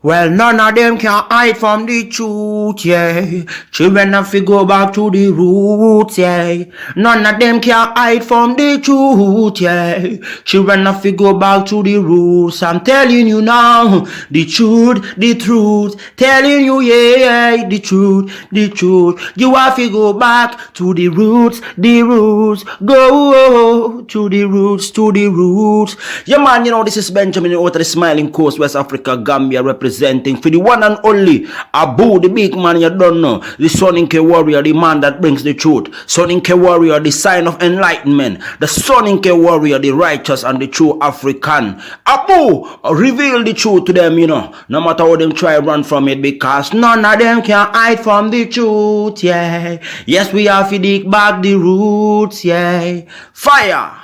Well, none of them can hide from the truth, yeah. Children have to go back to the roots, yeah. None of them can hide from the truth, yeah. Children have to go back to the roots. I'm telling you now, the truth, the truth. Telling you, yeah, the truth, the truth. You have to go back to the roots, the roots. Go to the roots, to the roots. Yeah, man, this is Benjamin out of the Smiling Coast, West Africa, Gambia, representing for the one and only Abu, the big man you don't know, the Soninke warrior, the man that brings the truth, Soninke warrior, the sign of enlightenment, the Soninke warrior, the righteous and the true African. Abu, reveal the truth to them, no matter how them try run from it, because none of them can hide from the truth, yeah. Yes, we have to dig back the roots, yeah. Fire!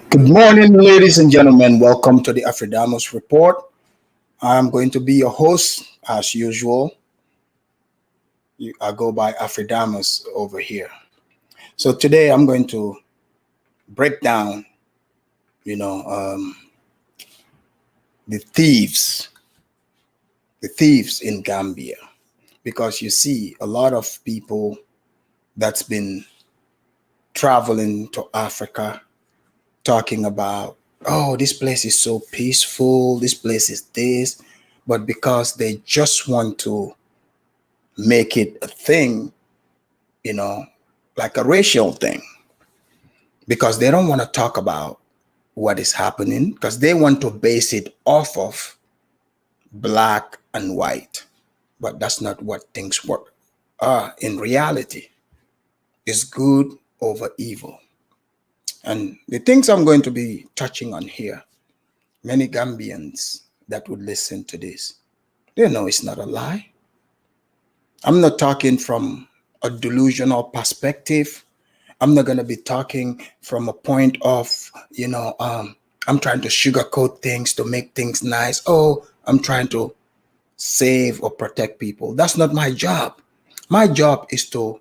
Good morning, ladies and gentlemen. Welcome to the Afridamus Report. I'm going to be your host, as usual. I go by Afridamus over here. So today I'm going to break down, the thieves in Gambia, because you see a lot of people that's been traveling to Africa talking about, oh, this place is so peaceful, this place is this, but because they just want to make it a thing, like a racial thing, because they don't want to talk about what is happening, because they want to base it off of black and white. But that's not what things work. In reality, it's good over evil. And the things I'm going to be touching on here, many Gambians that would listen to this, they know it's not a lie. I'm not talking from a delusional perspective. I'm not going to be talking from a point of, I'm trying to sugarcoat things to make things nice. Oh, I'm trying to save or protect people. That's not my job. My job is to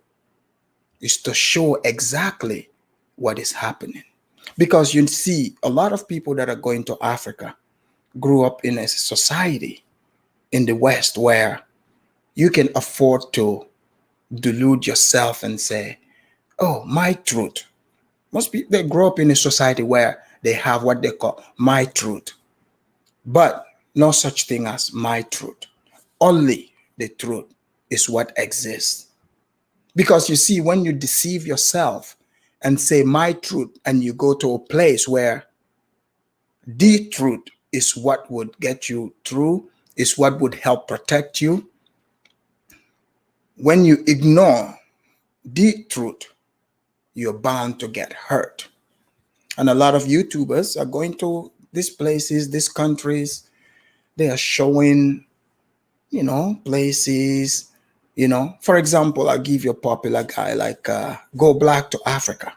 show exactly what is happening. Because you see, a lot of people that are going to Africa grew up in a society in the West where you can afford to delude yourself and say, oh, my truth. Most people, they grow up in a society where they have what they call my truth. But no such thing as my truth. Only the truth is what exists. Because you see, when you deceive yourself and say my truth, and you go to a place where the truth is what would get you through, is what would help protect you. When you ignore the truth, you're bound to get hurt. And a lot of YouTubers are going to these places, these countries. They are showing, places, For example, I'll give you a popular guy like Go Black to Africa.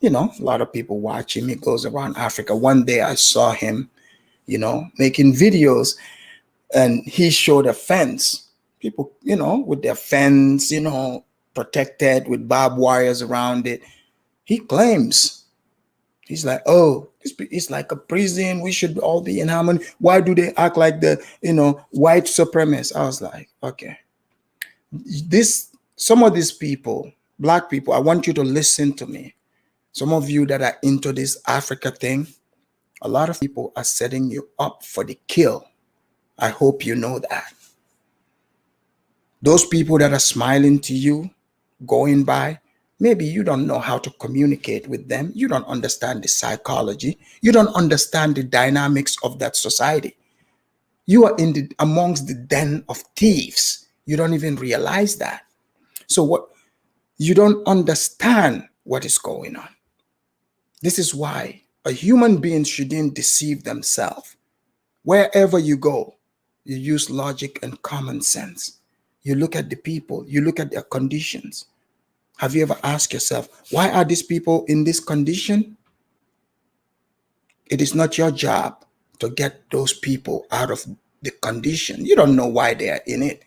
A lot of people watch him. He goes around Africa. One day I saw him, making videos, and he showed a fence. People, with their fence, protected with barbed wires around it. He claims, he's like, oh, it's like a prison. We should all be in harmony. Why do they act like the, white supremacists? I was like, okay. Some of these people, black people, I want you to listen to me. Some of you that are into this Africa thing, a lot of people are setting you up for the kill. I hope you know that. Those people that are smiling to you, going by, maybe you don't know how to communicate with them. You don't understand the psychology. You don't understand the dynamics of that society. You are amongst the den of thieves. You don't even realize that. So you don't understand what is going on. This is why a human being shouldn't deceive themselves. Wherever you go, you use logic and common sense. You look at the people, you look at their conditions. Have you ever asked yourself, why are these people in this condition? It is not your job to get those people out of the condition. You don't know why they are in it.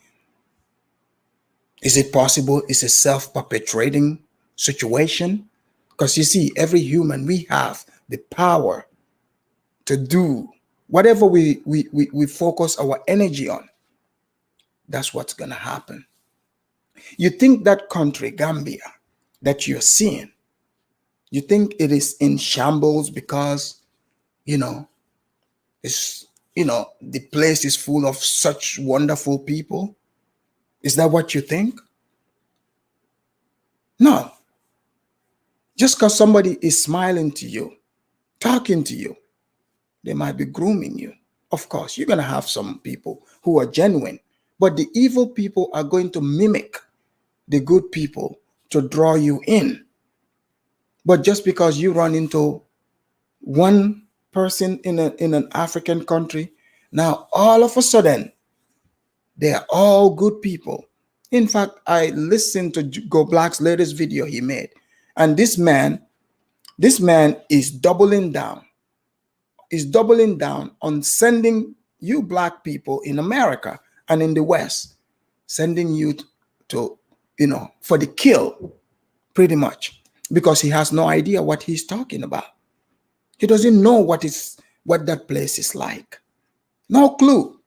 Is it possible it's a self-perpetrating situation? Because you see, every human, we have the power to do whatever we focus our energy on. That's what's going to happen. You think that country, Gambia, that you're seeing, you think it is in shambles because, you know, it's, the place is full of such wonderful people? Is that what you think? No. Just because somebody is smiling to you, talking to you, they might be grooming you. Of course, you're going to have some people who are genuine, but the evil people are going to mimic the good people to draw you in. But just because you run into one person in an African country, now all of a sudden they are all good people. In fact, I listened to Go Black's latest video he made, and this man is doubling down. Is doubling down on sending you black people in America and in the West, sending you to, for the kill, pretty much, because he has no idea what he's talking about. He doesn't know what that place is like. No clue.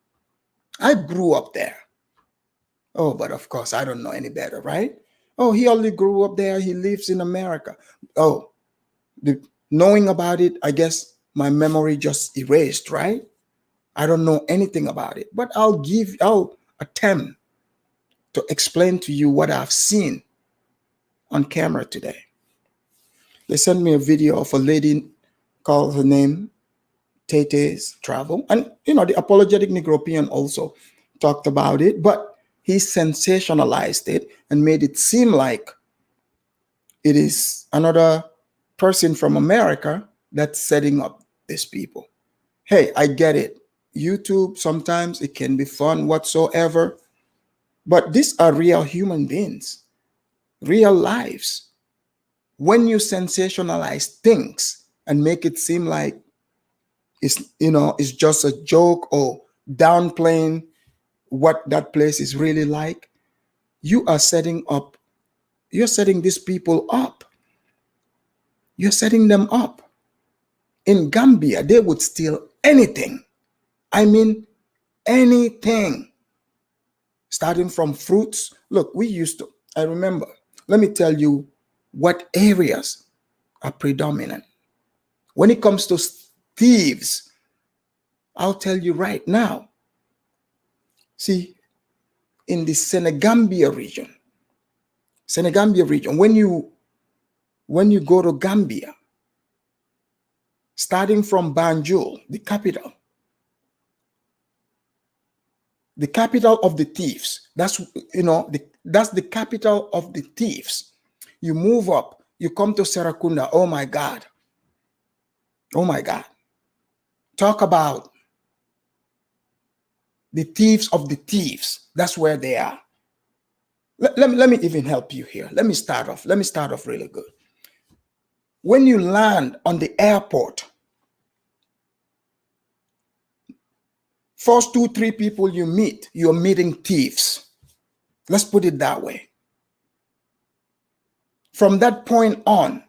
I grew up there. Oh, but of course, I don't know any better, right? Oh, he only grew up there. He lives in America. Oh, knowing about it, I guess my memory just erased, right? I don't know anything about it, but I'll attempt to explain to you what I've seen on camera today. They sent me a video of a lady called her name Tete's Travel. And, the apologetic Negropean also talked about it, but he sensationalized it and made it seem like it is another person from America that's setting up these people. Hey, I get it. YouTube, sometimes it can be fun whatsoever, but these are real human beings, real lives. When you sensationalize things and make it seem like it's just a joke or downplaying what that place is really like, you're setting these people up. You're setting them up. In Gambia, they would steal anything. I mean, anything. Starting from fruits. Look, I remember, let me tell you what areas are predominant. When it comes to thieves, I'll tell you right now. See, in the Senegambia region, when you go to Gambia, starting from Banjul, the capital of the thieves. That's the capital of the thieves. You move up, you come to Serakunda. Oh my God. Oh my God. Talk about the thieves of the thieves. That's where they are. Let me even help you here. Let me start off really good. When you land on the airport, first 2-3 people you meet, you're meeting thieves. Let's put it that way. From that point on,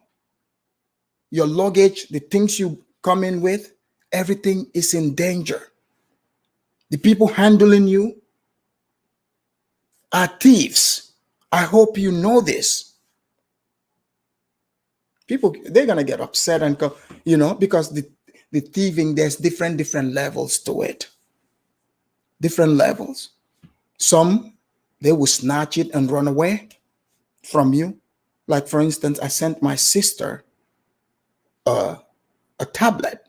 your luggage, the things you come in with, everything is in danger. The people handling you are thieves. I hope you know this. People, they're going to get upset and go, because the thieving, there's different levels to it. Different levels. Some, they will snatch it and run away from you. Like, for instance, I sent my sister a tablet.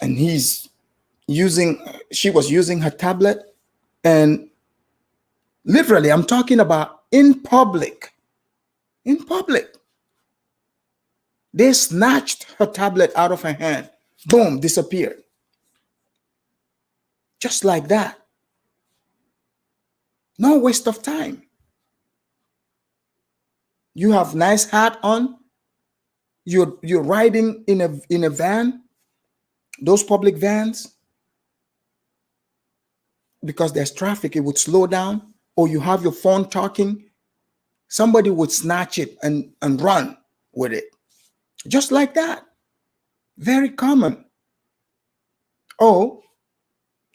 And she was using her tablet, and literally, I'm talking about in public. They snatched her tablet out of her hand. Boom, disappeared. Just like that. No waste of time. You have nice hat on. You're riding in a van, those public vans, because there's traffic, it would slow down, or you have your phone talking, somebody would snatch it and run with it. Just like that. Very common. Oh,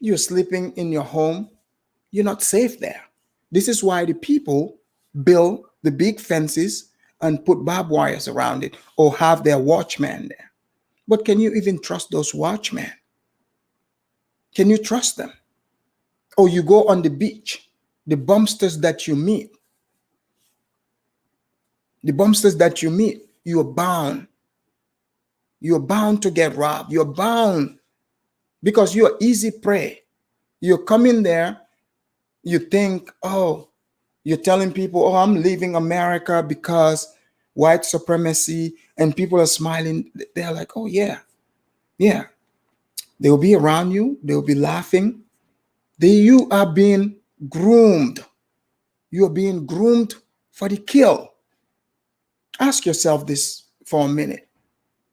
you're sleeping in your home, you're not safe there. This is why the people build the big fences and put barbed wires around it or have their watchman there. But can you even trust those watchmen? Can you trust them? Or you go on the beach, the bumpsters that you meet, you're bound. You're bound to get robbed. You're bound because you're easy prey. You come in there, you think, oh, you're telling people, oh, I'm leaving America because white supremacy, and people are smiling. They're like, oh, yeah, yeah. They'll be around you. They'll be laughing. You are being groomed. You're being groomed for the kill. Ask yourself this for a minute.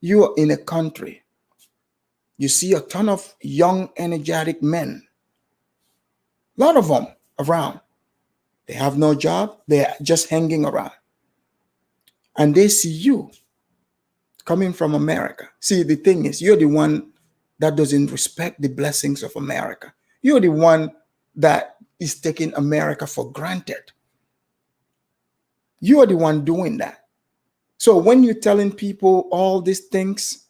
You are in a country. You see a ton of young, energetic men. A lot of them around. They have no job. They're just hanging around. And they see you coming from America. See, the thing is, you're the one that doesn't respect the blessings of America. You're the one that is taking America for granted. You're the one doing that. So when you're telling people all these things,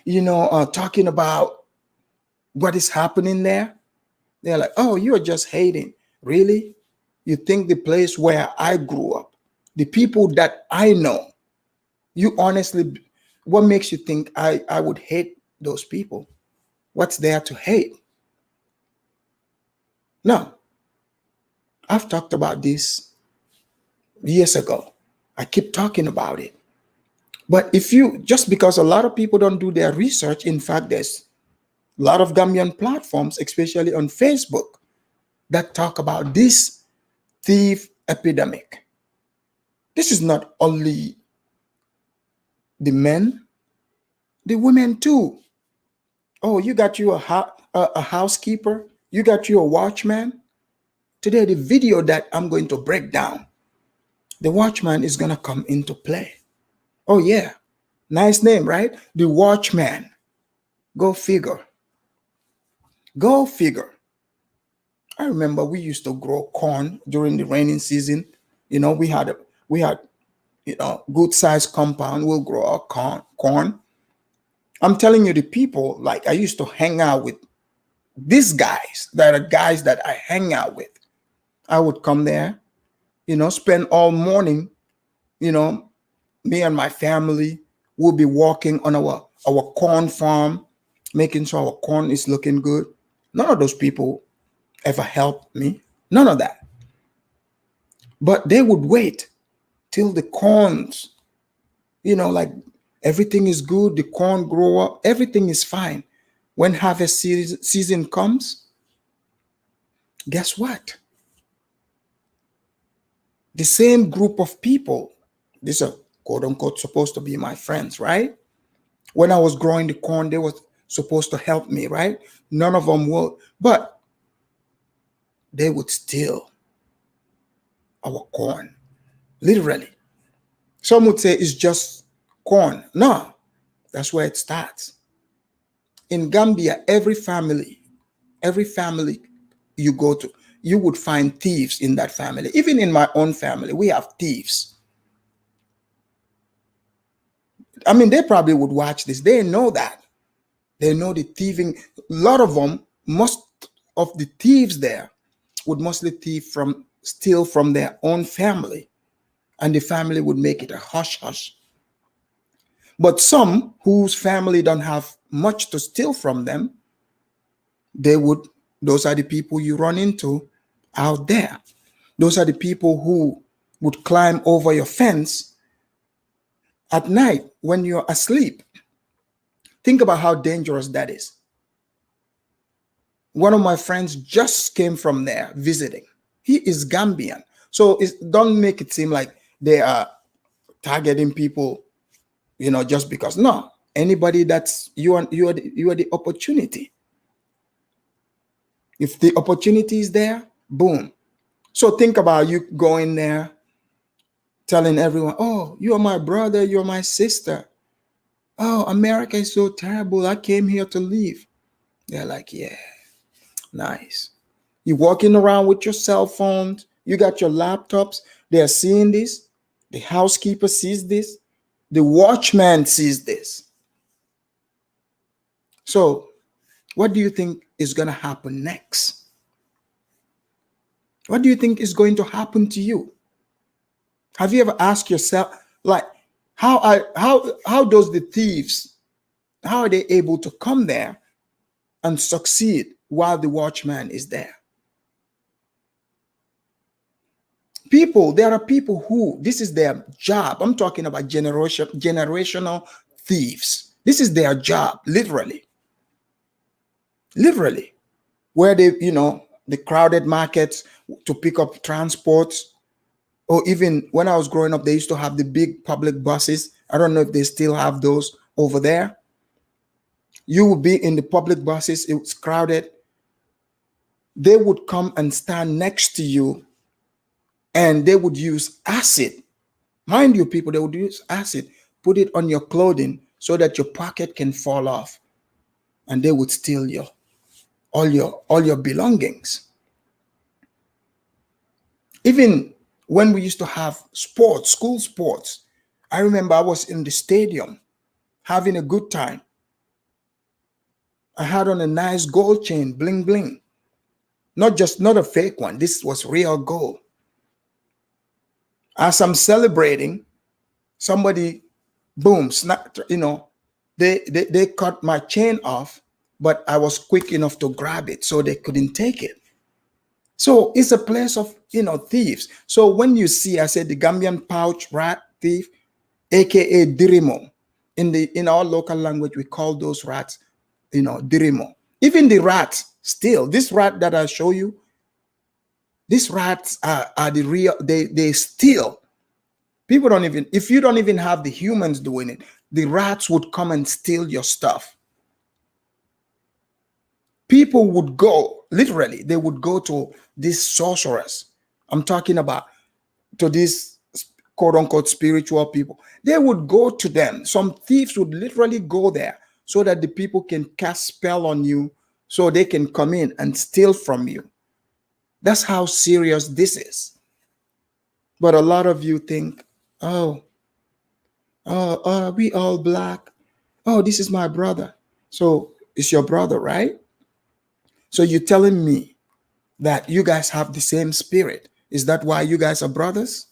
talking about what is happening there, they're like, oh, you're just hating. Really? You think the place where I grew up, the people that I know, you honestly, what makes you think I would hate those people? What's there to hate? No, I've talked about this years ago. I keep talking about it. But just because a lot of people don't do their research, in fact, there's a lot of Gambian platforms, especially on Facebook, that talk about this thief epidemic. This is not only the men, the women too. Oh, you got you a housekeeper, you got you a watchman. Today, the video that I'm going to break down, the watchman is going to come into play. Oh, yeah. Nice name, right? The watchman. Go figure. Go figure. I remember we used to grow corn during the raining season. We had good sized compound. We'll grow our corn. I'm telling you, the people, like I used to hang out with these guys that are guys that I hang out with. I would come there, spend all morning, me and my family will be walking on our corn farm, making sure our corn is looking good. None of those people ever helped me. None of that. But they would wait till the corns, like everything is good, the corn grow up, everything is fine. When harvest season comes, guess what? The same group of people, these are quote unquote supposed to be my friends, right? When I was growing the corn, they were supposed to help me, right? None of them would, but they would steal our corn, literally. Some would say it's just corn. No, that's where it starts. In Gambia, every family you go to, you would find thieves in that family. Even in my own family, we have thieves. I mean, they probably would watch this. They know that. They know the thieving. A lot of them, most of the thieves there would mostly steal from their own family. And the family would make it a hush-hush. But some whose family don't have much to steal from them, those are the people you run into out there. Those are the people who would climb over your fence at night when you're asleep. Think about how dangerous that is. One of my friends just came from there visiting. He is Gambian. So don't make it seem like they are targeting people, just because. No, anybody that's you are the opportunity. If the opportunity is there, boom. So think about you going there, telling everyone, oh, you're my brother, you're my sister. Oh, America is so terrible. I came here to leave. They're like, yeah, nice. You walking around with your cell phones, you got your laptops, they're seeing this. The housekeeper sees this. The watchman sees this. So, what do you think is going to happen next? What do you think is going to happen to you? Have you ever asked yourself, like, how does the thieves, how are they able to come there and succeed while the watchman is there? People, there are people who this is their job. I'm talking about generational thieves. This is their job, literally. Literally. Where they, the crowded markets to pick up transports. Or even when I was growing up, they used to have the big public buses. I don't know if they still have those over there. You would be in the public buses, it's crowded. They would come and stand next to you and they would use acid. Mind you, people, they would use acid, put it on your clothing so that your pocket can fall off. And they would steal all your belongings. Even when we used to have sports, school sports, I remember I was in the stadium having a good time. I had on a nice gold chain, bling bling. Not a fake one. This was real gold. As I'm celebrating, somebody, boom, snapped, they cut my chain off, but I was quick enough to grab it so they couldn't take it. So it's a place of, thieves. So when you see, I said the Gambian pouch rat thief, aka dirimo. In our local language, we call those rats, dirimo. Even the rats, still, this rat that I show you, these rats are the real, they steal. People don't even, if you don't even have the humans doing it, the rats would come and steal your stuff. People would go, literally, they would go to these sorcerers. I'm talking about to these quote unquote spiritual people. They would go to them. Some thieves would literally go there so that the people can cast spell on you so they can come in and steal from you. That's how serious this is. But a lot of you think, oh, we all black. Oh, this is my brother. So it's your brother, right? So you're telling me that you guys have the same spirit. Is that why you guys are brothers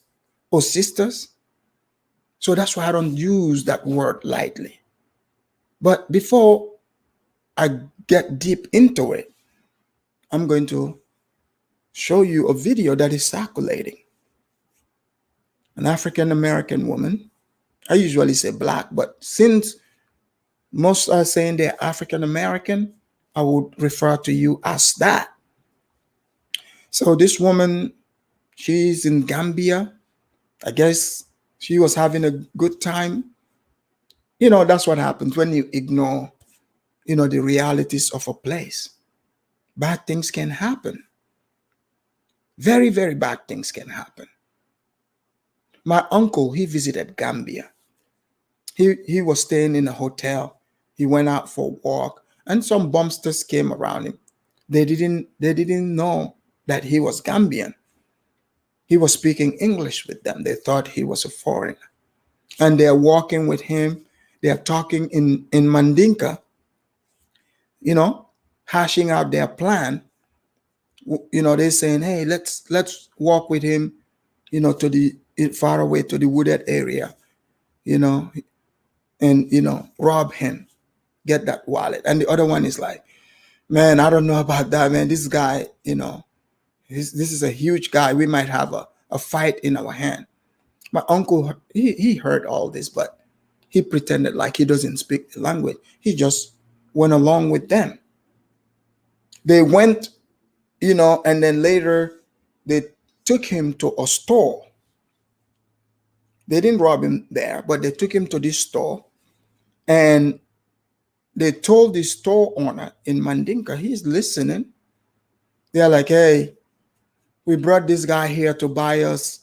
or sisters? So that's why I don't use that word lightly. But before I get deep into it, I'm going to show you a video that is circulating. An African American woman. I usually say black, but since most are saying they're African American, I would refer to you as that. So this woman, she's in Gambia. I guess she was having a good time. That's what happens when you ignore, the realities of a place. Bad things can happen. Very, very bad things can happen. My uncle, he visited Gambia. He was staying in a hotel. He went out for a walk and some bumpsters came around him. They didn't know that he was Gambian. He was speaking English with them. They thought he was a foreigner. And they're walking with him. They're talking in Mandinka, hashing out their plan. They're saying, hey, let's walk with him, to the far away to the wooded area, and rob him, get that wallet. And the other one is like, man, I don't know about that, man. This guy, this is a huge guy. We might have a fight in our hand. My uncle, he heard all this, but he pretended like he doesn't speak the language. He just went along with them. They went, and then later they took him to a store. They didn't rob him there, but they took him to this store and they told the store owner in Mandinka, he's listening. They're like, hey, we brought this guy here to buy us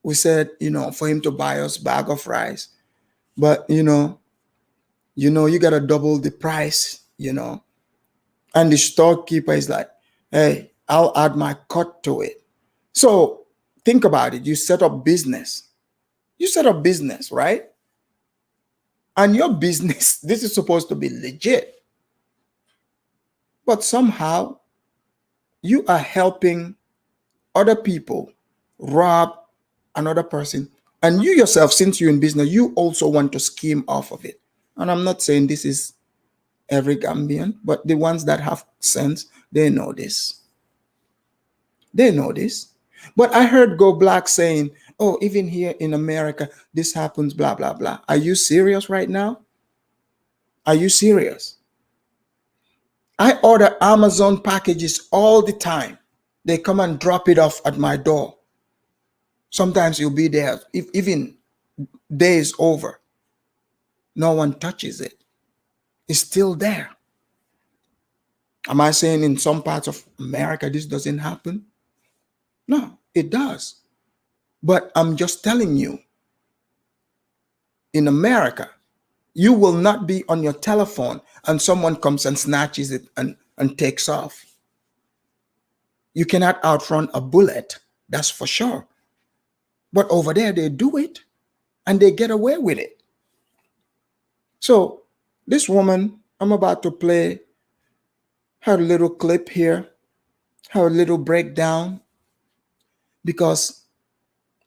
We said, for him to buy us bag of rice, but you gotta double the price. And the storekeeper is like, hey, I'll add my cut to it. So think about it. You set up business. Right? And your business, this is supposed to be legit. But somehow you are helping other people rob another person. And you yourself, since you're in business, you also want to scheme off of it. And I'm not saying this is every Gambian, but the ones that have sense, they know this. They know this. But I heard Go Black saying, oh, even here in America, this happens, blah, blah, blah. Are you serious right now? Are you serious? I order Amazon packages all the time. They come and drop it off at my door. Sometimes you'll be there, even days over. No one touches it. It's still there. Am I saying in some parts of America this doesn't happen? No, it does. But I'm just telling you, in America, you will not be on your telephone and someone comes and snatches it and takes off. You cannot outrun a bullet, that's for sure. But over there, they do it and they get away with it. So this woman, I'm about to play her little clip here, her little breakdown, because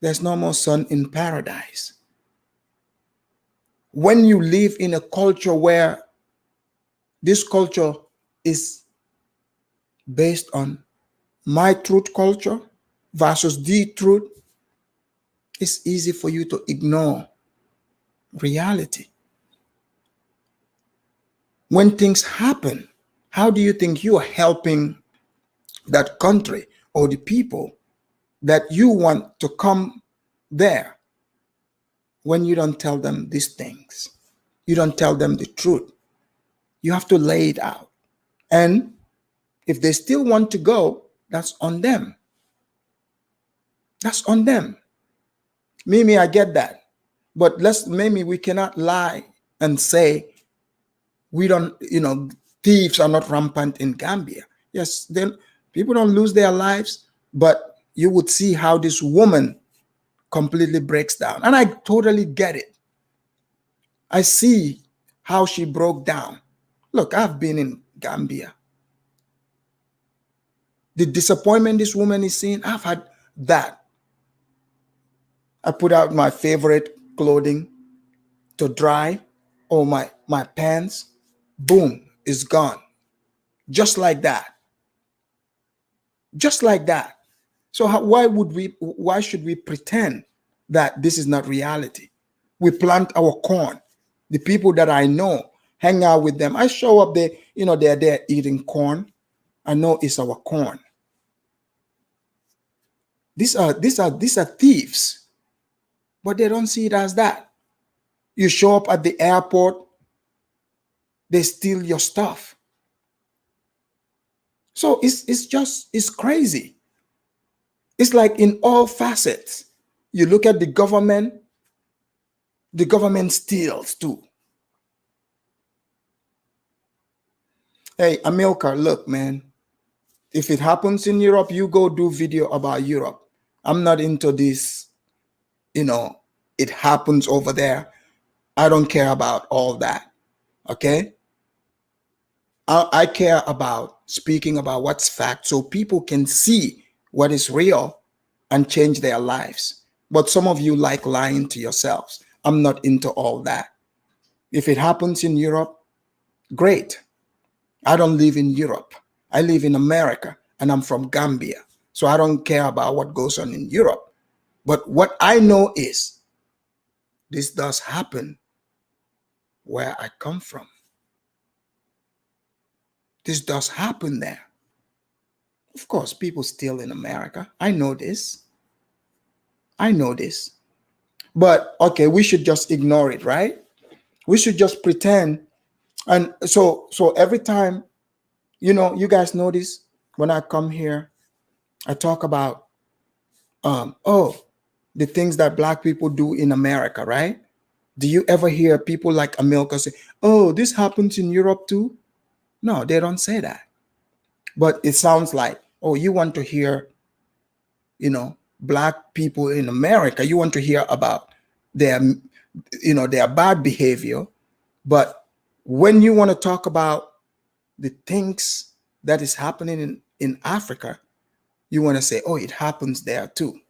there's no more sun in paradise. When you live in a culture where this culture is based on my truth culture versus the truth, it's easy for you to ignore reality. When things happen, how do you think you are helping that country or the people that you want to come there when you don't tell them these things? You don't tell them the truth. You have to lay it out. And if they still want to go, that's on them. That's on them. Mimi, I get that. But maybe we cannot lie and say we don't, thieves are not rampant in Gambia. Yes, then people don't lose their lives, but you would see how this woman completely breaks down. And I totally get it. I see how she broke down. Look, I've been in Gambia. The disappointment this woman is seeing, I've had that. I put out my favorite clothing to dry, or my pants, boom, it's gone. Just like that. Just like that. So why should we pretend that this is not reality? We plant our corn. The people that I know, hang out with them. I show up there, they're there eating corn. I know it's our corn. These are thieves, but they don't see it as that. You show up at the airport, they steal your stuff. So it's crazy. It's like in all facets. You look at the government steals too. Hey, Amilcar, look, man. If it happens in Europe, you go do video about Europe. I'm not into this, it happens over there. I don't care about all that. Okay? I care about speaking about what's fact so people can see what is real and change their lives. But some of you like lying to yourselves. I'm not into all that. If it happens in Europe, great. I don't live in Europe. I live in America and I'm from Gambia. So I don't care about what goes on in Europe. But what I know is this does happen where I come from. This does happen there. Of course, people steal in America. I know this. I know this. But okay, we should just ignore it, right? We should just pretend. And so every time, you guys notice when I come here, I talk about, the things that black people do in America, right? Do you ever hear people like Amilcar say, oh, this happens in Europe too? No, they don't say that. But it sounds like, oh, you want to hear, black people in America, you want to hear about their, their bad behavior. But when you want to talk about the things that is happening in Africa, you want to say, oh, it happens there too.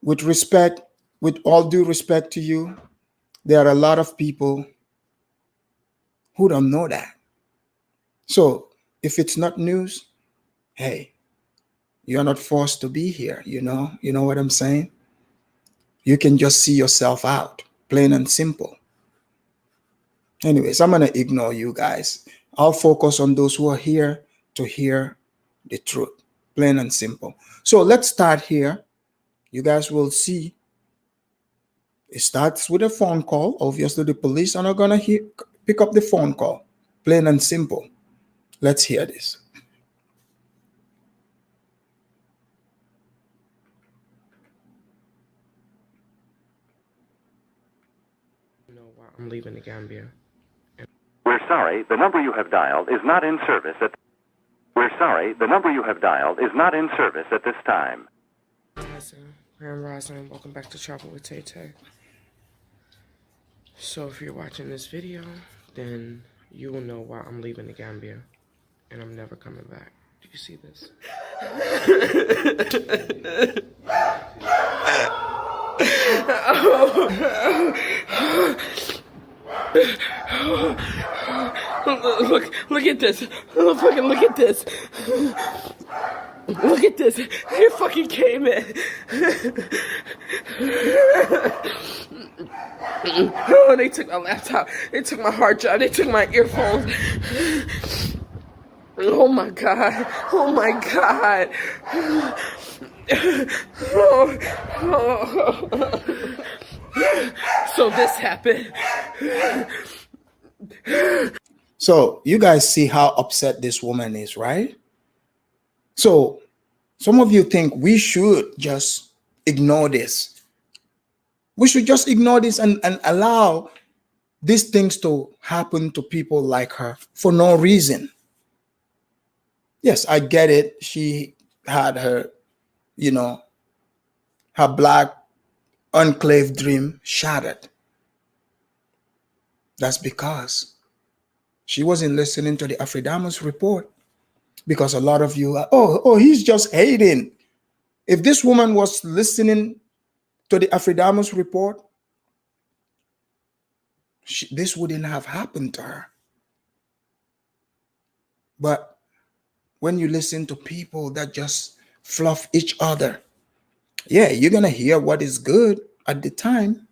With all due respect to you, there are a lot of people who don't know that. So if it's not news, hey, you're not forced to be here, you know what I'm saying? You can just see yourself out, plain and simple. Anyways, I'm going to ignore you guys. I'll focus on those who are here to hear the truth, plain and simple. So let's start here. You guys will see. It starts with a phone call. Obviously, the police are not going to pick up the phone call, plain and simple. Let's hear this. I'm leaving the Gambia. We're sorry, the number you have dialed is not in service at... We're sorry, the number you have dialed is not in service at this time. Grand Rising, welcome back to Travel with Tay Tay. So if you're watching this video, then you will know why I'm leaving the Gambia. And I'm never coming back. Do you see this? Look at this. Fucking look at this. Look at this. It fucking came in. Oh, they took my laptop. They took my hard drive. They took my earphones. Oh my God. Oh my God. So this happened. So you guys see how upset this woman is, right? So some of you think we should just ignore this. We should just ignore this and allow these things to happen to people like her for no reason. Yes, I get it. She had her, her black enclave dream shattered. That's because she wasn't listening to the Afridamus report. Because a lot of you are, he's just hating. If this woman was listening to the Afridamus report, this wouldn't have happened to her. But when you listen to people that just fluff each other, yeah, you're going to hear what is good at the time.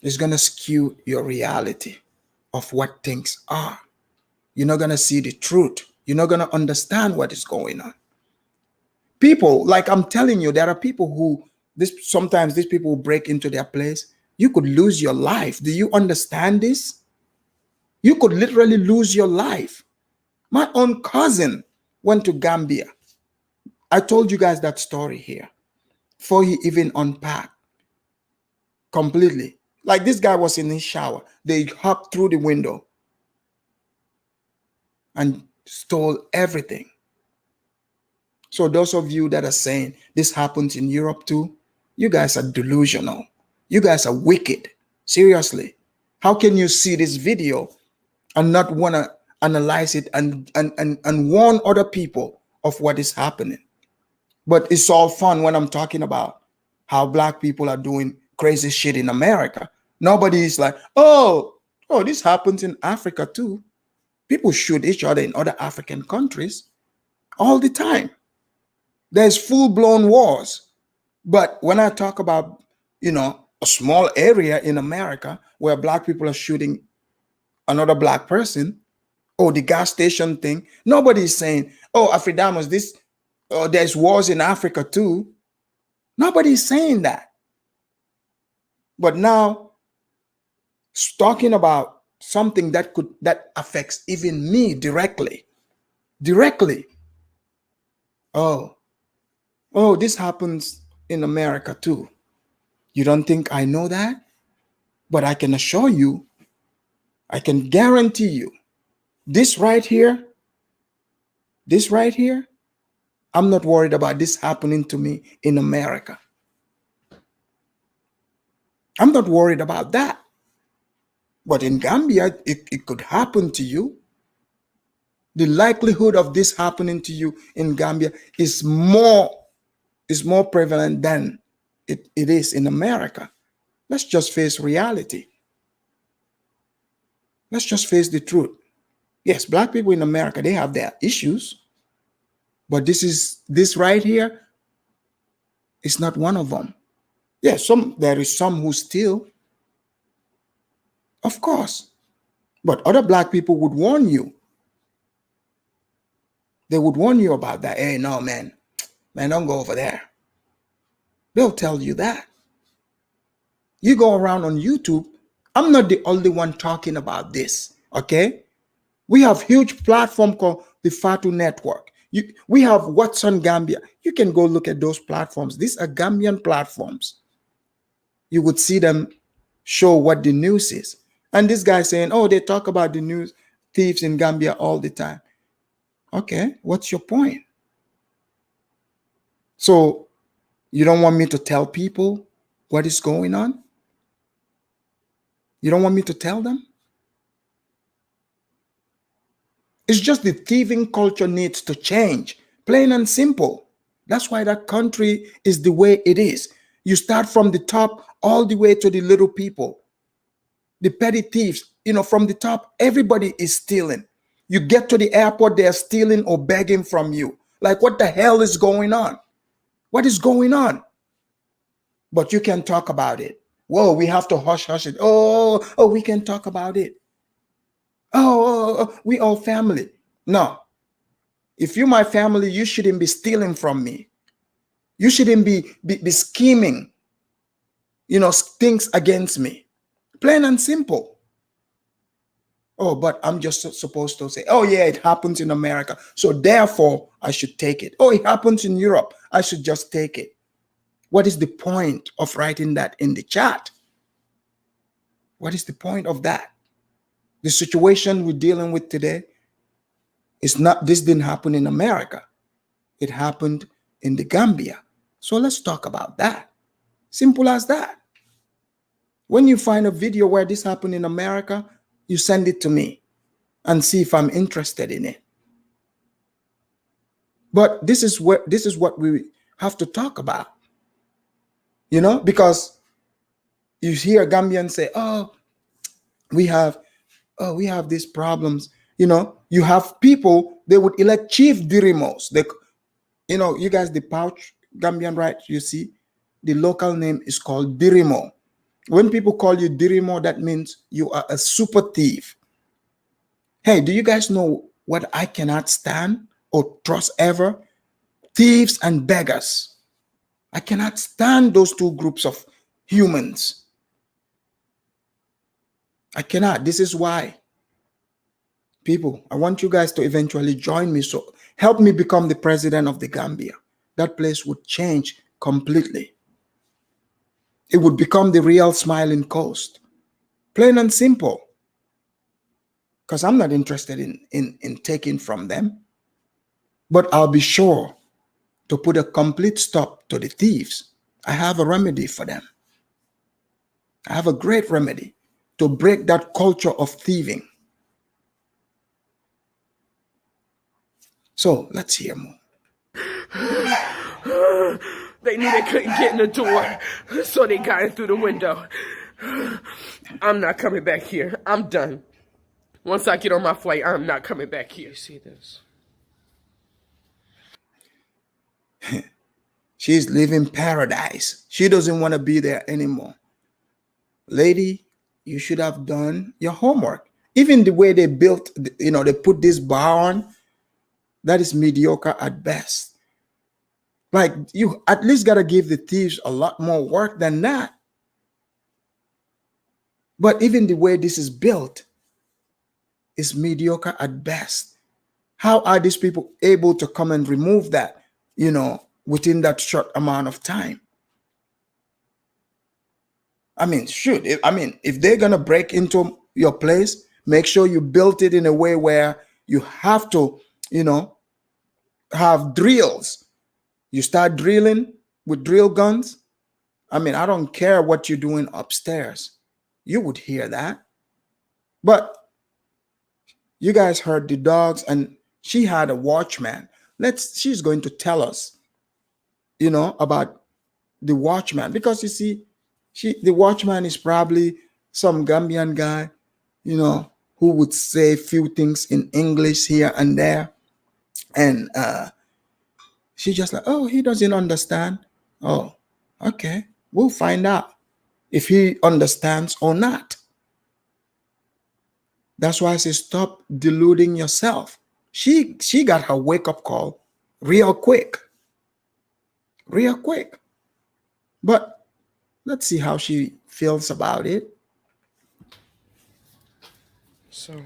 It's going to skew your reality of what things are. You're not going to see the truth. You're not going to understand what is going on. People, like I'm telling you, there are people who, sometimes these people break into their place. You could lose your life. Do you understand this? You could literally lose your life. My own cousin went to Gambia. I told you guys that story here before he even unpacked completely. Like this guy was in his shower. They hopped through the window and stole everything. So those of you that are saying this happens in Europe too, you guys are delusional. You guys are wicked. Seriously. How can you see this video and not want to analyze it and warn other people of what is happening? But it's all fun when I'm talking about how black people are doing crazy shit in America. Nobody is like, oh, this happens in Africa too. People shoot each other in other African countries all the time. There's full-blown wars. But when I talk about, a small area in America where black people are shooting another black person, the gas station thing, nobody is saying, Afridamus, there's wars in Africa too. Nobody is saying that. But now, talking about something that affects even me directly. Oh, this happens in America too. You don't think I know that? But I can assure you, I can guarantee you, this right here, I'm not worried about this happening to me in America. I'm not worried about that. But in Gambia, it could happen to you. The likelihood of this happening to you in Gambia is more prevalent than it is in America. Let's just face reality. Let's just face the truth. Yes, black people in America, they have their issues, but this right here is not one of them. Yes, there is some who steal, of course, but other black people would warn you. They would warn you about that. Hey, no, man, don't go over there. They'll tell you that. You go around on YouTube. I'm not the only one talking about this, okay? We have huge platform called the Fatu Network. We have What's on Gambia. You can go look at those platforms. These are Gambian platforms. You would see them show what the news is. And this guy saying, oh, they talk about the news, thieves in Gambia all the time. Okay, what's your point? So you don't want me to tell people what is going on? You don't want me to tell them? It's just the thieving culture needs to change, plain and simple. That's why that country is the way it is. You start from the top all the way to the little people, the petty thieves. From the top, everybody is stealing. You get to the airport, they're stealing or begging from you. Like, what the hell is going on? What is going on? But you can talk about it. Whoa, we have to hush it. Oh, we can talk about it. Oh, we all family. No. If you're my family, you shouldn't be stealing from me. You shouldn't be scheming, things against me. Plain and simple. Oh, but I'm just supposed to say, oh, yeah, it happens in America, so therefore I should take it. Oh, it happens in Europe, I should just take it. What is the point of writing that in the chat? What is the point of that? The situation we're dealing with today this didn't happen in America. It happened in the Gambia. So let's talk about that. Simple as that. When you find a video where this happened in America, you send it to me and see if I'm interested in it. But this is what we have to talk about. Because you hear Gambians say, oh, we have these problems. You have people, they would elect chief dirimos. You guys, the pouch Gambian, right? You see, the local name is called dirimo. When people call you dirimo, that means you are a super thief. Hey, do you guys know what I cannot stand or trust ever? Thieves and beggars. I cannot stand those two groups of humans. I cannot. This is why. People, I want you guys to eventually join me. So help me become the president of the Gambia. That place would change completely. It would become the real smiling coast. Plain and simple. Because I'm not interested in taking from them. But I'll be sure to put a complete stop to the thieves. I have a remedy for them. I have a great remedy to break that culture of thieving. So let's hear more. They knew they couldn't get in the door, so they got in through the window. I'm not coming back here. I'm done. Once I get on my flight, I'm not coming back here. See this? She's living paradise. She doesn't want to be there anymore. Lady, you should have done your homework. Even the way they built, they put this bar on, that is mediocre at best. Like, you at least got to give the thieves a lot more work than that. But even the way this is built is mediocre at best. How are these people able to come and remove that within that short amount of time. I mean, if they're gonna break into your place, make sure you built it in a way where you have to, have drills. You start drilling with drill guns. I mean, I don't care what you're doing upstairs. You would hear that. But you guys heard the dogs, and she had a watchman. She's going to tell us, about the watchman, because you see, the watchman is probably some Gambian guy, who would say a few things in English here and there. And she just like, oh, he doesn't understand. Oh, okay. We'll find out if he understands or not. That's why I say stop deluding yourself. She got her wake-up call real quick. Real quick. But let's see how she feels about it. So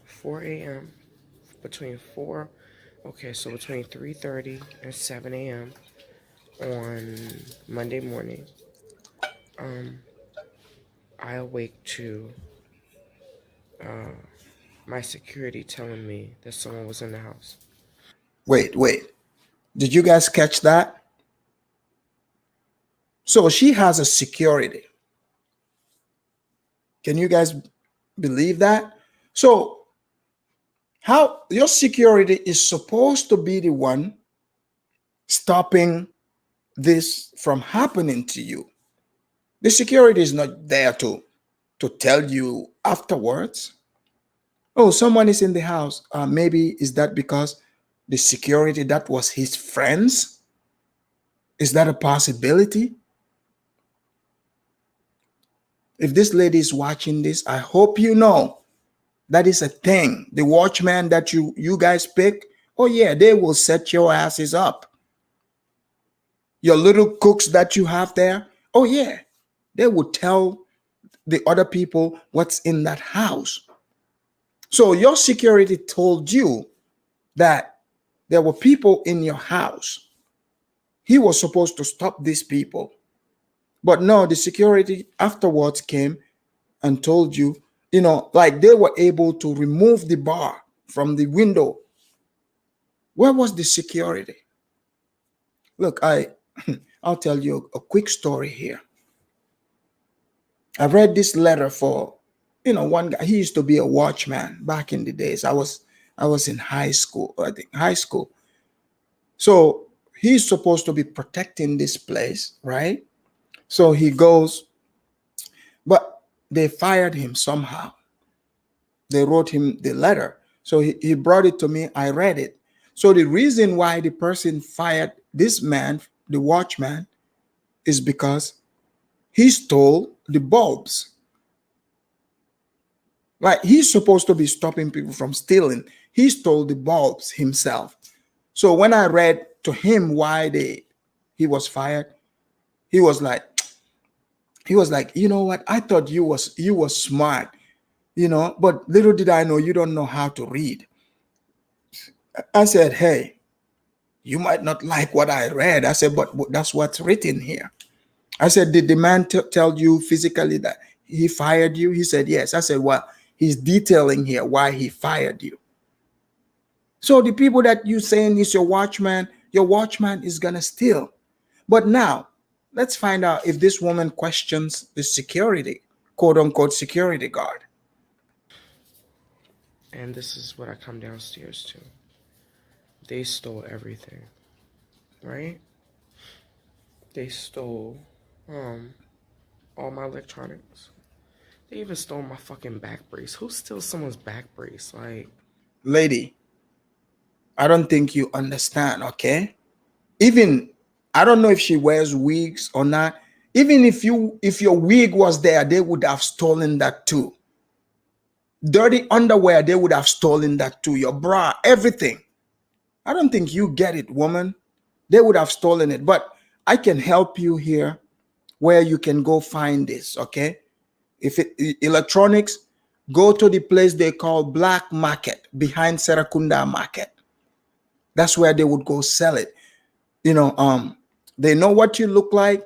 4 a.m. between 3:30 and 7 a.m. on Monday morning, I awake to my security telling me that someone was in the house. Wait. Did you guys catch that? So she has a security. Can you guys believe that? So how your security is supposed to be the one stopping this from happening to you. The security is not there to tell you afterwards. Oh, someone is in the house. Maybe is that because the security, that was his friends? Is that a possibility? If this lady is watching this, I hope you know that is a thing. The watchman that you guys pick, oh yeah, they will set your asses up. Your little cooks that you have there, oh yeah, they will tell the other people what's in that house. So your security told you that there were people in your house. He was supposed to stop these people. But no, the security afterwards came and told you, like they were able to remove the bar from the window. Where was the security? Look, I'll tell you a quick story here. I read this letter for, one guy. He used to be a watchman back in the days. I was in high school, So he's supposed to be protecting this place, right? So he goes, but they fired him somehow. They wrote him the letter. So he brought it to me. I read it. So the reason why the person fired this man, the watchman, is because he stole the bulbs. Like, he's supposed to be stopping people from stealing. He stole the bulbs himself. So when I read to him why he was fired, he was like, you know what? I thought you was smart, but little did I know you don't know how to read. I said, hey, you might not like what I read. I said, but that's what's written here. I said, did the man tell you physically that he fired you? He said, yes. I said, well, he's detailing here why he fired you. So the people that you saying is your watchman is going to steal. But now, let's find out if this woman questions the security, quote unquote, security guard. And this is what I come downstairs to. They stole everything, right? They stole all my electronics. They even stole my fucking back brace. Who steals someone's back brace? Like, lady, I don't think you understand, okay? Even, I don't know if she wears wigs or not. Even if your wig was there, they would have stolen that too. Dirty underwear, they would have stolen that too. Your bra, everything. I don't think you get it, woman. They would have stolen it. But I can help you here where you can go find this, okay? If electronics, go to the place they call Black Market behind Serakunda Market. That's where they would go sell it. they know what you look like.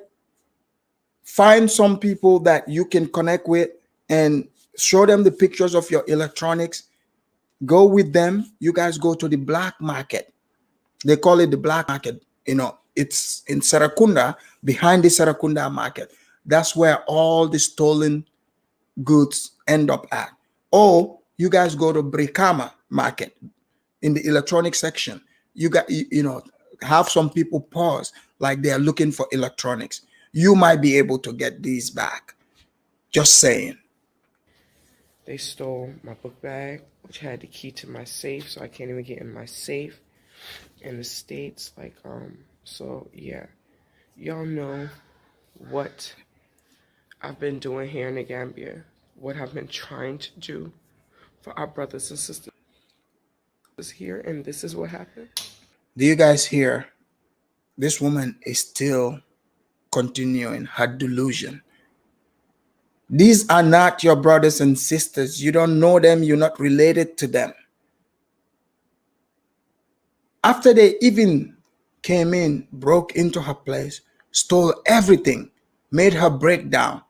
Find some people that you can connect with and show them the pictures of your electronics. Go with them. You guys go to the black market. They call it the black market. It's in Serakunda, behind the Serakunda market. That's where all the stolen goods end up at. Or you guys go to Brikama market in the electronic section. You got, have some people pause like they are looking for electronics. You might be able to get these back. Just saying. They stole my book bag, which had the key to my safe, so I can't even get in my safe in the States. So yeah, y'all know what I've been doing here in the Gambia, what I've been trying to do for our brothers and sisters here, and this is what happened. Do you guys hear? This woman is still continuing her delusion. These are not your brothers and sisters. You don't know them. You're not related to them. After they even came in, broke into her place, stole everything, made her break down,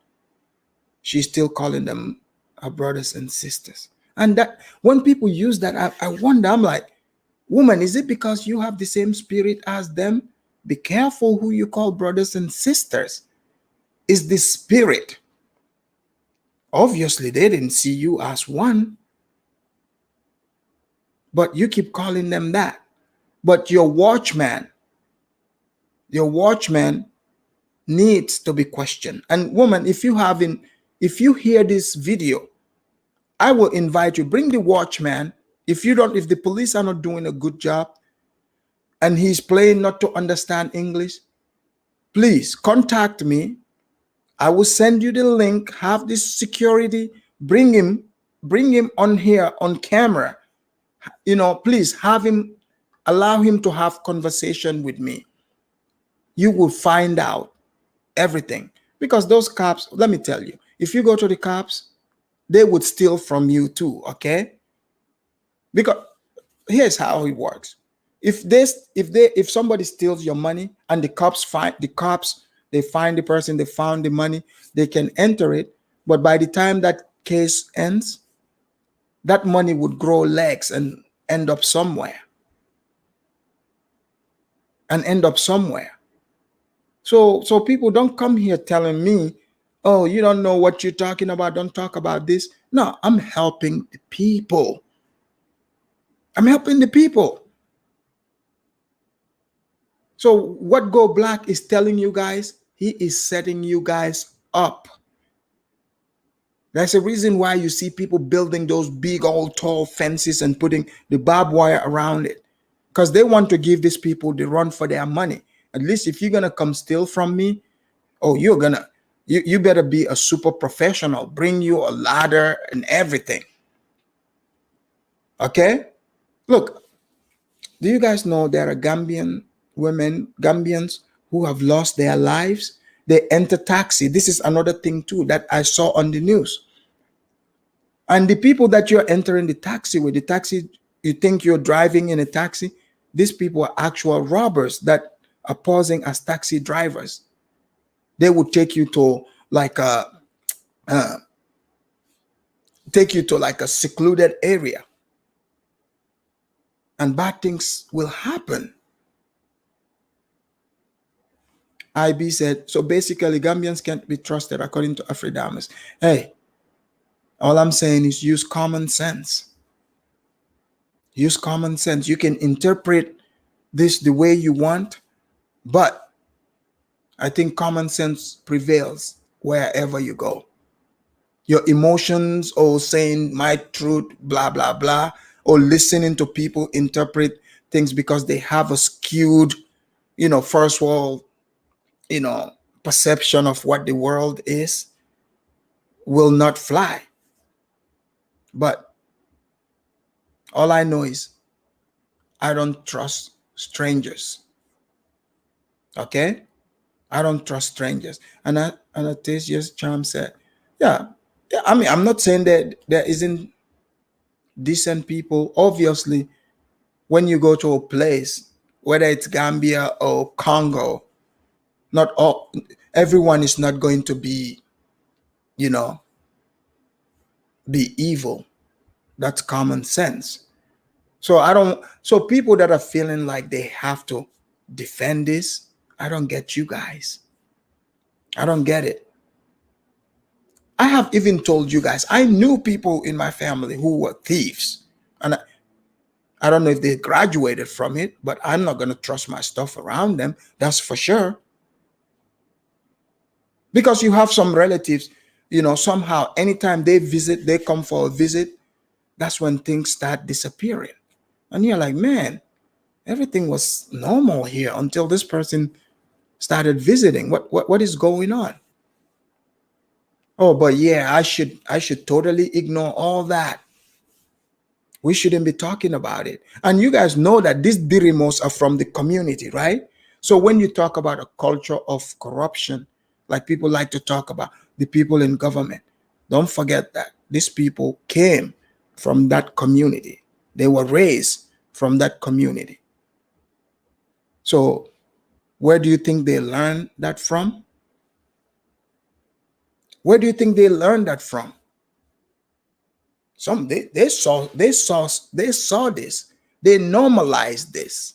she's still calling them her brothers and sisters. And that when people use that, I wonder, I'm like, woman, is it because you have the same spirit as them? Be careful who you call brothers and sisters. Is the spirit. Obviously, they didn't see you as one, but you keep calling them that. But your watchman needs to be questioned. And woman, if you hear this video, I will invite you, bring the watchman. If the police are not doing a good job and he's playing not to understand English, please contact me. I will send you the link. Have this security, bring him on here on camera. Please allow him to have conversation with me. You will find out everything, because those cops, let me tell you, if you go to the cops, they would steal from you too. Okay, because here's how it works. If somebody steals your money and they find the person, they found the money, they can enter it, but by the time that case ends, that money would grow legs and end up somewhere. So people don't come here telling me, oh, you don't know what you're talking about, don't talk about this. No, I'm helping the people. So what Go Black is telling you guys, he is setting you guys up. That's the reason why you see people building those big old tall fences and putting the barbed wire around it, because they want to give these people the run for their money. At least if you're gonna come steal from me, oh, you better be a super professional. Bring you a ladder and everything. Okay? Look, do you guys know there are Gambians who have lost their lives? They enter taxi. This is another thing too that I saw on the news. And the people that you're entering the taxi with, you think you're driving in a taxi, these people are actual robbers that are posing as taxi drivers. They would take you to like a secluded area, and bad things will happen. IB said, so basically Gambians can't be trusted according to Afridamus. Hey, all I'm saying is use common sense. Use common sense. You can interpret this the way you want, but I think common sense prevails wherever you go. Your emotions, or saying my truth, blah, blah, blah, or listening to people interpret things because they have a skewed, first world, perception of what the world is, will not fly. But all I know is I don't trust strangers. Okay? I don't trust strangers. And Anastasia's charm said, yeah, I mean, I'm not saying that there isn't decent people. Obviously, when you go to a place whether it's Gambia or Congo, not all, everyone is not going to be, you know, be evil. That's common sense. So so people that are feeling like they have to defend this, I don't get you guys. I don't get it. I have even told you guys, I knew people in my family who were thieves. And I don't know if they graduated from it, but I'm not going to trust my stuff around them. That's for sure. Because you have some relatives, somehow anytime they visit, they come for a visit, that's when things start disappearing. And you're like, man, everything was normal here until this person started visiting. What is going on? Oh, but yeah, I should totally ignore all that. We shouldn't be talking about it. And you guys know that these dirimos are from the community, right? So when you talk about a culture of corruption, like people like to talk about the people in government, don't forget that these people came from that community. They were raised from that community. So where do you think they learned that from? Where do you think they learned that from? They saw this. They normalized this.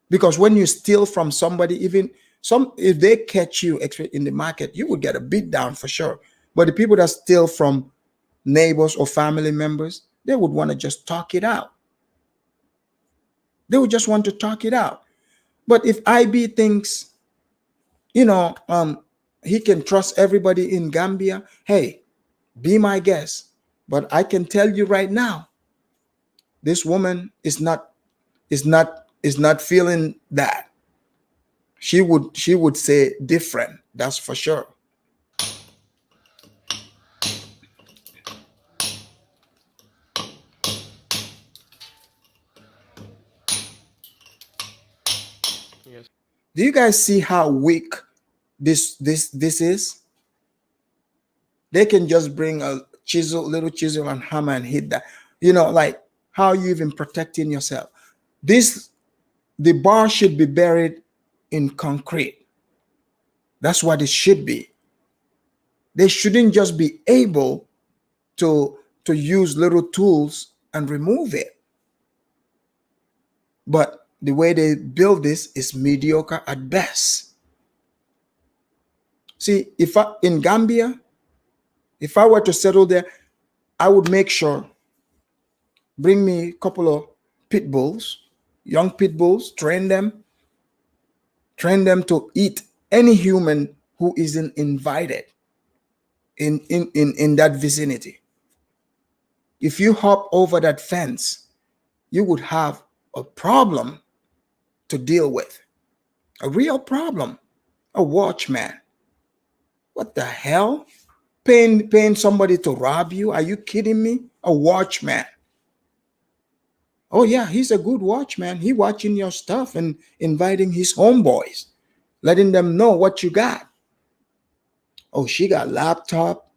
Because when you steal from somebody, even if they catch you in the market, you would get a beat down for sure. But the people that steal from neighbors or family members, they would want to just talk it out. They would just want to talk it out. But if IB thinks, he can trust everybody in Gambia, hey, be my guest. But I can tell you right now, this woman is not feeling that. She would say different. That's for sure. Yes. Do you guys see how weak this is? They can just bring a little chisel and hammer and hit that. Like, how are you even protecting yourself? The bar should be buried in concrete. That's what it should be. They shouldn't just be able to use little tools and remove it. But the way they build this is mediocre at best. See, in Gambia, if I were to settle there, I would make sure, bring me a couple of pit bulls, young pit bulls, train them to eat any human who isn't invited in that vicinity. If you hop over that fence, you would have a problem to deal with. A real problem. A watchman. What the hell? Paying somebody to rob you? Are you kidding me? A watchman. Oh yeah, he's a good watchman. He watching your stuff and inviting his homeboys, letting them know what you got. Oh, she got laptop.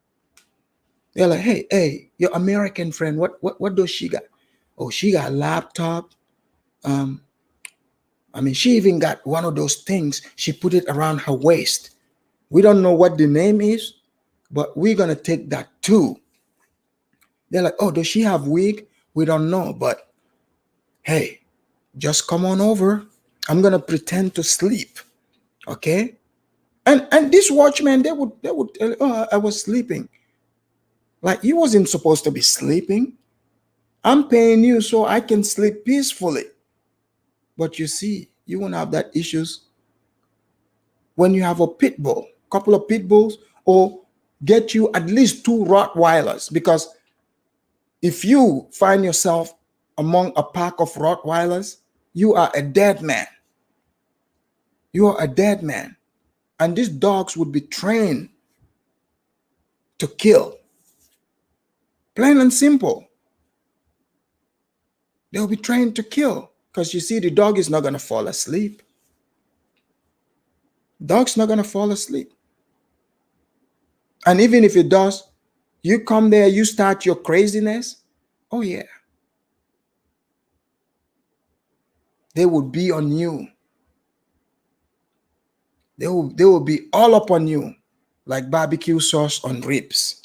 They're like, hey, your American friend, what does she got? Oh, she got laptop. She even got one of those things. She put it around her waist. We don't know what the name is, but we're gonna take that too. They're like, oh, does she have wig? We don't know, but hey, just come on over. I'm gonna pretend to sleep, okay? And this watchman, they would tell, oh, I was sleeping. Like, you wasn't supposed to be sleeping. I'm paying you so I can sleep peacefully. But you see, you won't have that issues when you have a pit bull, couple of pit bulls, or get you at least 2 Rottweilers. Because if you find yourself among a pack of Rottweilers, you are a dead man. You are a dead man. And these dogs would be trained to kill. Plain and simple. They'll be trained to kill. Because you see, the dog is not going to fall asleep. Dog's not going to fall asleep. And even if it does, you come there, you start your craziness. Oh, yeah. They would be on you. They will be all up on you like barbecue sauce on ribs.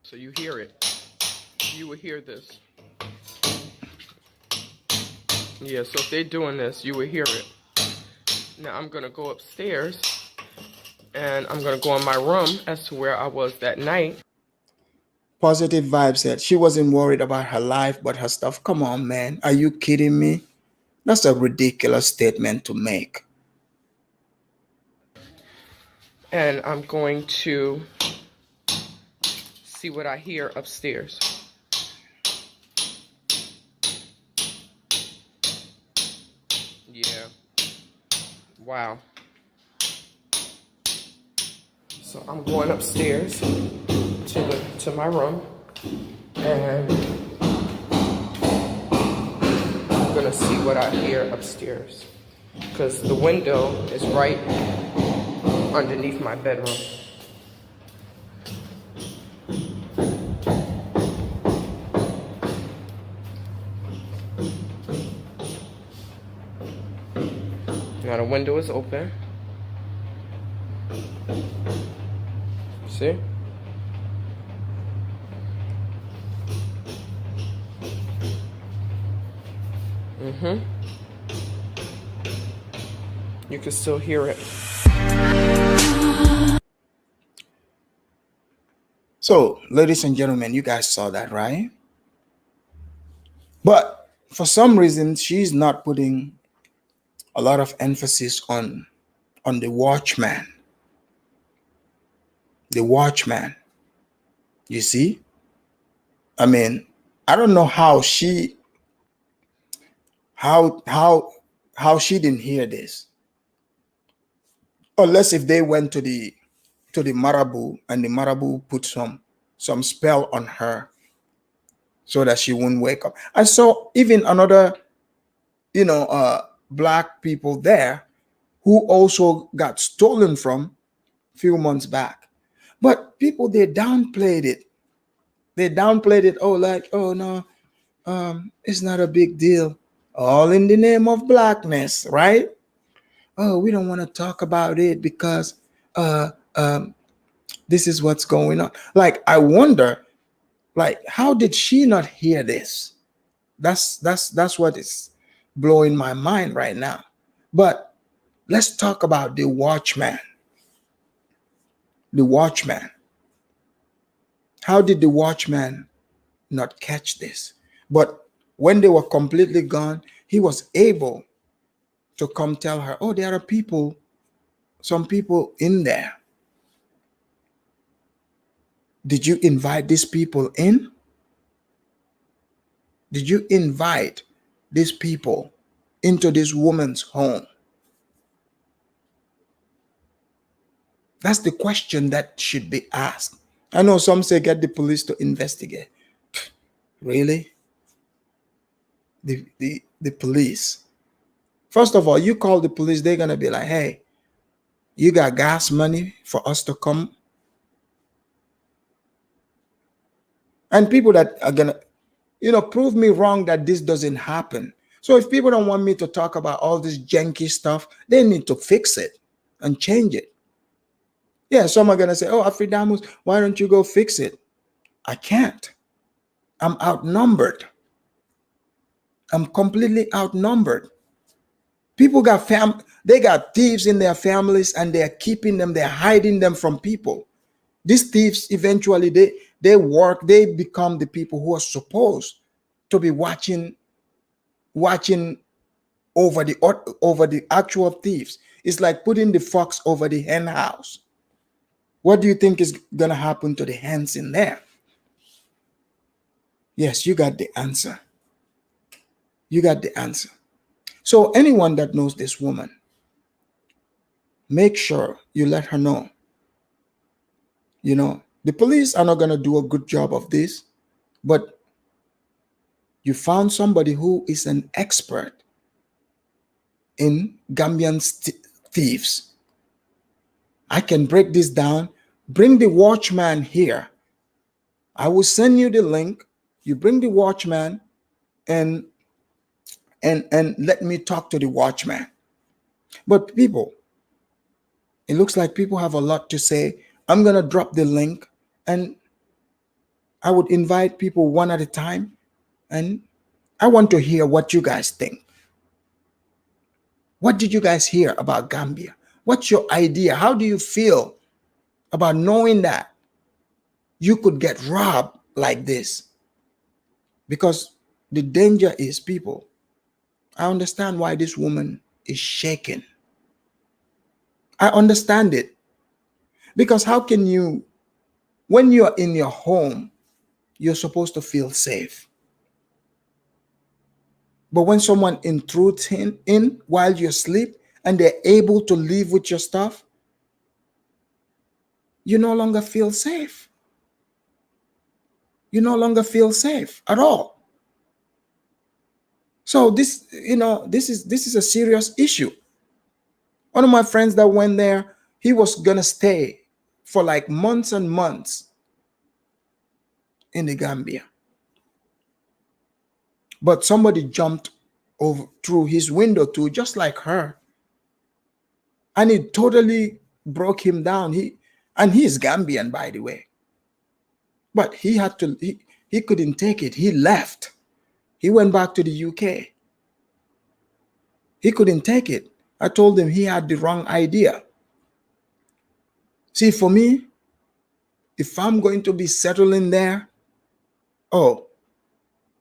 So you hear it. You will hear this. Yeah, so if they're doing this, you will hear it. Now I'm going to go upstairs and I'm going to go in my room as to where I was that night. Positive Vibe said she wasn't worried about her life, but her stuff. Come on, man. Are you kidding me? That's a ridiculous statement to make. And I'm going to see what I hear upstairs. Yeah. Wow. So I'm going upstairs to my room, and I'm gonna see what I hear upstairs, because the window is right underneath my bedroom. Now the window is open. See? You can still hear it. So, ladies and gentlemen, you guys saw that, right? But for some reason, she's not putting a lot of emphasis on the watchman. The watchman. You see? I mean, I don't know how she didn't hear this. Unless if they went to the Marabu and the Marabu put some spell on her so that she wouldn't wake up. I saw even another, black people there who also got stolen from a few months back. But people, they downplayed it. They downplayed it. Oh, like, oh no, it's not a big deal. All in the name of blackness, right? Oh, we don't want to talk about it because this is what's going on. Like, I wonder, like, how did she not hear this? That's what is blowing my mind right now. But let's talk about the watchman. The watchman. How did the watchman not catch this? But when they were completely gone, he was able to come tell her, oh, there are some people in there. Did you invite these people in? Did you invite these people into this woman's home? That's the question that should be asked. I know some say get the police to investigate. Really? The police. First of all, you call the police, they're going to be like, hey, you got gas money for us to come? And people that are going to, prove me wrong that this doesn't happen. So if people don't want me to talk about all this janky stuff, they need to fix it and change it. Yeah, some are going to say, oh, Afridamus, why don't you go fix it? I can't. I'm outnumbered. I'm completely outnumbered. People they got thieves in their families and they're keeping them, they're hiding them from people. These thieves, eventually, they become the people who are supposed to be watching over the actual thieves. It's like putting the fox over the hen house. What do you think is going to happen to the hens in there? Yes, you got the answer. You got the answer. So anyone that knows this woman, make sure you let her know. The police are not going to do a good job of this, but you found somebody who is an expert in Gambian thieves. I can break this down. Bring the watchman here. I will send you the link. You bring the watchman and and let me talk to the watchman. But people, it looks like people have a lot to say. I'm gonna drop the link, and I would invite people one at a time, and I want to hear what you guys think. What did you guys hear about Gambia? What's your idea? How do you feel about knowing that you could get robbed like this? Because the danger is, people, I understand why this woman is shaking. I understand it. Because how can you, when you're in your home, you're supposed to feel safe. But when someone intrudes in while you sleep and they're able to leave with your stuff, you no longer feel safe. You no longer feel safe at all. So this, this is a serious issue. One of my friends that went there, he was gonna stay for like months and months in the Gambia. But somebody jumped over through his window too, just like her. And it totally broke him down. He's Gambian, by the way. But he couldn't take it. He left. He went back to the UK. He couldn't take it. I told him he had the wrong idea. See, for me, if I'm going to be settling there, oh,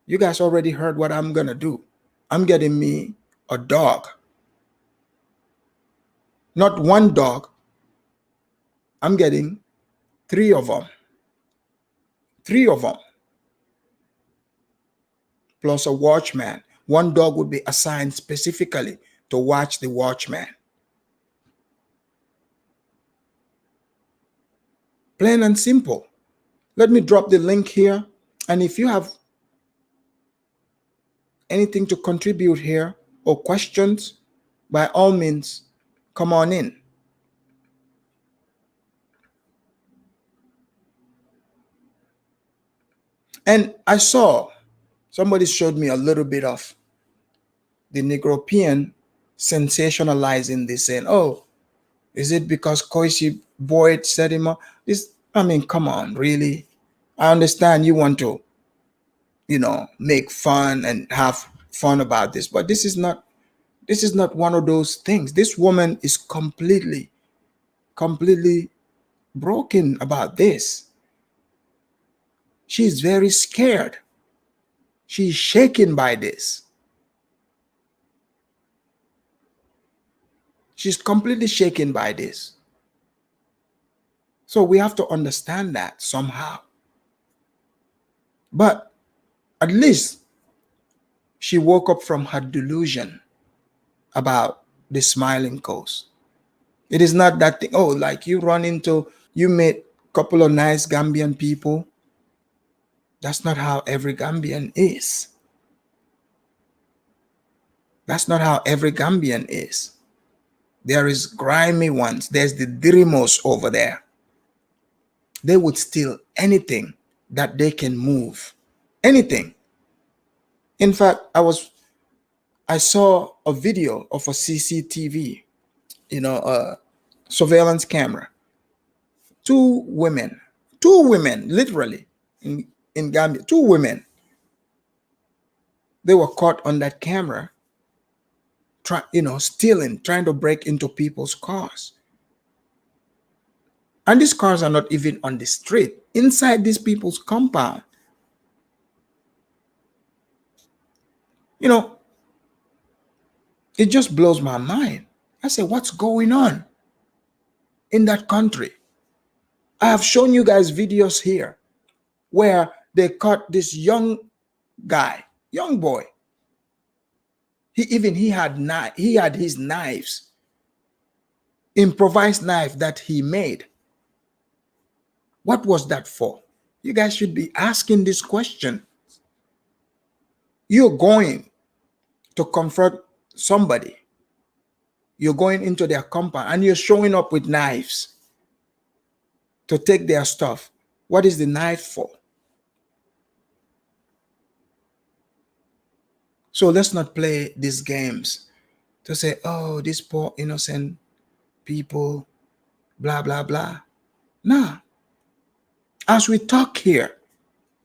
you guys already heard what I'm going to do. I'm getting me a dog. Not one dog. I'm getting 3 of them. 3 of them. Plus a watchman. One dog would be assigned specifically to watch the watchman. Plain and simple. Let me drop the link here. And if you have anything to contribute here or questions, by all means, come on in. And I saw somebody showed me a little bit of the Negropean sensationalizing this, saying, oh, is it because Koishi Boyd set him up? Come on, really? I understand you want to, make fun and have fun about this, but this is not one of those things. This woman is completely broken about this. She's very scared. She's shaken by this. She's completely shaken by this. So we have to understand that somehow. But at least she woke up from her delusion about the smiling coast. It is not that thing, oh, like you meet a couple of nice Gambian people. That's not how every Gambian is. That's not how every Gambian is. There is grimy ones. There's the Dirimos over there. They would steal anything that they can move. Anything. In fact, I saw a video of a CCTV, a surveillance camera. Two women, literally, in Gambia, 2 women. They were caught on that camera, stealing, trying to break into people's cars. And these cars are not even on the street, inside these people's compound. It just blows my mind. I say, what's going on in that country? I have shown you guys videos here where they caught this young boy. He had his knives, improvised knife that he made. What was that for? You guys should be asking this question. You're going to confront somebody. You're going into their compound and you're showing up with knives to take their stuff. What is the knife for? So let's not play these games to say, oh, these poor innocent people, blah, blah, blah. Nah. As we talk here,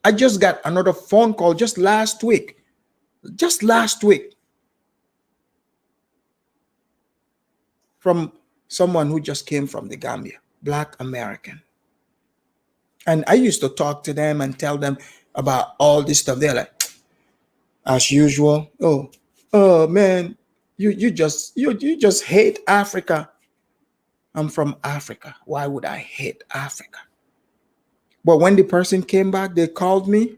I just got another phone call just last week. Just last week. From someone who just came from the Gambia, Black American. And I used to talk to them and tell them about all this stuff. They're like, as usual, oh man, you just hate Africa. I'm from Africa. Why would I hate Africa? But when the person came back, they called me.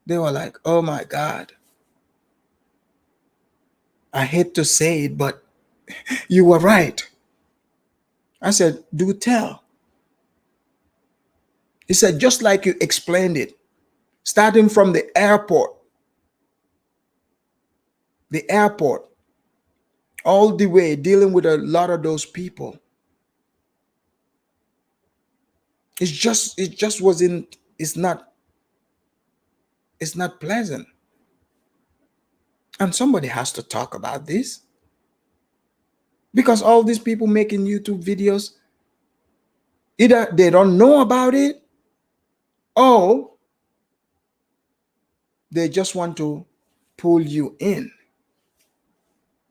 They were like, oh my God. I hate to say it, but you were right. I said, do tell. He said, just like you explained it, starting from the airport, all the way dealing with a lot of those people. It just wasn't, it's not pleasant. And somebody has to talk about this. Because all these people making YouTube videos, either they don't know about it, or they just want to pull you in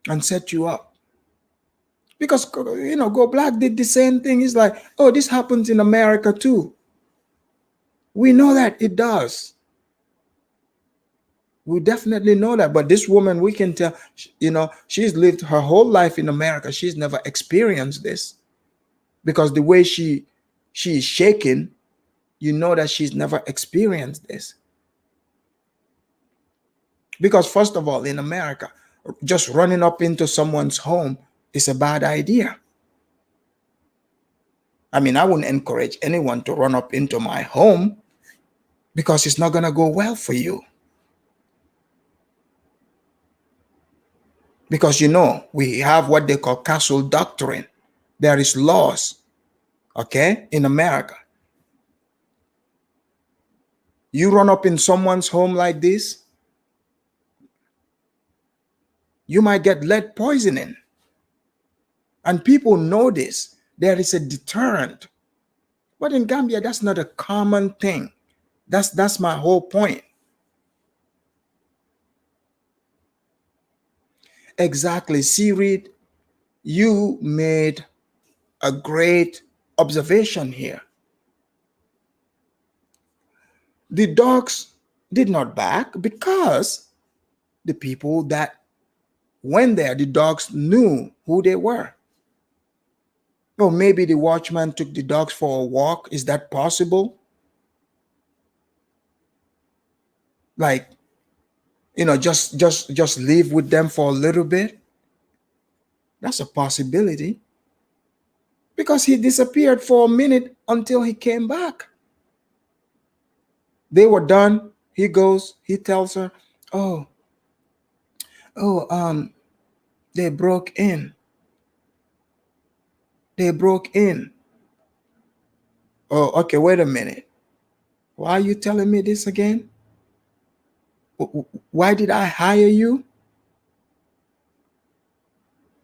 and set you up. Because, Go Black did the same thing. It's like, oh, this happens in America too. We know that it does. We definitely know that. But this woman, we can tell, she's lived her whole life in America. She's never experienced this. Because the way she is shaking, you know that she's never experienced this. Because first of all, in America, just running up into someone's home is a bad idea. I mean, I wouldn't encourage anyone to run up into my home because it's not going to go well for you. Because, we have what they call castle doctrine. There is laws, okay, in America. You run up in someone's home like this, you might get lead poisoning. And people know this. There is a deterrent. But in Gambia, that's not a common thing. That's my whole point. Exactly. Reed, you made a great observation here. The dogs did not bark because the people that went there, the dogs knew who they were. Or maybe the watchman took the dogs for a walk. Is that possible? Like, just live with them for a little bit. That's a possibility. Because he disappeared for a minute until he came back. They were done. He goes, he tells her, they broke in. Oh, okay, wait a minute. Why are you telling me this again? Why did I hire you?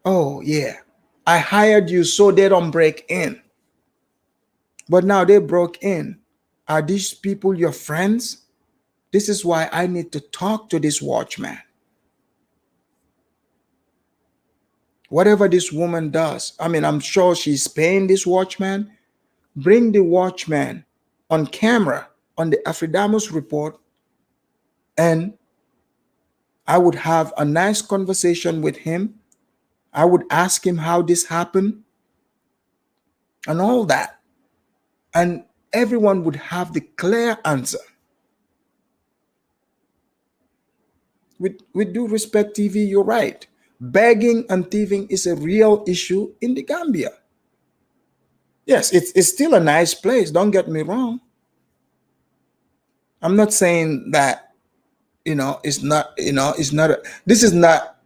Oh, yeah. I hired you so they don't break in. But now they broke in. Are these people your friends? This is why I need to talk to this watchman. Whatever this woman does, I mean, I'm sure she's paying this watchman. Bring the watchman on camera on the Afridamus report, and I would have a nice conversation with him. I would ask him how this happened and all that. And everyone would have the clear answer. With due respect, TV, you're right. Begging and thieving is a real issue in the Gambia. Yes, it's still a nice place. Don't get me wrong. I'm not saying that, it's not, this is not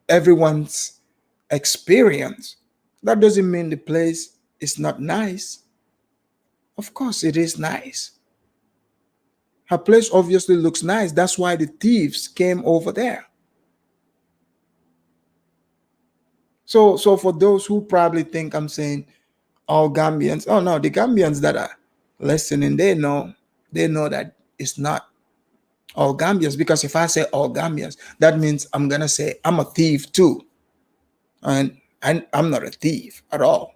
everyone's experience. That doesn't mean the place is not nice. Of course, it is nice. Her place obviously looks nice. That's why the thieves came over there. So for those who probably think I'm saying all Gambians, oh no, the Gambians that are listening, they know that it's not all Gambians, because if I say all Gambians, that means I'm gonna say I'm a thief too. And I'm not a thief at all.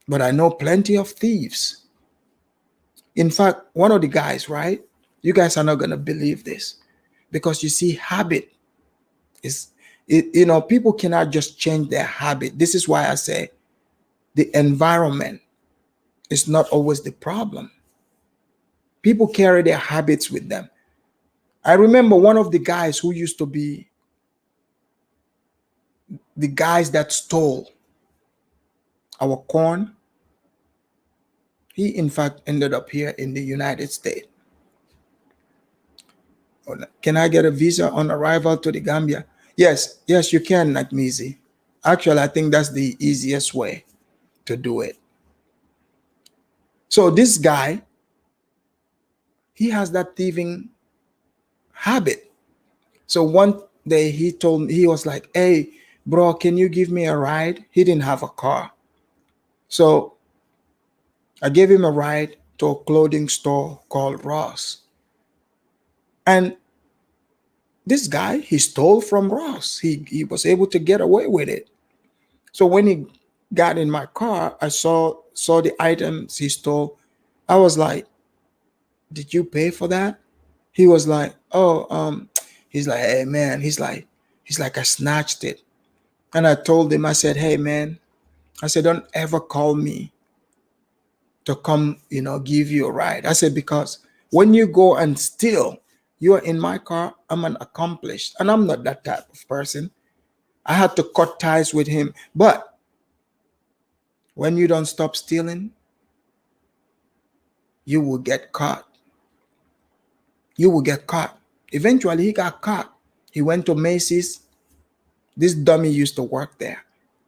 But I know plenty of thieves. In fact, one of the guys, right? You guys are not gonna believe this. Because you see, habit is people cannot just change their habit. This is why I say the environment is not always the problem. People carry their habits with them. I remember one of the guys who used to be the guys that stole our corn. He, in fact, ended up here in the United States. Can I get a visa on arrival to the Gambia? Yes, you can, Nakmizi. Actually, I think that's the easiest way to do it. So this guy, he has that thieving habit. So one day he told me, he was like, hey, bro, can you give me a ride? He didn't have a car. So I gave him a ride to a clothing store called Ross. And this guy, he stole from Ross. He was able to get away with it. So when he got in my car, I saw the items he stole. I was like, did you pay for that? He was like, oh, he's like, hey man, he's like, I snatched it. And I told him, I said, hey man, I said, don't ever call me to come, give you a ride. I said, because when you go and steal, you're in my car, I'm an accomplished, and I'm not that type of person. I had to cut ties with him. But when you don't stop stealing, you will get caught. You will get caught. Eventually, he got caught. He went to Macy's. This dummy used to work there.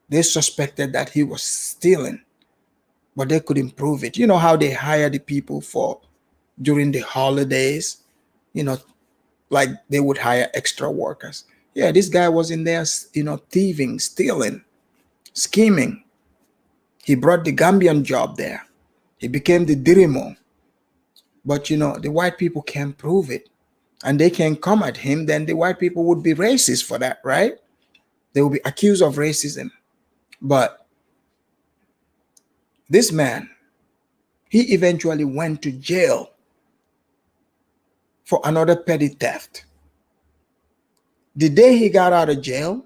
They suspected that he was stealing, but they couldn't prove it. You know how they hire the people for during the holidays? Like they would hire extra workers. Yeah, this guy was in there, thieving, stealing, scheming. He brought the Gambian job there. He became the dirimo. But the white people can't prove it. And they can come at him, then the white people would be racist for that, right? They will be accused of racism. But this man, he eventually went to jail for another petty theft. The day he got out of jail,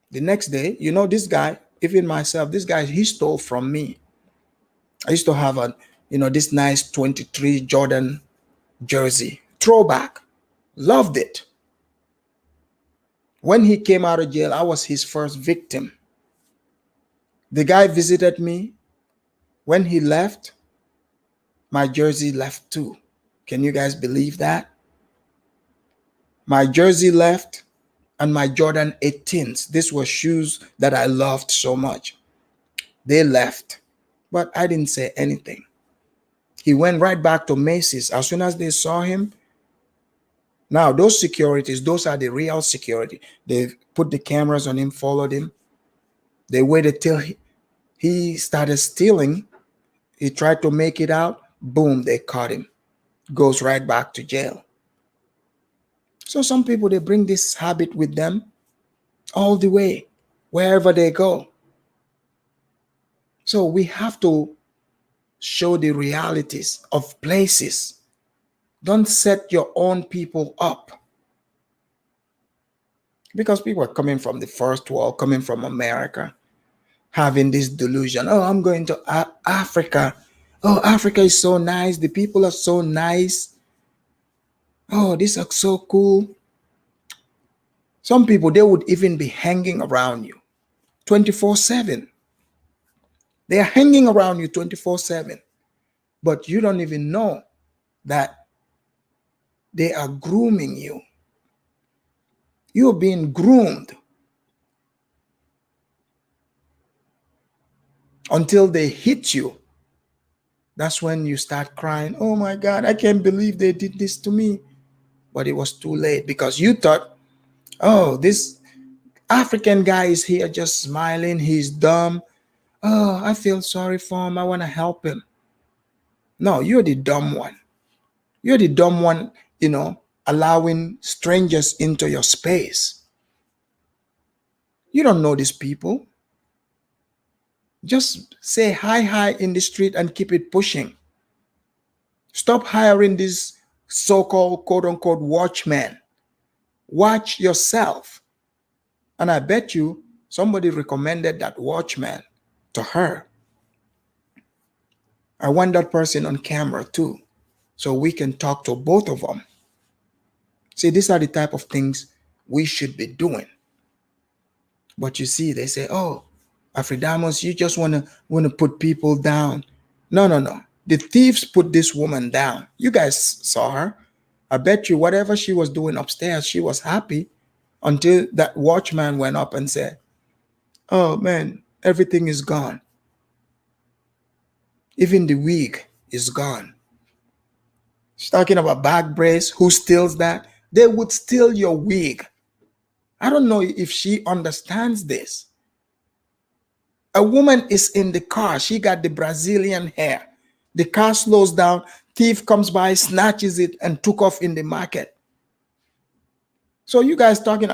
the next day, this guy, even myself, this guy, he stole from me. I used to have this nice 23 Jordan jersey, throwback. Loved it. When he came out of jail, I was his first victim. The guy visited me. When he left, my jersey left too. Can you guys believe that? My jersey left and my Jordan 18s. These were shoes that I loved so much. They left, but I didn't say anything. He went right back to Macy's. As soon as they saw him, now those securities, those are the real security. They put the cameras on him, followed him. They waited till he started stealing. He tried to make it out. Boom, they caught him. Goes right back to jail. So some people, they bring this habit with them all the way, wherever they go. So we have to show the realities of places. Don't set your own people up. Because people are coming from the first world, coming from America, having this delusion. Oh, I'm going to Africa. Oh, Africa is so nice. The people are so nice. Oh, this is so cool. Some people, they would even be hanging around you 24/7. They are hanging around you 24/7. But you don't even know that they are grooming you. You're being groomed until they hit you. That's when you start crying. Oh my God, I can't believe they did this to me. But it was too late because you thought, oh, this African guy is here just smiling. He's dumb. Oh, I feel sorry for him. I want to help him. No, you're the dumb one. You're the dumb one, allowing strangers into your space. You don't know these people. Just say hi in the street and keep it pushing. Stop hiring these so-called quote-unquote watchmen. Watch yourself. And I bet you somebody recommended that watchman to her. I want that person on camera too, so we can talk to both of them. See, these are the type of things we should be doing. But you see, they say, oh, Afridamos, you just want to put people down. No. The thieves put this woman down. You guys saw her. I bet you whatever she was doing upstairs, she was happy until that watchman went up and said, oh man, everything is gone. Even the wig is gone. She's talking about back brace. Who steals that? They would steal your wig. I don't know if she understands this. A woman is in the car. She got the Brazilian hair. The car slows down. Thief comes by, snatches it, and took off in the market. So you guys talking,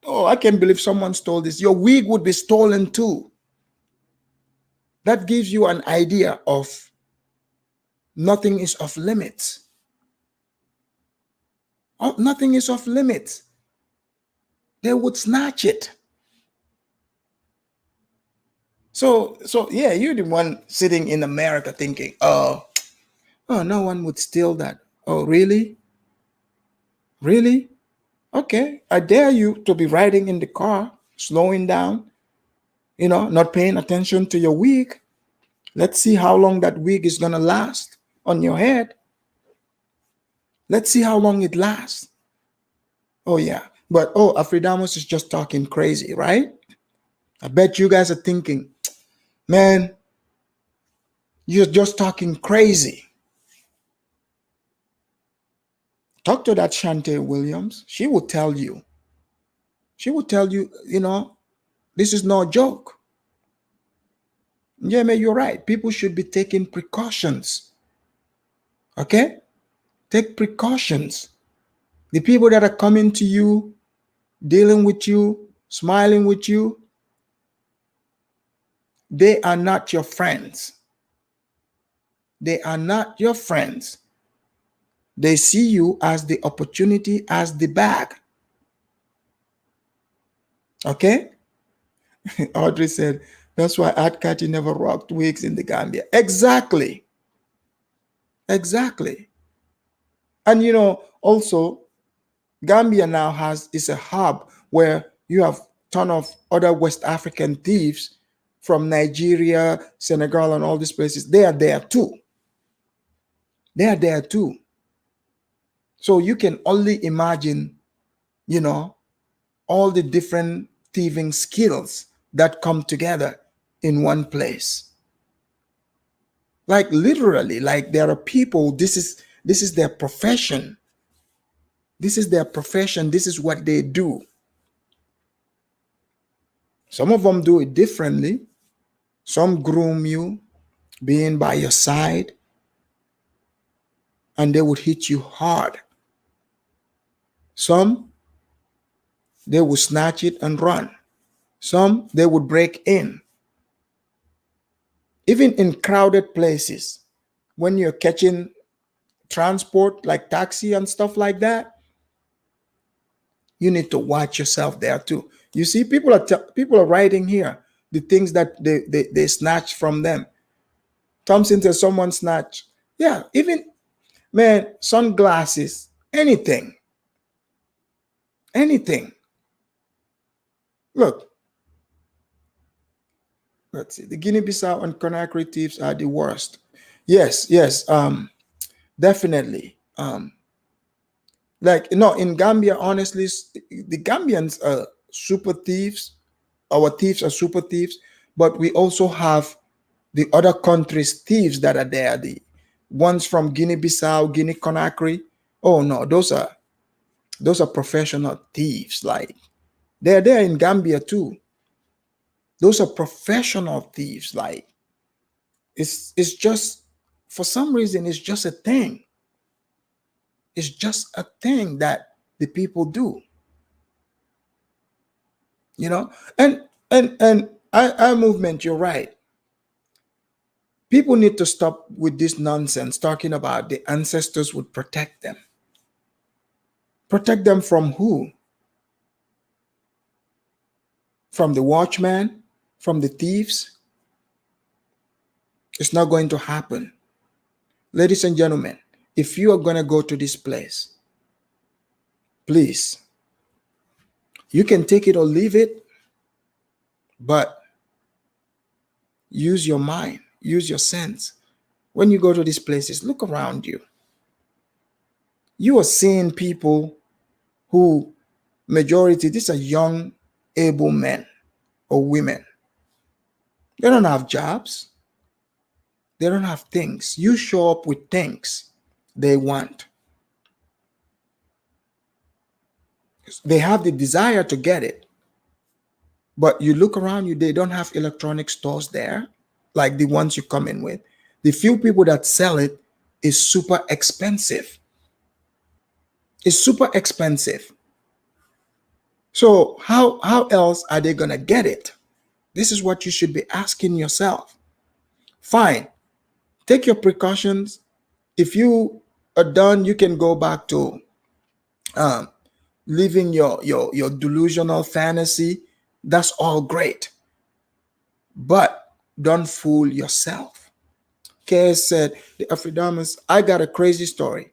oh, I can't believe someone stole this. Your wig would be stolen too. That gives you an idea of nothing is off limits. Oh, nothing is off limits. They would snatch it. So yeah, you're the one sitting in America thinking, oh, no one would steal that. Oh, really? Really? Okay, I dare you to be riding in the car, slowing down, not paying attention to your wig. Let's see how long that wig is going to last on your head. Let's see how long it lasts. Oh, yeah. But, Afridamos is just talking crazy, right? I bet you guys are thinking, man, you're just talking crazy. Talk to that Shante Williams. She will tell you. She will tell you, this is no joke. Yeah, man, you're right. People should be taking precautions. Okay? Take precautions. The people that are coming to you, dealing with you, smiling with you, they are not your friends. They are not your friends. They see you as the opportunity, as the bag. Okay? Audrey said, that's why Art Cathy never rocked wigs in the Gambia. Exactly. Exactly. And also, Gambia now is a hub where you have a ton of other West African thieves from Nigeria, Senegal, and all these places. They are there too. They are there too. So you can only imagine, all the different thieving skills that come together in one place. Like literally, like there are people, this is their profession. This is their profession. This is what they do. Some of them do it differently. Some groom you, being by your side, and they would hit you hard. Some, they would snatch it and run. Some, they would break in. Even in crowded places, when you're catching transport like taxi and stuff like that, you need to watch yourself there too. You see, people are writing here the things that they snatch from them. Thompson says someone snatched. Yeah, even, man, sunglasses, anything. Anything. Look. Let's see. The Guinea-Bissau and Conakry thieves are the worst. Yes, definitely. In Gambia, honestly, the Gambians are super thieves. Our thieves are super thieves, but we also have the other countries' thieves that are there. The ones from Guinea-Bissau, Guinea-Conakry. Oh no, those are professional thieves. Like They're there in Gambia too. Those are professional thieves. Like it's just, for some reason, it's just a thing. It's just a thing that the people do. You know, and our movement, you're right. People need to stop with this nonsense talking about the ancestors would protect them. Protect them from who? From the watchman? From the thieves? It's not going to happen. Ladies and gentlemen, if you are going to go to this place, please, you can take it or leave it, but use your mind, use your sense. When you go to these places, look around you. You are seeing people who, majority, these are young, able men or women. They don't have jobs. They don't have things. You show up with things they want. They have the desire to get it. But you look around you, they don't have electronic stores there, like the ones you come in with. The few people that sell it is super expensive. It's super expensive. So how else are they going to get it? This is what you should be asking yourself. Fine. Take your precautions. If you are done, you can go back to living your delusional fantasy. That's all great. But don't fool yourself. KS said, the Afridamus, I got a crazy story.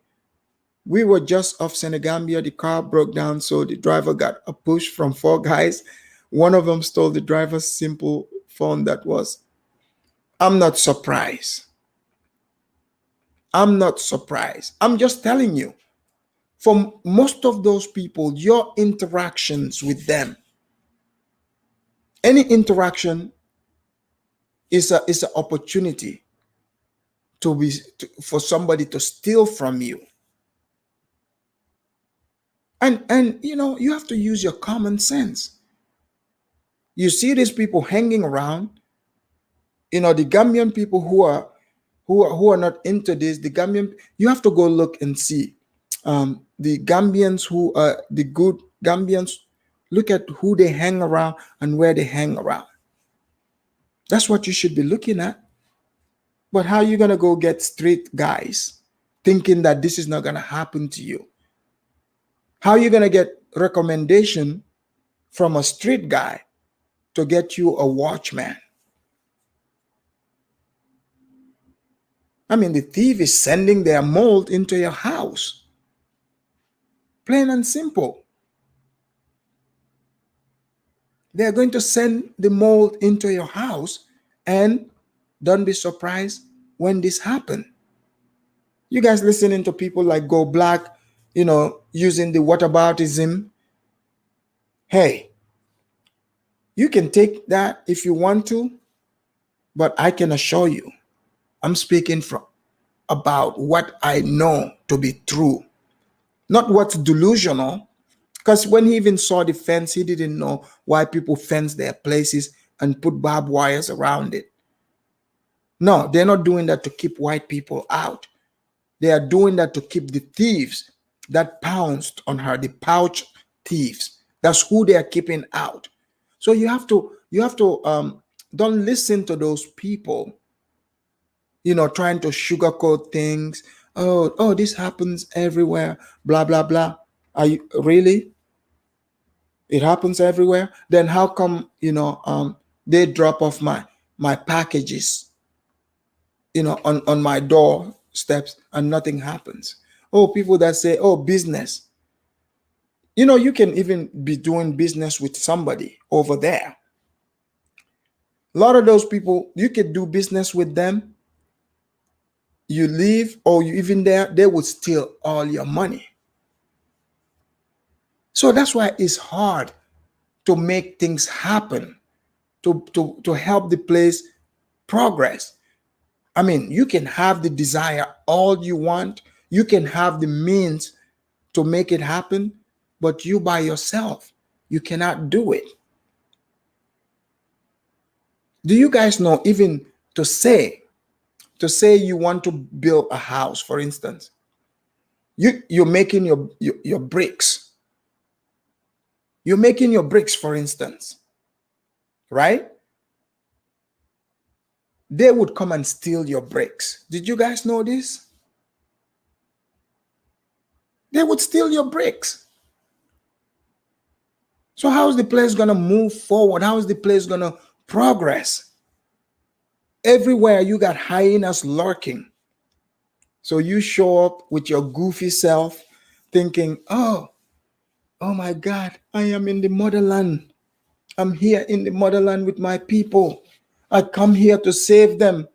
We were just off Senegambia. The car broke down, so the driver got a push from 4 guys. One of them stole the driver's simple phone that was. I'm not surprised. I'm not surprised. I'm just telling you. For most of those people, your interactions with them, any interaction is an opportunity for somebody to steal from you. And you know, you have to use your common sense. You see these people hanging around, you know, the Gambian people who are not into this, the Gambian, you have to go look and see. The Gambians who are the good Gambians, look at who they hang around and where they hang around. That's what you should be looking at. But how are you going to go get street guys thinking that this is not going to happen to you? How are you going to get recommendation from a street guy to get you a watchman? I mean, the thief is sending their mold into your house. Plain and simple. They're going to send the mold into your house, and don't be surprised when this happens. You guys listening to people like Go Black, you know, using the whataboutism. Hey, you can take that if you want to, but I can assure you, I'm speaking about what I know to be true, not what's delusional. Because when he even saw the fence, he didn't know why people fence their places and put barbed wires around it. No, they're not doing that to keep white people out. They are doing that to keep the thieves that pounced on her, the pouch thieves. That's who they are keeping out. So you have to don't listen to those people, you know, trying to sugarcoat things. Oh, this happens everywhere, blah, blah, blah. Are you really? It happens everywhere. Then how come, you know, they drop off my packages, you know, on my door steps and nothing happens? Oh, people that say, oh, business. You know, you can even be doing business with somebody over there. A lot of those people, you could do business with them. You leave, or you even there, they would steal all your money. So that's why it's hard to make things happen, to help the place progress. I mean, you can have the desire all you want. You can have the means to make it happen, but you by yourself, You cannot do it. Do you guys know, even to say you want to build a house, for instance, you're making your bricks. You're making your bricks, for instance, right? They would come and steal your bricks. Did you guys know this? They would steal your bricks. So how is the place going to move forward? How is the place going to progress? Everywhere you got hyenas lurking. So you show up with your goofy self thinking, oh my God, I am in the motherland. I'm here in the motherland with my people. I come here to save them.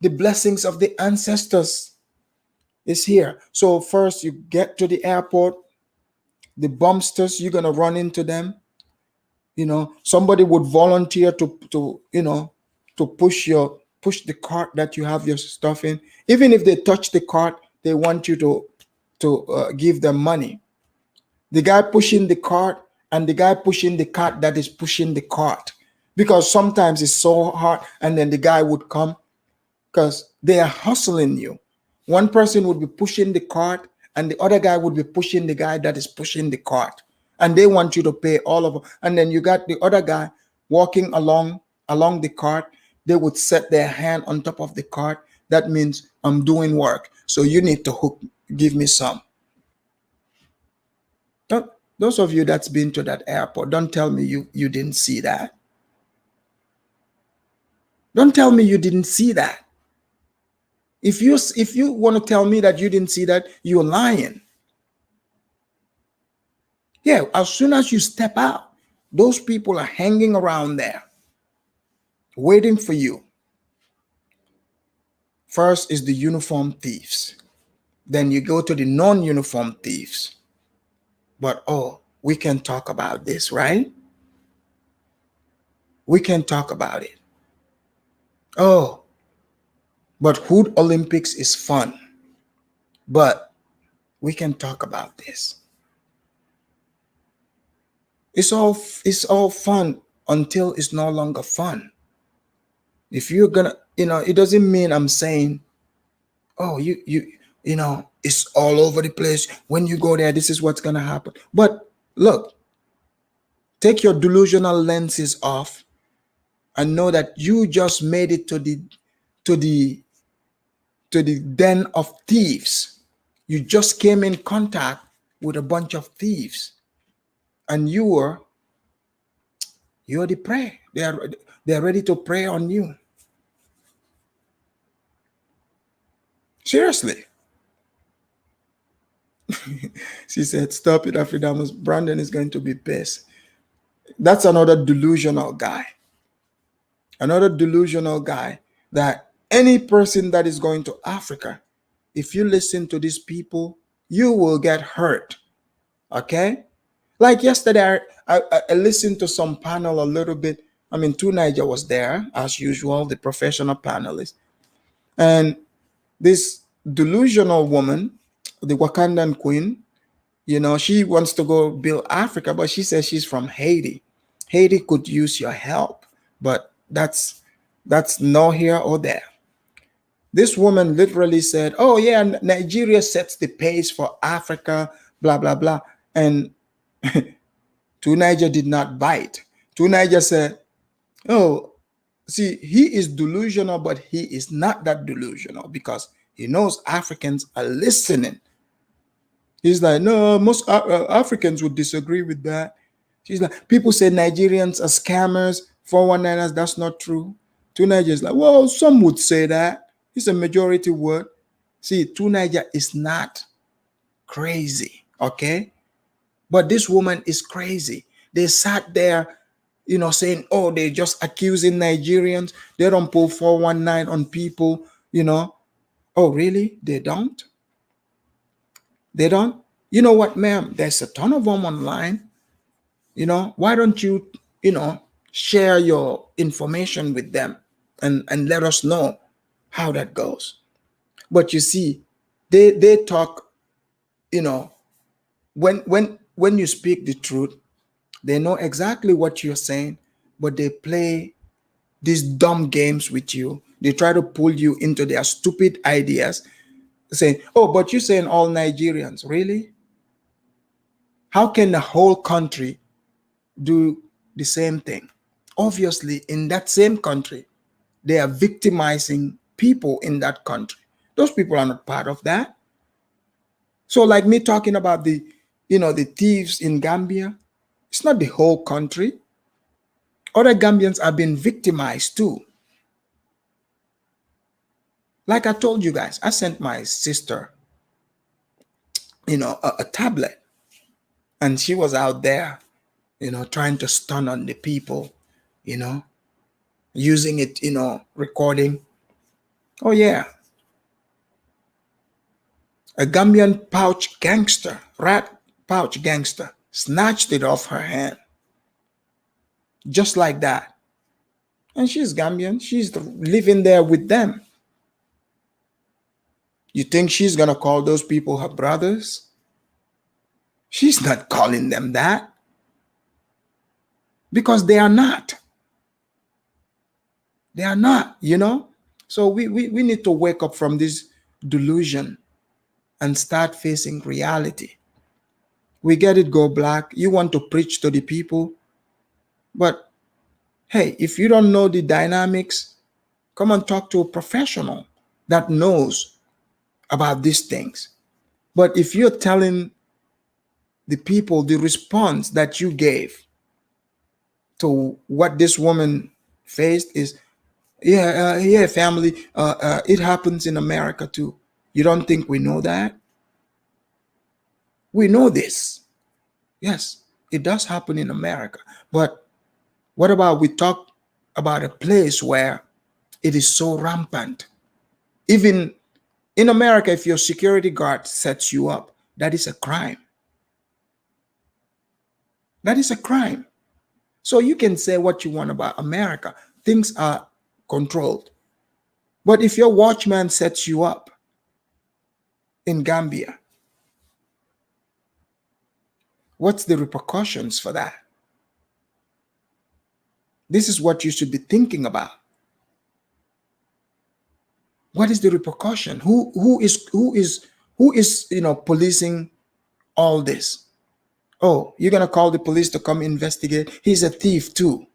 The blessings of the ancestors is here. So first you get to the airport, the bumpsters, you're going to run into them. Somebody would volunteer to push the cart that you have your stuff in. Even if they touch the cart, they want you to give them money. The guy pushing the cart and the guy pushing the cart that is pushing the cart, because sometimes it's so hard, and then the guy would come because they are hustling you. One person would be pushing the cart and the other guy would be pushing the guy that is pushing the cart, and they want you to pay all of it. And then you got the other guy walking along the cart. They would set their hand on top of the cart. That means I'm doing work, so you need to give me some. Those of you that's been to that airport, don't tell me you didn't see that. Don't tell me you didn't see that. If you want to tell me that you didn't see that, you're lying. Yeah, as soon as you step out, those people are hanging around there, waiting for you. First is the uniform thieves. Then you go to the non-uniform thieves. But we can talk about this, right? We can talk about it. But Hood Olympics is fun. But we can talk about this. It's all fun until it's no longer fun. If you're gonna, it doesn't mean I'm saying, it's all over the place. When you go there, this is what's gonna happen. But look, take your delusional lenses off and know that you just made it to the den of thieves. You just came in contact with a bunch of thieves, and you're the prey. They're ready to prey on you. Seriously. She said, stop it, Afridamus. Brandon is going to be pissed. That's another delusional guy. Another delusional guy that any person that is going to Africa, if you listen to these people, you will get hurt. Okay? Like yesterday, I listened to some panel a little bit. I mean, Niger was there, as usual, the professional panelist. And this delusional woman, the Wakandan queen, she wants to go build Africa, but she says she's from Haiti. Haiti could use your help, but that's no here or there. This woman literally said, oh yeah, Nigeria sets the pace for Africa, blah, blah, blah. And Niger did not bite. Niger said, oh, see, he is delusional, but he is not that delusional because he knows Africans are listening. He's like, no, most Africans would disagree with that. She's like, people say Nigerians are scammers, 419ers. That's not true. Niger is like, well, some would say that. It's a majority word. See, Niger is not crazy, okay? But this woman is crazy. They sat there, saying, oh, they're just accusing Nigerians. They don't pull 419 on people, Oh, really? They don't? They don't? You know what, ma'am? There's a ton of them online. Why don't you, share your information with them and let us know how that goes? But you see, they talk, when you speak the truth, They know exactly what you're saying, but they play these dumb games with you. They try to pull you into their stupid ideas, saying, oh, but you're saying all Nigerians. Really? How can the whole country do the same thing? Obviously, in that same country, they are victimizing people in that country. Those people are not part of that. So, like me talking about the thieves in Gambia, it's not the whole country. Other Gambians have been victimized too. Like I told you guys, I sent my sister, a tablet, and she was out there, trying to stun on the people, using it, recording. Oh yeah, a Gambian rat pouch gangster, snatched it off her hand, just like that. And she's Gambian. She's living there with them. You think she's gonna call those people her brothers? She's not calling them that, because they are not. They are not, So we need to wake up from this delusion and start facing reality. We get it, Go Black. You want to preach to the people, but hey, if you don't know the dynamics, come and talk to a professional that knows about these things. But if you're telling the people the response that you gave to what this woman faced is, yeah, family, it happens in America too. You don't think we know that? We know this. Yes, it does happen in America. But what about we talk about a place where it is so rampant? Even in America, if your security guard sets you up, that is a crime. That is a crime. So you can say what you want about America. Things are controlled. But if your watchman sets you up in Gambia, what's the repercussions for that? This is what you should be thinking about. What is the repercussion? Who is policing all this? Oh, you're gonna call the police to come investigate? He's a thief too.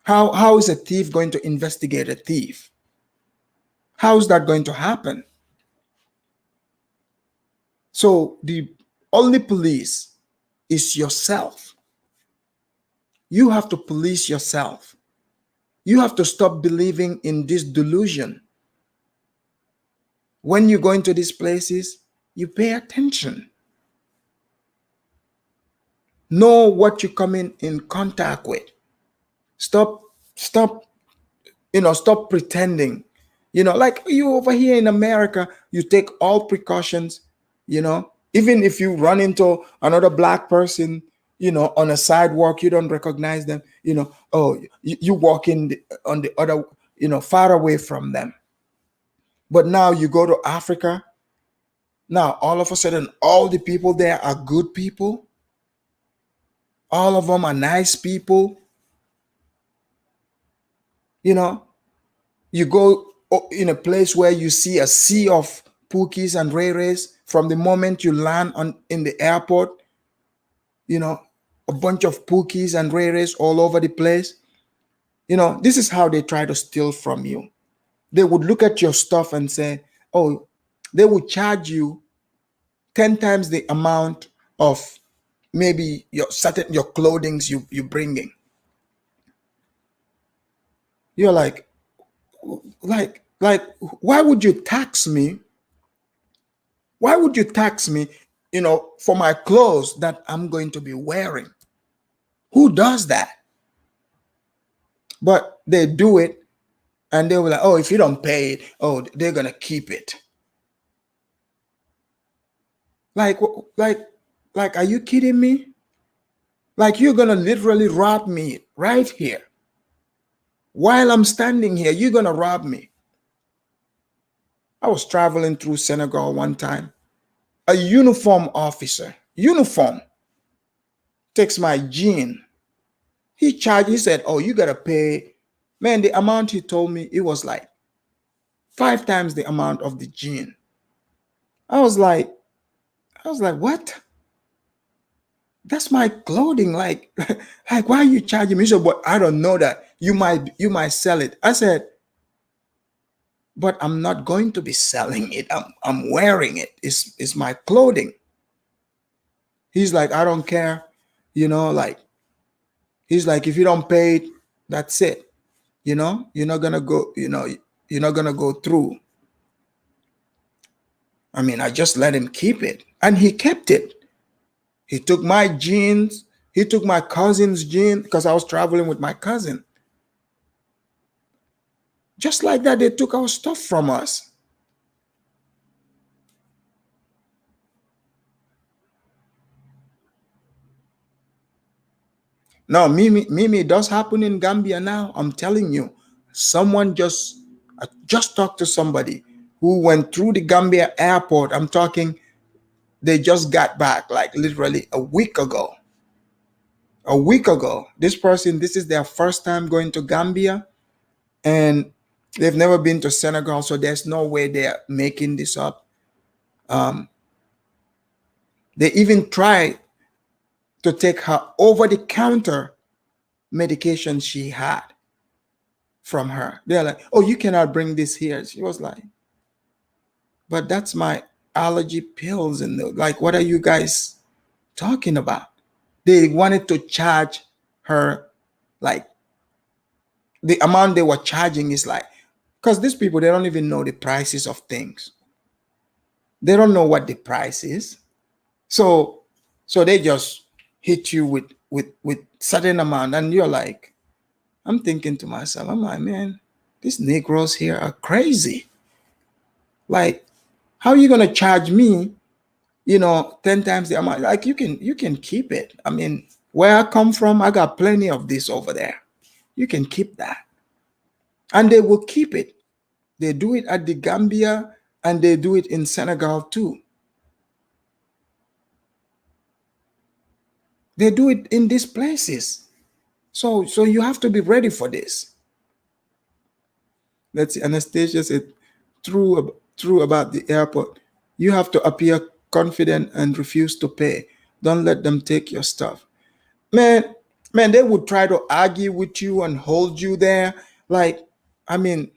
How is a thief going to investigate a thief? How is that going to happen? So the only police is yourself. You have to police yourself. You have to stop believing in this delusion. When you go into these places, you pay attention. Know what you come in contact with. Stop pretending. Like you over here in America, you take all precautions, even if you run into another black person, on a sidewalk, you don't recognize them, you walk on the other, far away from them. But now you go to Africa, now all of a sudden, all the people there are good people. All of them are nice people. You go in a place where you see a sea of Pookies and Ray Rays from the moment you land in the airport. A bunch of Pookies and Ray Rays all over the place. This is how they try to steal from you. They would look at your stuff and say, oh, they would charge you 10 times the amount of maybe your clothing you bringing. You're like, why would you tax me? Why would you tax me, for my clothes that I'm going to be wearing? Who does that? But they do it, and they were like, oh, if you don't pay it, oh, they're gonna keep it. Like, are you kidding me? Like, you're gonna literally rob me right here. While I'm standing here, you're gonna rob me. I was traveling through Senegal one time. A uniform officer, takes my gene. He said, oh, you gotta pay. Man, the amount he told me, it was like 5 times the amount of the gene. I was like, what? That's my clothing. Like, like, why are you charging me? He said, but I don't know that. You might sell it. I said, but I'm not going to be selling it. I'm wearing it. It's my clothing. He's like, I don't care. Like, he's like, if you don't pay it, that's it. You're not gonna go, you're not gonna go through. I mean, I just let him keep it. And he kept it. He took my jeans. He took my cousin's jeans because I was traveling with my cousin. Just like that, they took our stuff from us. No, Mimi, it does happen in Gambia now. I'm telling you. I just talked to somebody who went through the Gambia airport. I'm talking, they just got back like literally a week ago. This is their first time going to Gambia, and they've never been to Senegal, so there's no way they're making this up. They even tried to take her over-the-counter medication she had from her. They're like, oh, you cannot bring this here. She was like, but that's my allergy pills. And like, what are you guys talking about? They wanted to charge her, like, the amount they were charging is like, because these people, they don't even know the prices of things. They don't know what the price is. So they just hit you with certain amount, and you're like, I'm thinking to myself, I'm like, man, these Negroes here are crazy. Like, how are you gonna charge me, 10 times the amount? Like, you can keep it. I mean, where I come from, I got plenty of this over there. You can keep that. And they will keep it. They do it at the Gambia, and they do it in Senegal too. They do it in these places. So you have to be ready for this. Let's see, Anastasia said, true about the airport. You have to appear confident and refuse to pay. Don't let them take your stuff. Man, they would try to argue with you and hold you there. Like, I mean,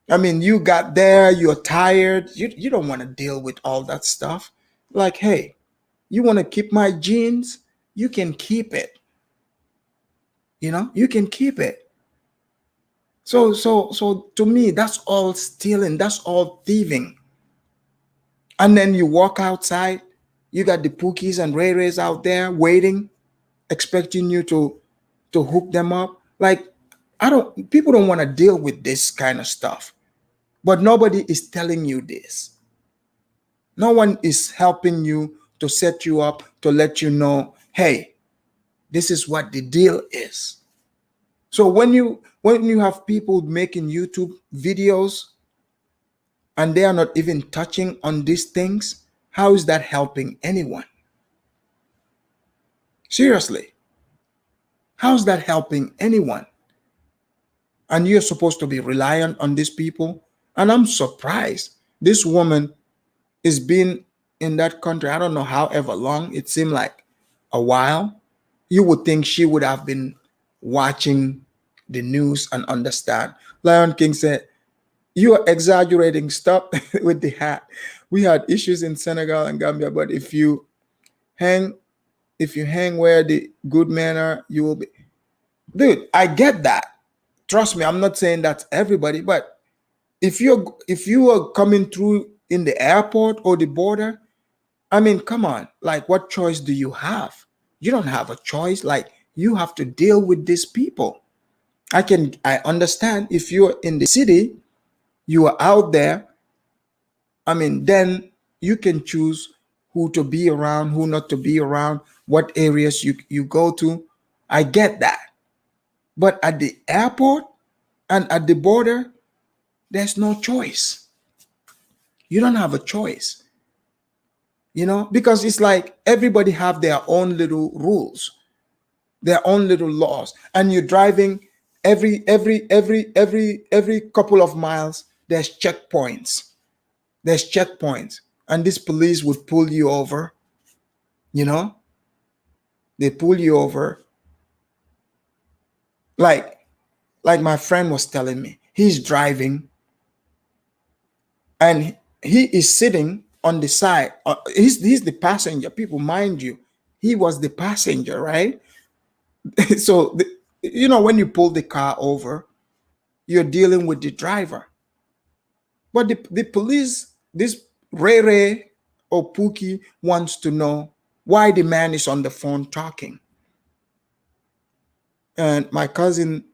you got there, you're tired. You don't want to deal with all that stuff. Like, hey, you want to keep my jeans? You can keep it. You can keep it. So to me, that's all stealing. That's all thieving. And then you walk outside, you got the Pookies and Ray Rays out there waiting, expecting you to hook them up. Like, people don't want to deal with this kind of stuff. But nobody is telling you this. No one is helping you to set you up, to let you know, hey, this is what the deal is. So when you have people making YouTube videos and they are not even touching on these things, how is that helping anyone? Seriously, how's that helping anyone? And you're supposed to be reliant on these people. And I'm surprised this woman has been in that country, I don't know however long, it seemed like a while. You would think she would have been watching the news and understand. Lion King said, you are exaggerating. Stop with the hat. We had issues in Senegal and Gambia, but if you hang where the good men are, you will be. Dude, I get that. Trust me, I'm not saying that's everybody, but if you are coming through in the airport or the border, I mean, come on. Like, what choice do you have? You don't have a choice. Like, you have to deal with these people. I understand if you're in the city, you are out there. I mean, then you can choose who to be around, who not to be around, what areas you go to. I get that. But at the airport and at the border, there's no choice. You don't have a choice. you know, because it's like everybody have their own little rules, their own little laws, and you're driving every couple of miles. There's checkpoints, and this police would pull you over. You know, they pull you over, like my friend was telling me, he's driving and he is sitting on the side. He's the passenger. People, mind you, he was the passenger, right? So you know, when you pull the car over, you're dealing with the driver. But the police, this Ray Ray or Pookie, wants to know why the man is on the phone talking. And my cousin,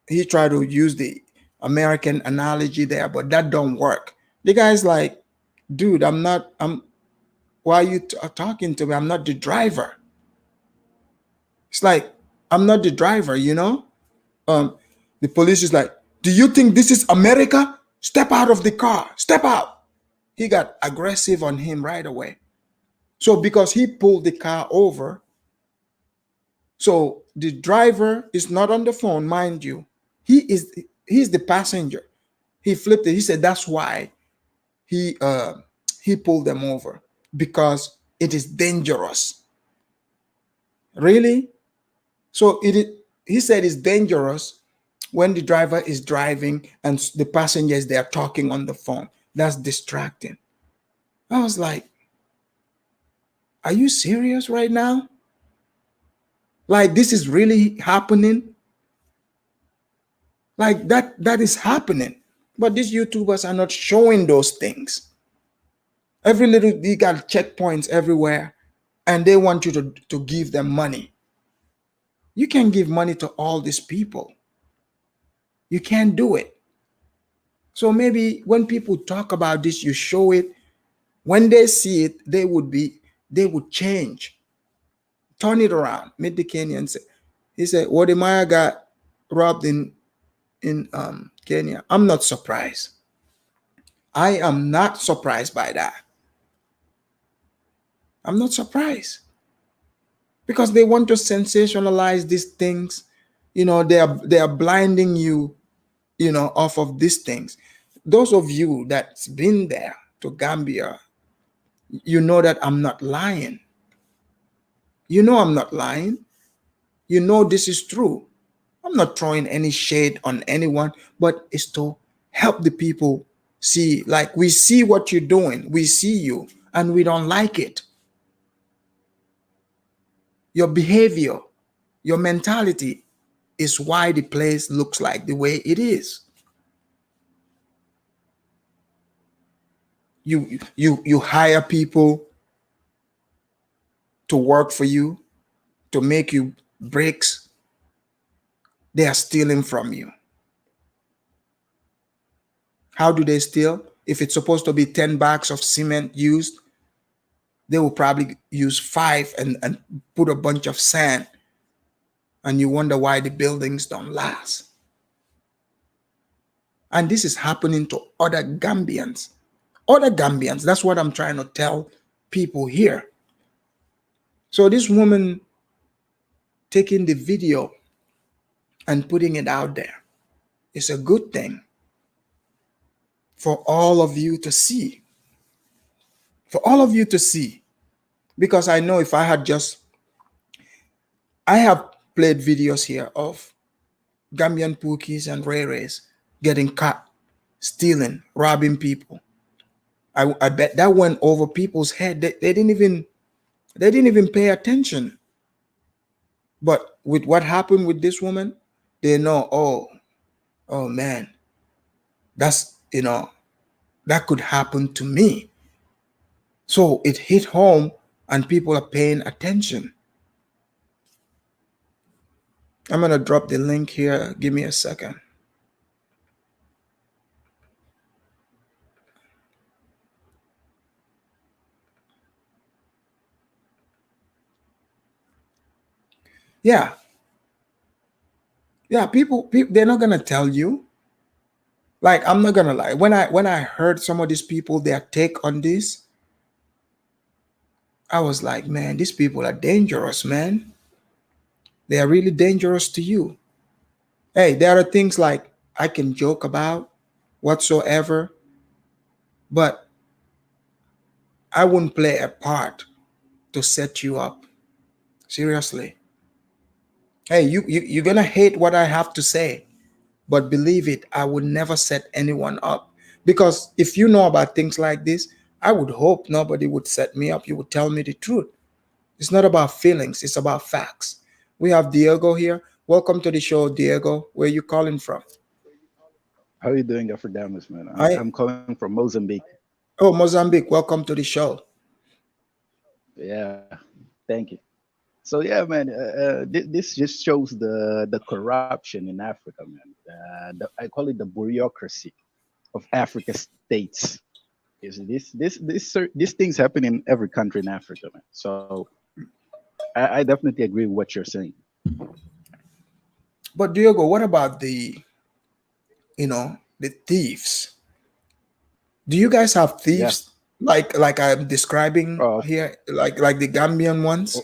he tried to use the American analogy there, but that don't work. The guy's like, dude, why are you talking to me? I'm not the driver. It's like, I'm not the driver, you know? The police is like, do you think this is America? Step out of the car. Step out. He got aggressive on him right away. So because he pulled the car over, so the driver is not on the phone, mind you. He's the passenger. He flipped it. He said that's why he pulled them over, because it is dangerous. Really? So he said it's dangerous when the driver is driving and the passengers, they are talking on the phone. That's distracting. I was like, are you serious right now? Like, this is really happening? Like that is happening. But these YouTubers are not showing those things. They got checkpoints everywhere, and they want you to give them money. You can't give money to all these people. You can't do it. So maybe when people talk about this, you show it. When they see it, they would change. Turn it around. Meet the Kenyan. He said, Wadimaya got robbed in Kenya. I'm not surprised. I am not surprised by that. I'm not surprised, because they want to sensationalize these things. You know, they are blinding you, you know, off of these things. Those of you that's been there to Gambia, you know that I'm not lying. You know I'm not lying. You know this is true. I'm not throwing any shade on anyone, but it's to help the people see. Like, we see what you're doing. We see you, and we don't like it. Your behavior, your mentality is why the place looks like the way it is. You hire people to work for you, to make you bricks. They are stealing from you. How do they steal? If it's supposed to be 10 bags of cement used, they will probably use 5 and put a bunch of sand. And you wonder why the buildings don't last. And this is happening to other Gambians. Other Gambians. That's what I'm trying to tell people here. So this woman taking the video and putting it out there is a good thing for all of you to see. For all of you to see. Because I know if I have played videos here of Gambian Pookies and Ray Rays getting caught, stealing, robbing people. I bet that went over people's head. They didn't even pay attention. But with what happened with this woman, they know, oh man, that's, you know, that could happen to me. So it hit home and people are paying attention. I'm going to drop the link here. Give me a second. Yeah. Yeah, people they're not going to tell you. Like, I'm not going to lie. When I heard some of these people, their take on this, I was like, man, these people are dangerous, man. They are really dangerous to you. Hey, there are things like I can joke about whatsoever, but I wouldn't play a part to set you up. Seriously. Hey, you're gonna hate what I have to say, but believe it, I would never set anyone up. Because if you know about things like this, I would hope nobody would set me up. You would tell me the truth. It's not about feelings, it's about facts. We have Diego here. Welcome to the show, Diego. Where you calling from? How are you doing, Afrodamus, man? I I'm calling from Mozambique. Oh, Mozambique. Welcome to the show. Yeah, thank you. So yeah, man, this just shows the corruption in Africa, man. I call it the bureaucracy of Africa states. Is these things happen in every country in Africa, man. So I definitely agree with what you're saying. But Diego, what about the thieves? Do you guys have Yeah. thieves like I'm describing Uh, here, like the Gambian ones?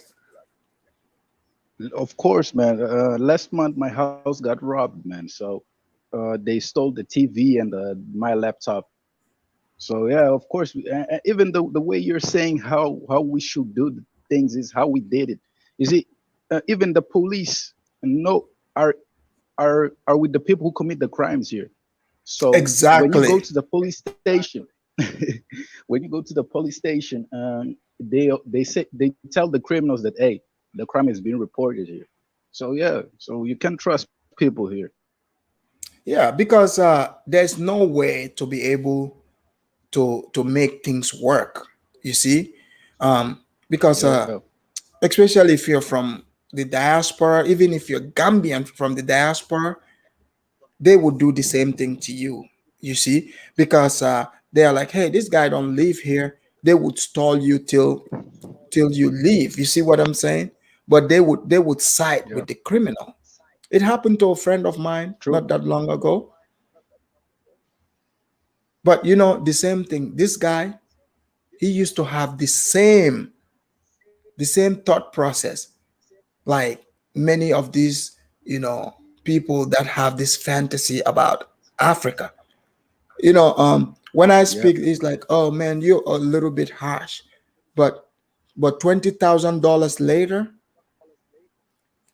of course, man. Last month my house got robbed, man. So they stole the TV and my laptop. So yeah, of course. Even the way you're saying how we should do the things is how we did it. You see, even the police know are are with the people who commit the crimes here. So when you go Exactly. to the police station, when you go to the police station, they tell the criminals that hey, the crime is being reported here. So yeah, so you can trust people here. Yeah, because there's no way to be able to make things work. You see, because Yeah, especially if you're from the diaspora, even if you're Gambian from the diaspora, they would do the same thing to you. You see, because they are like, hey, this guy don't live here. They would stall you till you leave. You see what I'm saying? But they would side yeah, with the criminal. It happened to a friend of mine true. not that long ago. But you know, the same thing. This guy, he used to have the same thought process like many of these, people that have this fantasy about Africa. When I Yeah, speak, it's like, oh man, you're a little bit harsh. But $20,000 later,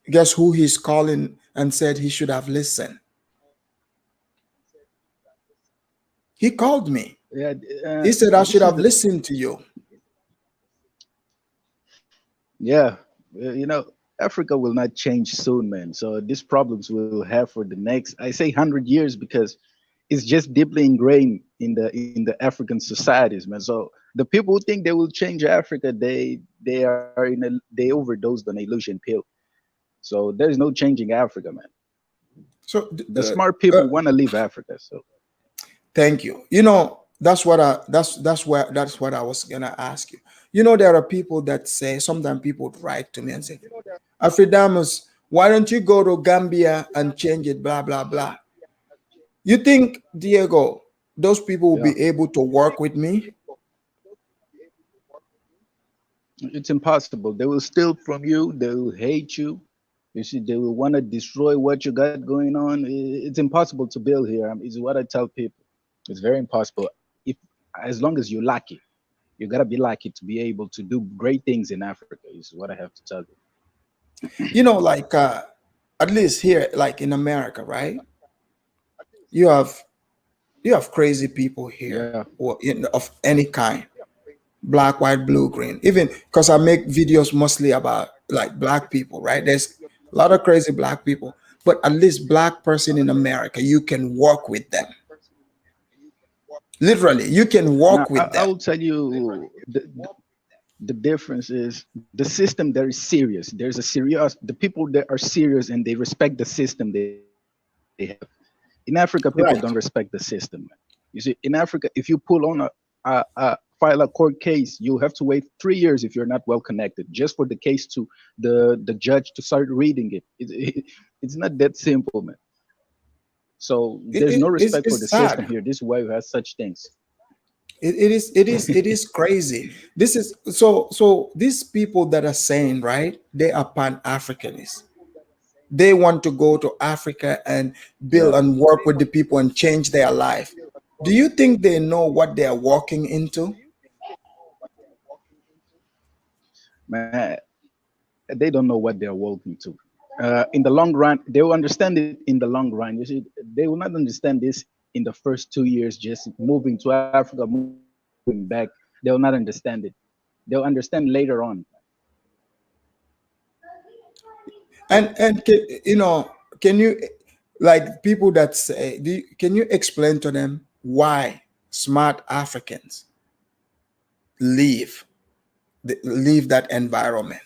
guess who he's calling and said he should have listened? He called me. yeah. He said I This should is have the listened to you. yeah. Africa will not change soon, man. So these problems we'll have for the next, I say, 100 years because it's just deeply ingrained in the African societies, man. So the people who think they will change Africa, they overdosed on illusion pill. So there's no changing Africa, man. So The smart people want to leave Africa. So thank you. That's what I was gonna ask you. There are people that say, sometimes people would write to me and say, Afridamus, why don't you go to Gambia and change it, blah blah blah. You think, Diego, those people will yeah, be able to work with me? it's impossible. They will steal from you. They will hate you. You see, they will want to destroy what you got going on. It's impossible to build here. Is what I tell people. It's very impossible. If as long as you're lucky, you gotta be lucky to be able to do great things in Africa. Is what I have to tell you. Like at least here, like in America, right? You have crazy people here, Yeah, or of any kind, black, white, blue, green. Even because I make videos mostly about like black people, right? There's a lot of crazy black people, but at least black person in America, you can work with them. Literally, you can now walk I, with I them. will tell you the difference is the system that is serious. There's a serious the people that are serious and they respect the system they have. In Africa, people don't respect the Right. system, man. You see, in Africa, if you pull on a file a court case, you have to wait 3 years if you're not well connected, just for the case to the judge to start reading it. It's not that simple, man. So It, there's no it, it's, respect for the it's system sad. here. This is why we have such things. It is crazy. This is so these people that are saying, right, they are pan-Africanists. They want to go to Africa and build Yeah, and work with the people and change their life. Do you think they know what they are walking into? man, they don't know what they're walking to. In the long run, they will understand it in the long run. You see, they will not understand this in the first 2 years, just moving to Africa, moving back. They will not understand it. They'll understand later on. And can you, like people that say, can you explain to them why smart Africans leave leave that environment?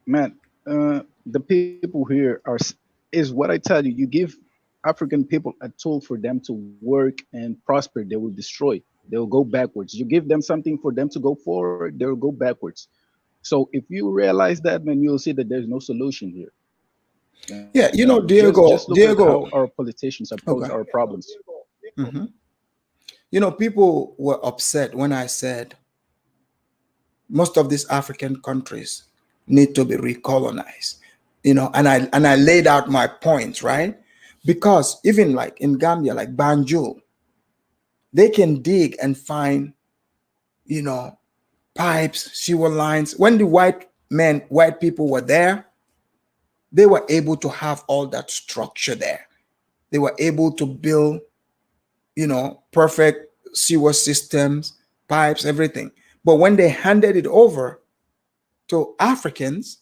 Man, the people here is what I tell you. You give African people a tool for them to work and prosper, they will destroy. They will go backwards. You give them something for them to go forward, they will go backwards. So if you realize that, man, you'll see that there's no solution here. You Yeah, understand? Just look at how Diego. our politicians approach our Okay. problems. Mhm. People were upset when I said most of these African countries need to be recolonized. And I laid out my points, right? Because even like in Gambia, like Banjul, they can dig and find, you know, pipes, sewer lines. When the white people were there, they were able to have all that structure there. They were able to build, perfect sewer systems, pipes, everything. But when they handed it over to Africans,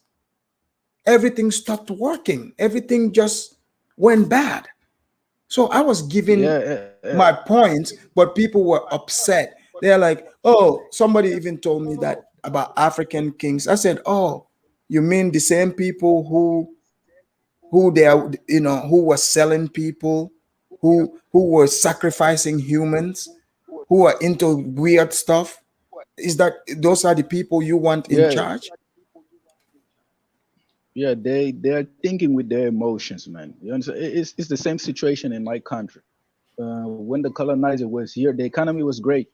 everything stopped working. Everything just went bad. So I was giving my points, but people were upset. They're like, oh, somebody even told me that about African kings. I said, oh, you mean the same people who were selling people, who were sacrificing humans, who are into weird stuff? Is that those are the people you want in Yeah, charge? yeah, they're thinking with their emotions, man. You understand? It's the same situation in my country. When the colonizer was here, the economy was great.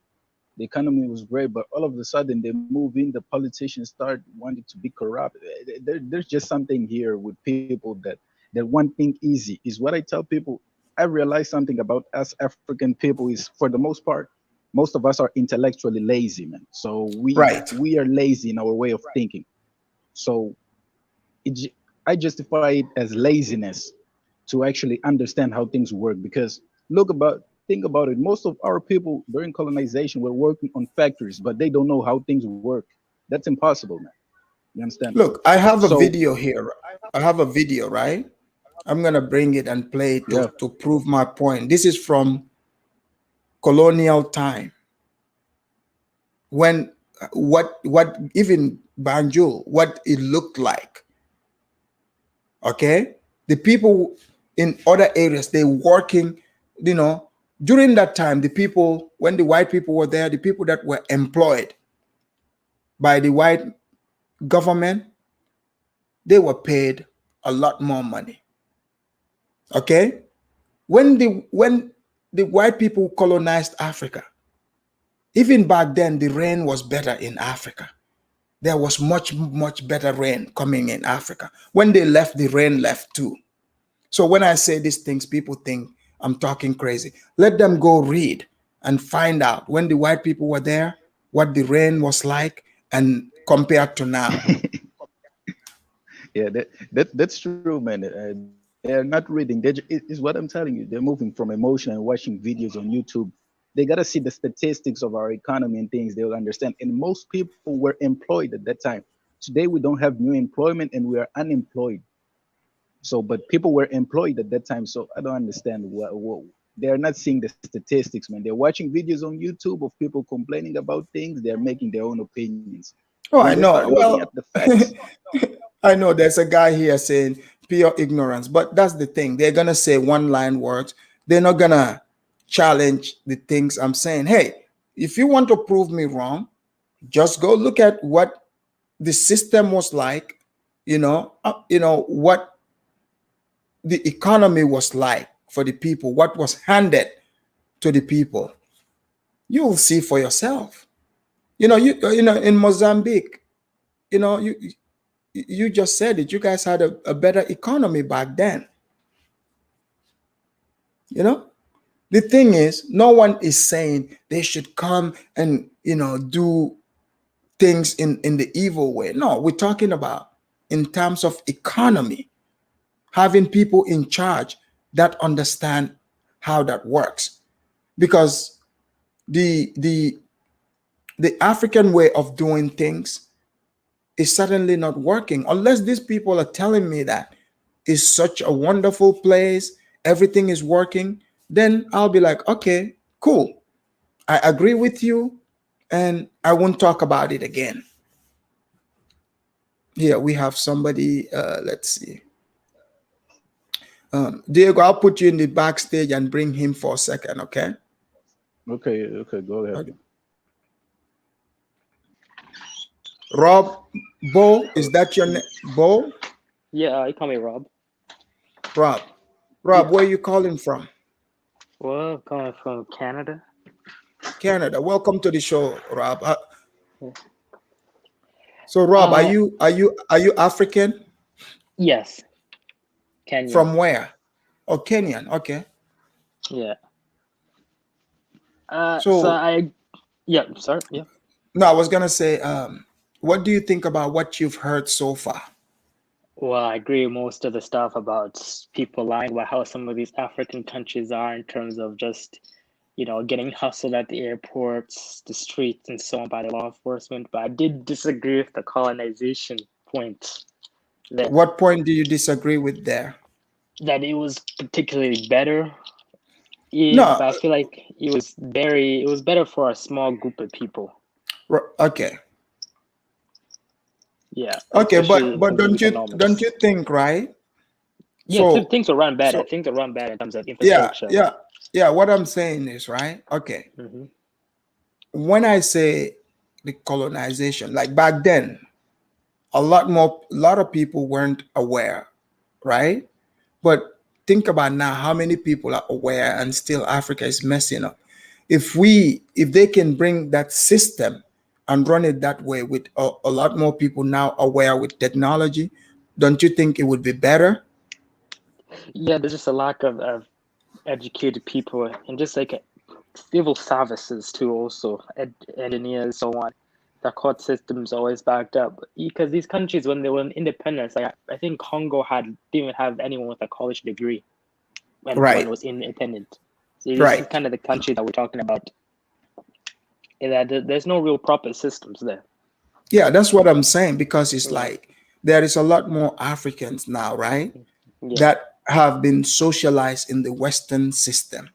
The economy was great, but all of a sudden they move in. The politicians start wanting to be corrupt. There's just something here with people that one thing easy is what I tell people. I realize something about us African people is, for the most part, most of us are intellectually lazy, man. So Right. we are lazy in our way of thinking. So I justify it as laziness to actually understand how things work. Because think about it. Most of our people during colonization were working on factories, but they don't know how things work. That's impossible, man. You understand? Look, I have a So video here. I have a video, right? I'm gonna bring it and play it yeah, to prove my point. This is from colonial time, when what even Banjul, what it looked like. Okay, the people in other areas, they working. You know, during that time, the people, when the white people were there, the people that were employed by the white government, they were paid a lot more money. Okay, when the white people colonized Africa, even back then, the rain was better in Africa. There was much better rain coming in Africa. When they left, the rain left too. So when I say these things, people think I'm talking crazy. Let them go read and find out when the white people were there, what the rain was like, and compared to now. yeah, that's true, man. They're not reading. Is what I'm telling you. They're moving from emotion and watching videos on YouTube. They gotta see the statistics of our economy and things. They'll understand. And most people were employed at that time. Today we don't have new employment and we are unemployed. So, but people were employed at that time. So I don't understand what they're not seeing the statistics, man. They're watching videos on YouTube of people complaining about things. They're making their own opinions. Oh, When I they start know. looking at Well, the facts, I know there's a guy here saying pure ignorance, but that's the thing. They're gonna say one line words. They're not gonna challenge the things I'm saying. Hey, if you want to prove me wrong, just go look at what the system was like. What the economy was like for the people, what was handed to the people, you will see for yourself. In Mozambique, you just said it. You guys had a better economy back then. The thing is, no one is saying they should come and do things in the evil way. No, we're talking about in terms of economy, having people in charge that understand how that works. Because the African way of doing things is certainly not working unless these people are telling me that it's such a wonderful place, everything is working. Then I'll be like, okay, cool, I agree with you, and I won't talk about it again. Here we have somebody. Let's see. Diego, I'll put you in the backstage and bring him for a second, okay? Okay, go ahead. Okay. Rob, Bo, is that your name? Bo? Yeah, you call me Rob. Rob, where are you calling from? Well, I'm calling from Canada. Canada. Welcome to the show, Rob. So, Rob, are you African? Yes. Kenyan. From where? Oh, Kenyan. Okay. Yeah. Sorry. Yeah. No, I was gonna say, what do you think about what you've heard so far? Well, I agree with most of the stuff about people lying about how some of these African countries are in terms of just, getting hustled at the airports, the streets, and so on by the law enforcement. But I did disagree with the colonization point. What point do you disagree with there? That it was particularly better. No. But I feel like it was better for a small group of people. Okay. Yeah. Okay, but don't you think, right? Yeah, so, things will run better. Things will run better in terms of infrastructure. Yeah. What I'm saying is, right? Okay. Mm-hmm. When I say the colonization, like back then, a lot of people weren't aware, right? But think about now how many people are aware, and still Africa is messing up. If they can bring that system and run it that way with a lot more people now aware with technology, don't you think it would be better? Yeah, there's just a lack of educated people and just like civil services too, also engineers, so on. The court system's always backed up because these countries, when they were in independence, like I think Congo didn't even have anyone with a college degree when it was independent. So this is kind of the country that we're talking about. That there's no real proper systems there. Yeah, that's what I'm saying, because it's like there is a lot more Africans now, right? Yeah. That have been socialized in the Western system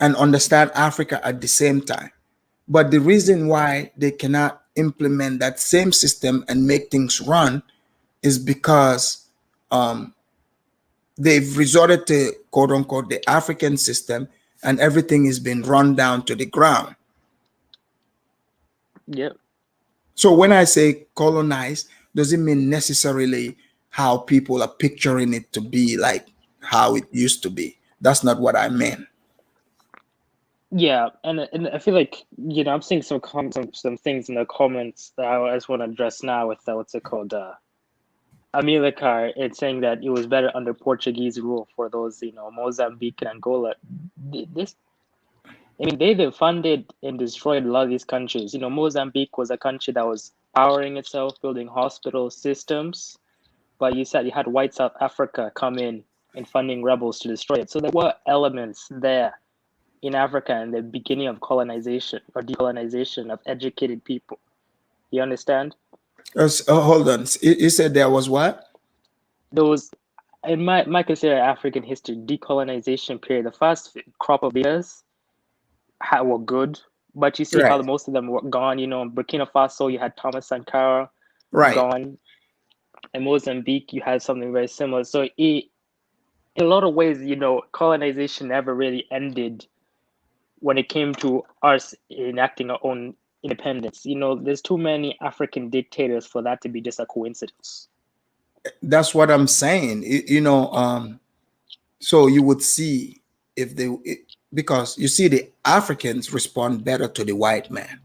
and understand Africa at the same time. But the reason why they cannot implement that same system and make things run is because they've resorted to, quote unquote, the African system, and everything is being run down to the ground. Yep. So when I say colonize, doesn't mean necessarily how people are picturing it to be, like how it used to be. That's not what I mean. Yeah, and I feel like, I'm seeing some things in the comments that I just want to address now with what's it called, Amilcar. It's saying that it was better under Portuguese rule for those, Mozambique and Angola. They funded and destroyed a lot of these countries. Mozambique was a country that was powering itself, building hospital systems, but you said you had white South Africa come in and funding rebels to destroy it. So there were elements there in Africa in the beginning of colonization or decolonization of educated people. You understand? Hold on. You said there was what? There was, in my consider African history, decolonization period. The first crop of leaders were good, but you see how most of them were gone. In Burkina Faso, you had Thomas Sankara gone. In Mozambique, you had something very similar. So in a lot of ways, colonization never really ended when it came to us enacting our own independence. There's too many African dictators for that to be just a coincidence. That's what I'm saying. So you would see if because you see, the Africans respond better to the white man.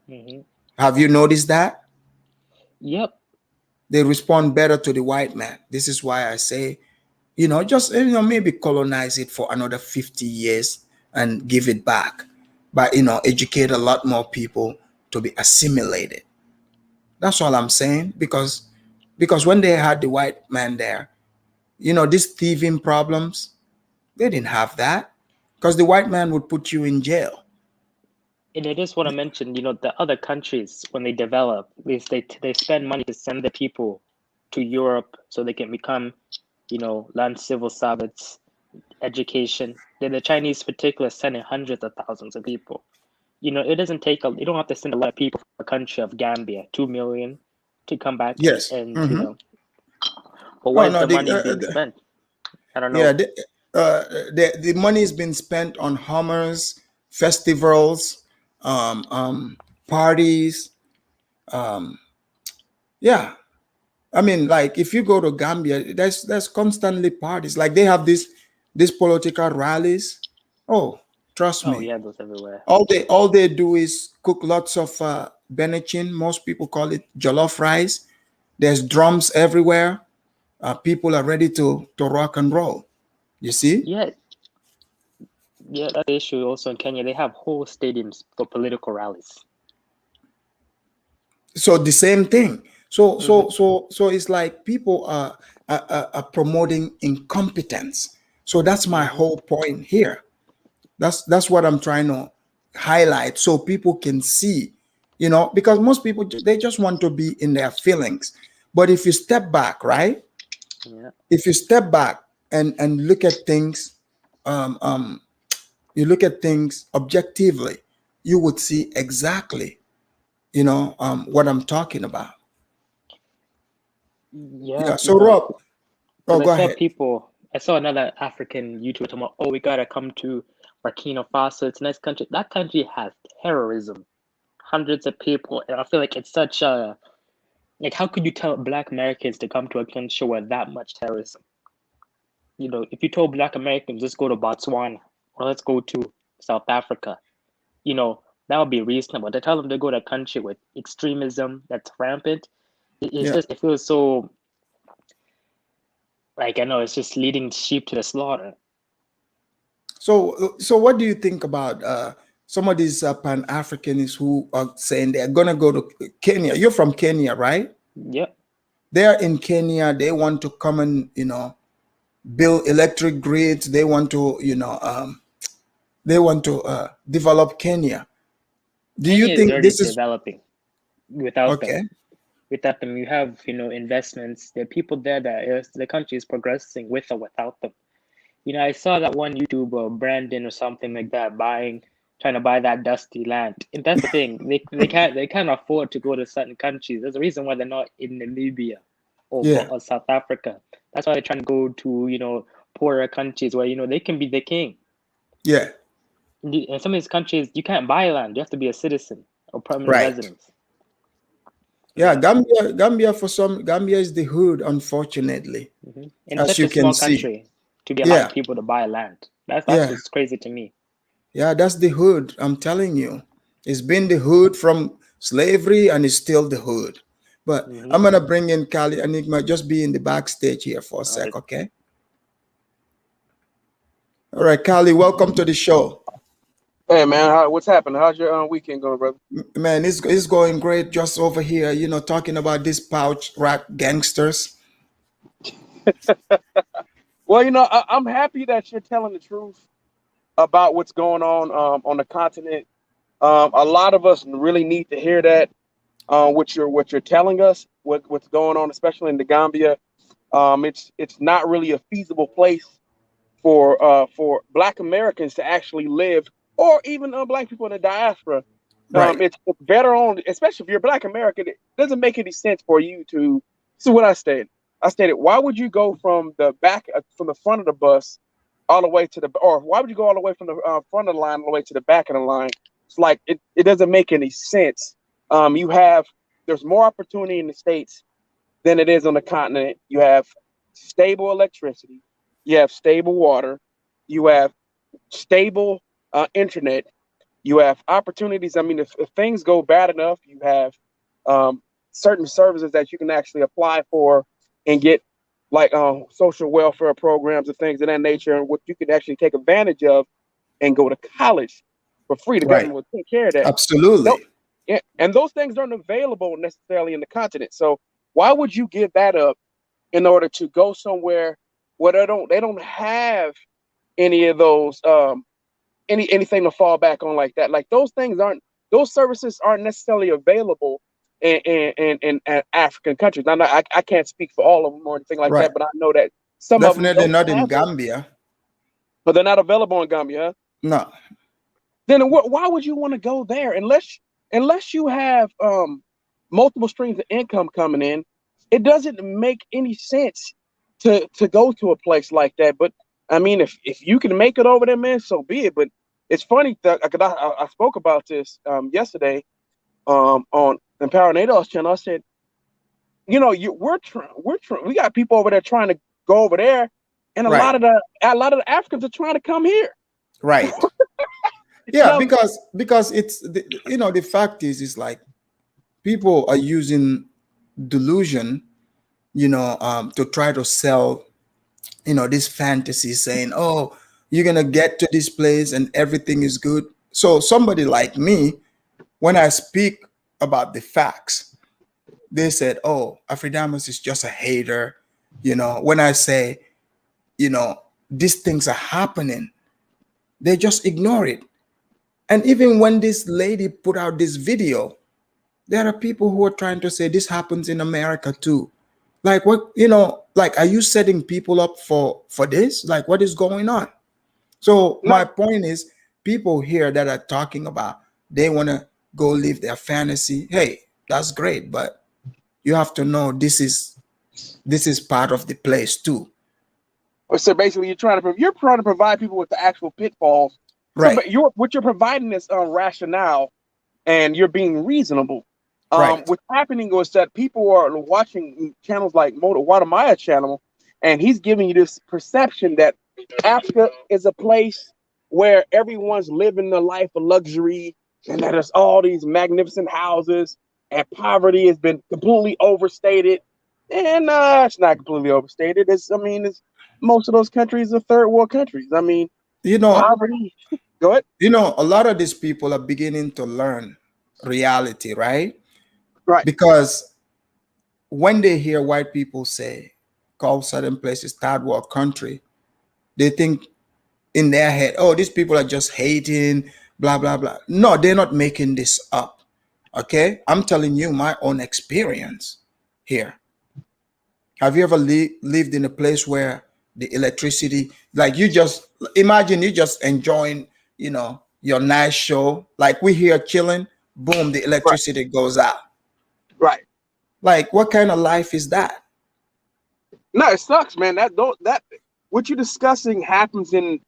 Mm-hmm. Have you noticed that? Yep. They respond better to the white man. This is why I say, just maybe colonize it for another 50 years and give it back, but educate a lot more people to be assimilated. That's all I'm saying, because when they had the white man there, these thieving problems, they didn't have that, because the white man would put you in jail. And I just want to mention, the other countries, when they develop, they spend money to send the people to Europe so they can become, learn civil service, education. The Chinese, in particular, sending hundreds of thousands of people. It doesn't take you don't have to send a lot of people for a country of Gambia, 2 million, to come back Yes. and Mm-hmm. but where is the money being spent? I don't know. Yeah, the money has been spent on Hummers, festivals, parties. Yeah, I mean, like if you go to Gambia, there's constantly parties. Like they have these political rallies. Oh, trust me. Oh yeah, those everywhere. All they do is cook lots of benachin. Most people call it jollof rice. There's drums everywhere. People are ready to rock and roll. You see? Yeah, that's the issue also in Kenya. They have whole stadiums for political rallies. So the same thing. So it's like people are promoting incompetence. So that's my whole point here. That's what I'm trying to highlight, so people can see, because most people, they just want to be in their feelings. But if you step back, right? Yeah. If you step back and look at things, you look at things objectively, you would see exactly, what I'm talking about. Yeah. So Rob, go ahead. I saw another African YouTuber talking about, we gotta come to Burkina Faso. It's a nice country. That country has terrorism, hundreds of people, and I feel like it's such a how could you tell Black Americans to come to a country where that much terrorism? If you told Black Americans, let's go to Botswana or let's go to South Africa, that would be reasonable. To tell them to go to a country with extremism that's rampant, it feels so, I know it's just leading sheep to the slaughter. So what do you think about some of these Pan-Africanists who are saying they're gonna go to Kenya? You're from Kenya, right? Yep. They're in Kenya. They want to come and build electric grids. They want to develop Kenya. Do you think this is developing without them? Okay. Without them, you have investments. There are people there that the country is progressing with or without them. I saw that one YouTuber, Brandon or something like that, trying to buy that dusty land. And that's the thing. They can't afford to go to certain countries. There's a reason why they're not in Namibia or South Africa. That's why they're trying to go to poorer countries where they can be the king. Yeah. In some of these countries, you can't buy land. You have to be a citizen or permanent resident. Yeah, Gambia is the hood, unfortunately. Mm-hmm. And as you can see, country to be allowing people to buy land. That's what's crazy to me. Yeah, that's the hood. I'm telling you, it's been the hood from slavery, and it's still the hood. But I'm gonna bring in Kali Enigma. Just be in the backstage here for a sec, okay? All right, Kali, welcome to the show. Hey man, what's happening? How's your weekend going, brother? Man, it's going great. Just over here, talking about these pouch rat gangsters. Well, I'm happy that you're telling the truth about what's going on the continent. A lot of us really need to hear that. What you're telling us, what's going on, especially in the Gambia. It's not really a feasible place for Black Americans to actually live, or even Black people in the diaspora. It's better on, especially if you're Black American, it doesn't make any sense for you to. This is what I stated. Why would you go from the back, from the front of the bus, all the way to or why would you go all the way from the front of the line all the way to the back of the line? It's like it doesn't make any sense. There's more opportunity in the States than it is on the continent. You have stable electricity, you have stable water, you have stable internet. You have opportunities. I mean, if things go bad enough, you have certain services that you can actually apply for and get, like social welfare programs and things of that nature, and what you can actually take advantage of and go to college for free. The Right. government will take care of that. Absolutely. Yeah, and those things aren't available necessarily in the continent. So why would you give that up in order to go somewhere where they don't have any of those anything to fall back on like that? Like those services aren't necessarily available in African countries. Now, I can't speak for all of them or anything like Right. that, but I know that some of them Definitely don't not in have it, Gambia. but they're not available in Gambia. Huh? No. Then why would you want to go there unless you have multiple streams of income coming in? It doesn't make any sense to go to a place like that. But I mean, if you can make it over there, man, so be it. But it's funny that I spoke about this yesterday on Empower NATO's channel. I said, you know, we got people over there trying to go over there, and a Right. lot of the Africans are trying to come here. Right. Yeah, because it's the fact is like people are using delusion, to try to sell, this fantasy, saying, oh, you're gonna get to this place and everything is good. So somebody like me, when I speak about the facts, they said, oh, Afridamus is just a hater. When I say, these things are happening, they just ignore it. And even when this lady put out this video, there are people who are trying to say this happens in America too. Like, what, like, are you setting people up for this? Like, what is going on? So my point is, people here that are talking about they want to go live their fantasy. Hey, that's great, but you have to know this is part of the place too. So basically, you're trying to provide people with the actual pitfalls. Right. So, what you're providing is rationale, and you're being reasonable. Right. What's happening is that people are watching channels like Wadamaya channel, and he's giving you this perception that Africa is a place where everyone's living the life of luxury, and that there's all these magnificent houses, and poverty has been completely overstated. And it's not completely overstated. It's most of those countries are third world countries. I mean, poverty. Go ahead. A lot of these people are beginning to learn reality, right? Right. Because when they hear white people call certain places third world country, they think in their head, oh, these people are just hating, blah, blah, blah. No, they're not making this up. Okay? I'm telling you my own experience here. Have you ever lived in a place where the electricity, like, you just imagine you just enjoying, your nice show, like we here chilling, boom, the electricity goes out. Right. Like, what kind of life is that? No, it sucks, man. That what you're discussing happens in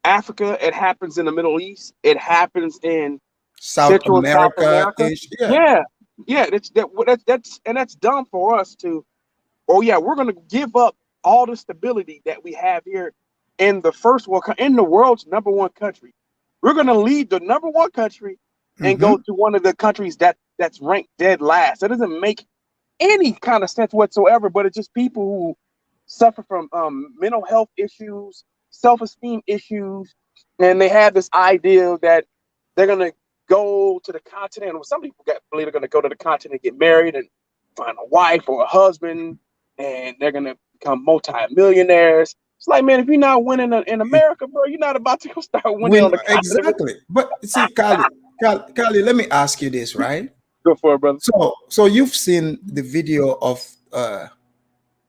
Africa. It happens in the Middle East. It happens in Central and South America. Yeah. That's dumb for us to. Oh yeah, we're gonna give up all the stability that we have here in the first world, in the world's number one country. We're gonna leave the number one country and go to one of the countries that's ranked dead last. That doesn't make any kind of sense whatsoever. But it's just people who suffer from mental health issues, self-esteem issues, and they have this idea that they're gonna go to the continent. Or some people believe they're gonna go to the continent, get married, and find a wife or a husband, and they're gonna become multi-millionaires. It's like, man, if you're not winning in America, bro, you're not about to go start winning on the continent. Exactly. But see, Kali, let me ask you this, right? Go for it, brother. So you've seen the video of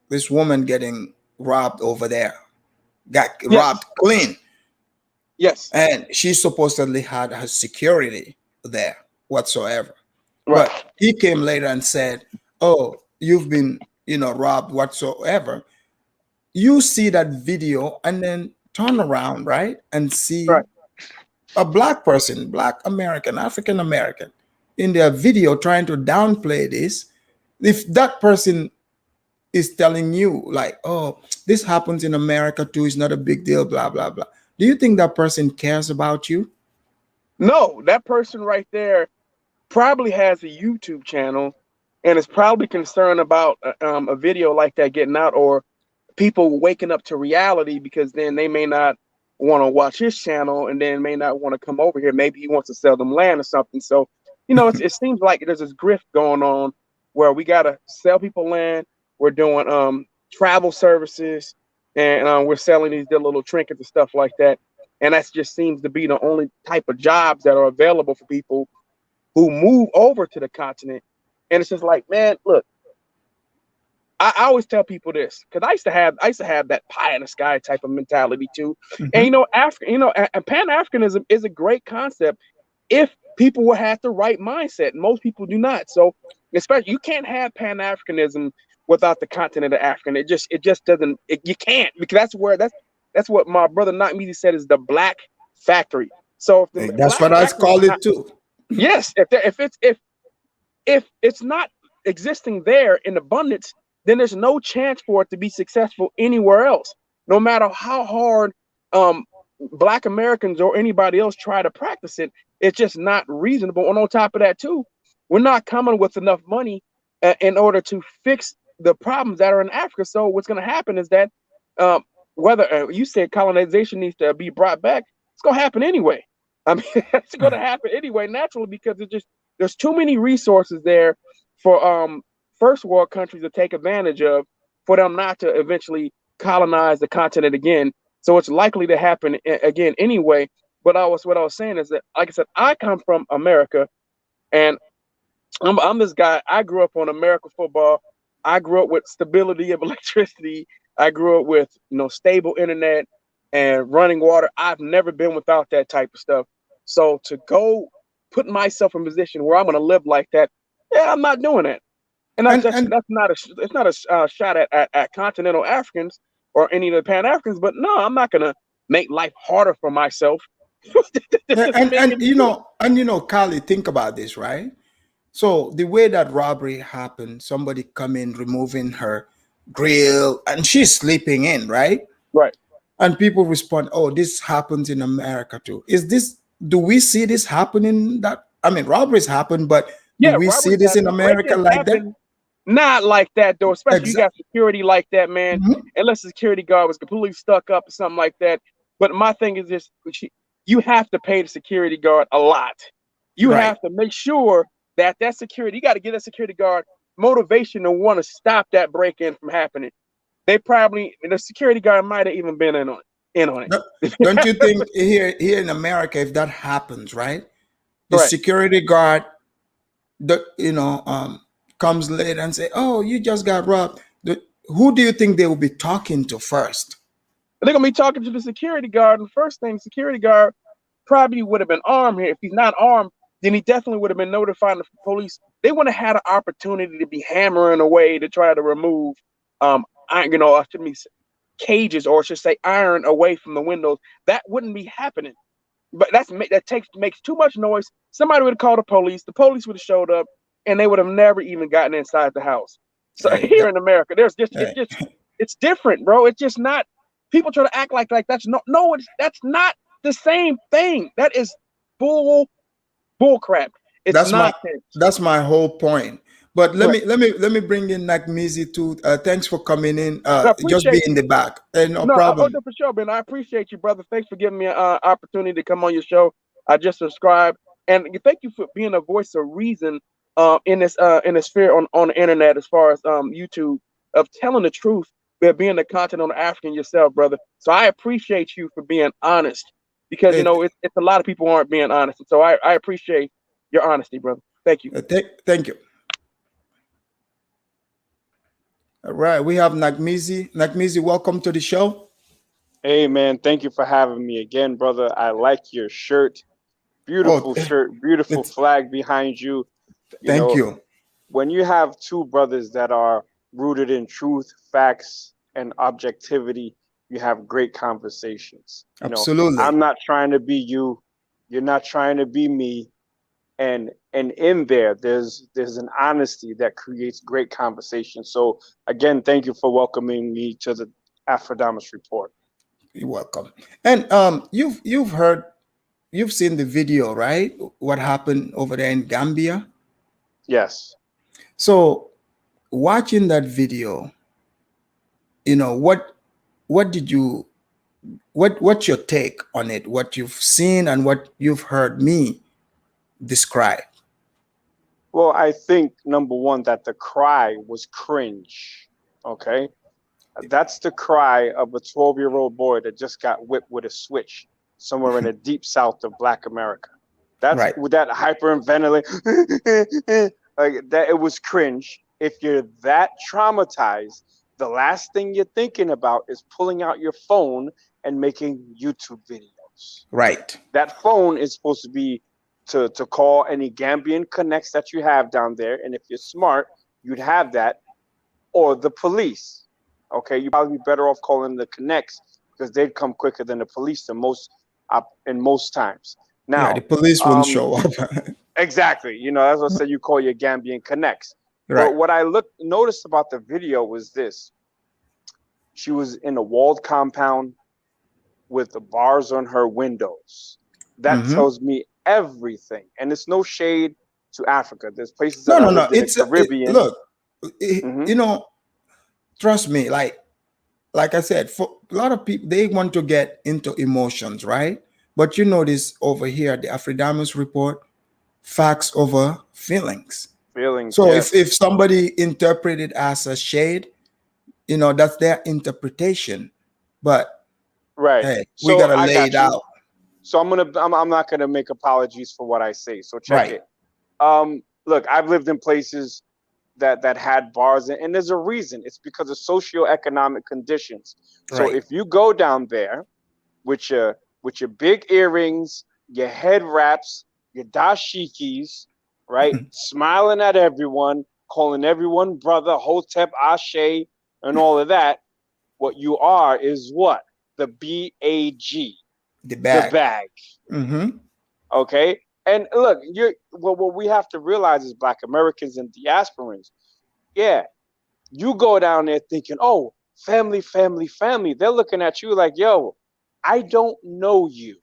this woman getting robbed over there, robbed clean. Yes. And she supposedly had her security there whatsoever. Right. But he came later and said, oh, you've been, robbed whatsoever. You see that video and then turn around, right? And see a black person, black American, African American, in their video trying to downplay this. If that person is telling you like, oh, this happens in America too, it's not a big deal, blah, blah, blah. Do you think that person cares about you? No, that person right there probably has a YouTube channel and is probably concerned about a video like that getting out, or people waking up to reality, because then they may not want to watch his channel and then may not want to come over here. Maybe he wants to sell them land or something. So, it seems like there's this grift going on where we got to sell people land. We're doing travel services, and we're selling these little trinkets and stuff like that. And that just seems to be the only type of jobs that are available for people who move over to the continent. And it's just like, man, look, I always tell people this, because I used to have that pie in the sky type of mentality too. And and Pan-Africanism is a great concept if people will have the right mindset. Most people do not. So especially, you can't have Pan-Africanism without the continent of Africa. It just doesn't. You can't, because that's what my brother Nakmizi said is the black factory. So if That's what I call it too. Yes, if it's not existing there in abundance, then there's no chance for it to be successful anywhere else. No matter how hard Black Americans or anybody else try to practice it, it's just not reasonable. And on top of that too, we're not coming with enough money in order to fix the problems that are in Africa. So what's going to happen is that whether you said colonization needs to be brought back, it's going to happen anyway. I mean, it's going to happen anyway, naturally, because there's too many resources there for first world countries to take advantage of, for them not to eventually colonize the continent again. So it's likely to happen again anyway. But what I was saying is that, like I said, I come from America, and I'm this guy. I grew up on American football. I grew up with stability of electricity. I grew up with stable internet and running water. I've never been without that type of stuff. So to go put myself in a position where I'm going to live like that, yeah, I'm not doing that. And that's not a shot at continental Africans or any of the Pan Africans. But no, I'm not going to make life harder for myself. Kali, think about this, right? So the way that robbery happened, somebody come in removing her grill, and she's sleeping in, right? Right. And people respond, "Oh, this happens in America too." Do we see this happening? Robberies happen, but do we see this in America like that? Not like that, though. Especially you got security like that, man. Unless the security guard was completely stuck up or something like that. But my thing is this: you have to pay the security guard a lot. You have to make sure that security. You got to give that security guard motivation to want to stop that break-in from happening. The security guard might have even been in on it. Don't you think here in America, if that happens, right? The security guard, comes later and say, "Oh, you just got robbed." Who do you think they will be talking to first? They're gonna be talking to the security guard, and the first thing, security guard probably would have been armed here. If he's not armed, then he definitely would have been notifying the police. They would have had an opportunity to be hammering away to try to remove cages, or I should say iron, away from the windows. That wouldn't be happening. But makes too much noise. Somebody would have called the police. The police would have showed up, and they would have never even gotten inside the house. So here in America, it's different, bro. It's just not. People try to act like that's that's not the same thing. That is bull crap. It's that's my whole point. But let me bring in Nakmizi too. Thanks for coming in. Just be in the back. No problem. For sure, Ben. I appreciate you, brother. Thanks for giving me an opportunity to come on your show. I just subscribed, and thank you for being a voice of reason in this sphere on the internet, as far as YouTube, of telling the truth, but being the continental African yourself, brother. So I appreciate you for being honest, because it's a lot of people aren't being honest, and so I appreciate your honesty, brother. Thank you. Thank you. All right, we have Nakmizi. Nakmizi, welcome to the show. Hey, man, thank you for having me again, brother. I like your shirt. Beautiful shirt, beautiful flag behind you. Thank you. When you have two brothers that are rooted in truth, facts, and objectivity, you have great conversations. Absolutely. I'm not trying to be you. You're not trying to be me. And in there's an honesty that creates great conversation. So again, thank you for welcoming me to the Afrodamus Report. You're welcome. And you've seen the video, right? What happened over there in Gambia? Yes. So watching that video, you know, what did you what's your take on it? What you've seen and what you've heard me describe? Well, I think number one, that the cry was cringe. Okay. That's the cry of a 12-year-old boy that just got whipped with a switch somewhere in the deep south of Black America. That's Right. with that hyperventilating, like that. It was cringe. If you're that traumatized, the last thing you're thinking about is pulling out your phone and making YouTube videos. Right. That phone is supposed to be to call any Gambian connects that you have down there, and if you're smart, you'd have that, or the police. Okay, you'd probably be better off calling the connects because they'd come quicker than the police in most times. Now, Yeah, the police wouldn't show up. exactly. You know, as I said, you call your Gambian connects. Right. But what I noticed about the video was this: she was in a walled compound with the bars on her windows. That tells me everything, and it's no shade to Africa. There's places that No. in It's the Caribbean. look, you know, trust me. Like I said, for a lot of people, they want to get into emotions, right? But you notice over here, the Afridamus report, facts over feelings. Feelings. So yes. if somebody interpret it as a shade, you know, that's their interpretation. But right, hey, so we gotta I lay got it you. out. So I'm not gonna make apologies for what I say. So check Right. it. Look, I've lived in places that had bars, and there's a reason. It's because of socioeconomic conditions. So Right. if you go down there with your big earrings, your head wraps, your dashikis, right, smiling at everyone, calling everyone brother, Hotep, Ashe, and all of that, what you are is what? The BAG. The The bag. bag. Mm-hmm. Okay. And look, what we have to realize is Black Americans and diasporans. Yeah, you go down there thinking, oh, family, family, family. They're looking at you like, yo, I don't know you.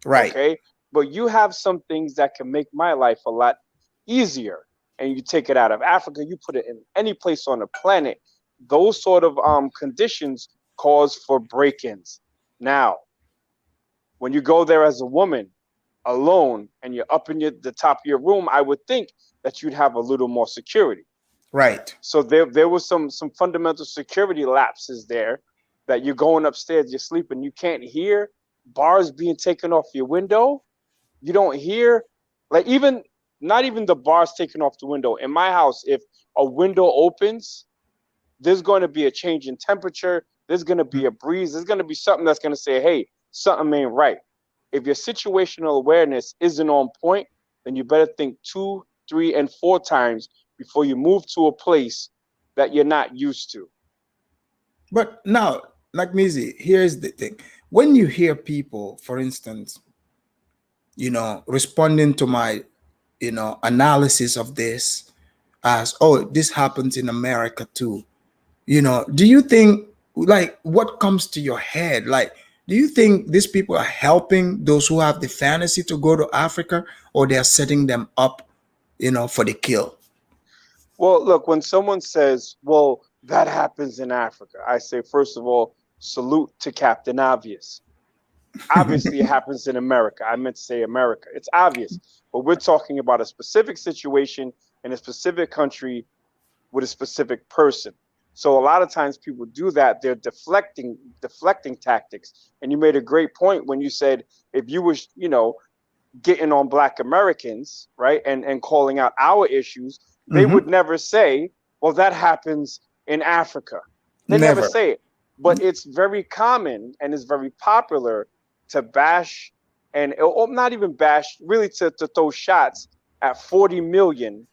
Right. Okay. But you have some things that can make my life a lot easier. And you take it out of Africa, you put it in any place on the planet. Those sort of conditions cause for break-ins. Now, when you go there as a woman alone and you're up in the top of your room, I would think that you'd have a little more security. Right. So there was some fundamental security lapses there, that you're going upstairs, you're sleeping, you can't hear bars being taken off your window. You don't hear, like, not even the bars taken off the window. In my house, if a window opens, there's going to be a change in temperature. There's going to be a breeze. There's going to be something that's going to say, hey, something ain't right. If your situational awareness isn't on point, then you better think 2, 3, and 4 times before you move to a place that you're not used to. But now, like Mizi, here's the thing. When you hear people, for instance, you know, responding to my, you know, analysis of this as, oh, this happens in America too. You know, do you think, like, what comes to your head? Like, do you think these people are helping those who have the fantasy to go to Africa, or they're setting them up, you know, for the kill? Well, look, when someone says, well, that happens in Africa, I say, first of all, salute to Captain Obvious. Obviously, it happens in America. I meant to say America. It's obvious. But we're talking about a specific situation in a specific country with a specific person. So a lot of times people do that. They're deflecting tactics. And you made a great point when you said, if you was, you know, getting on Black Americans, right, and calling out our issues, they would never say, well, that happens in Africa. They never say it. But it's very common and it's very popular to bash, and or not even bash, really to throw shots at 40 million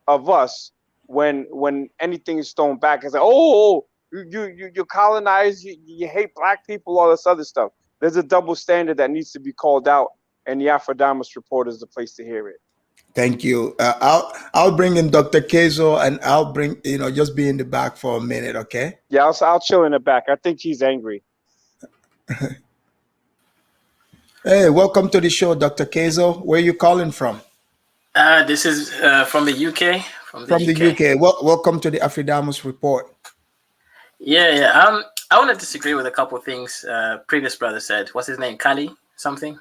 of us when anything is thrown back. It's like, oh, you colonize, you hate Black people, all this other stuff. There's a double standard that needs to be called out, and the Afrodamus report is the place to hear it. Thank you. I'll bring in Dr. Kezo, and I'll bring, just be in the back for a minute, okay? Yeah, I'll chill in the back. I think he's angry. Hey, welcome to the show, Dr. Kazo. Where are you calling from? This is from the UK. From the UK. Welcome to the Afridamus Report. Yeah, yeah. I want to disagree with a couple of things previous brother said. What's his name? Kali something?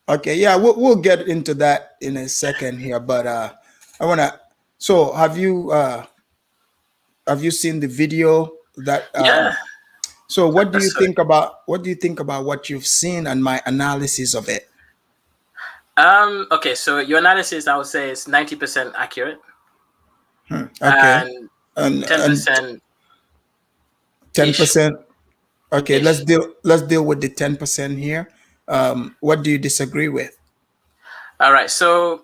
Okay, yeah, we'll get into that in a second here, but I want to. So, have you seen the video that? Yeah. So, what do you think about what you've seen and my analysis of it? Okay, so your analysis, I would say, is 90% accurate. Okay. And 10%. 10%. Okay, let's deal with the 10% here. What do you disagree with? All right. So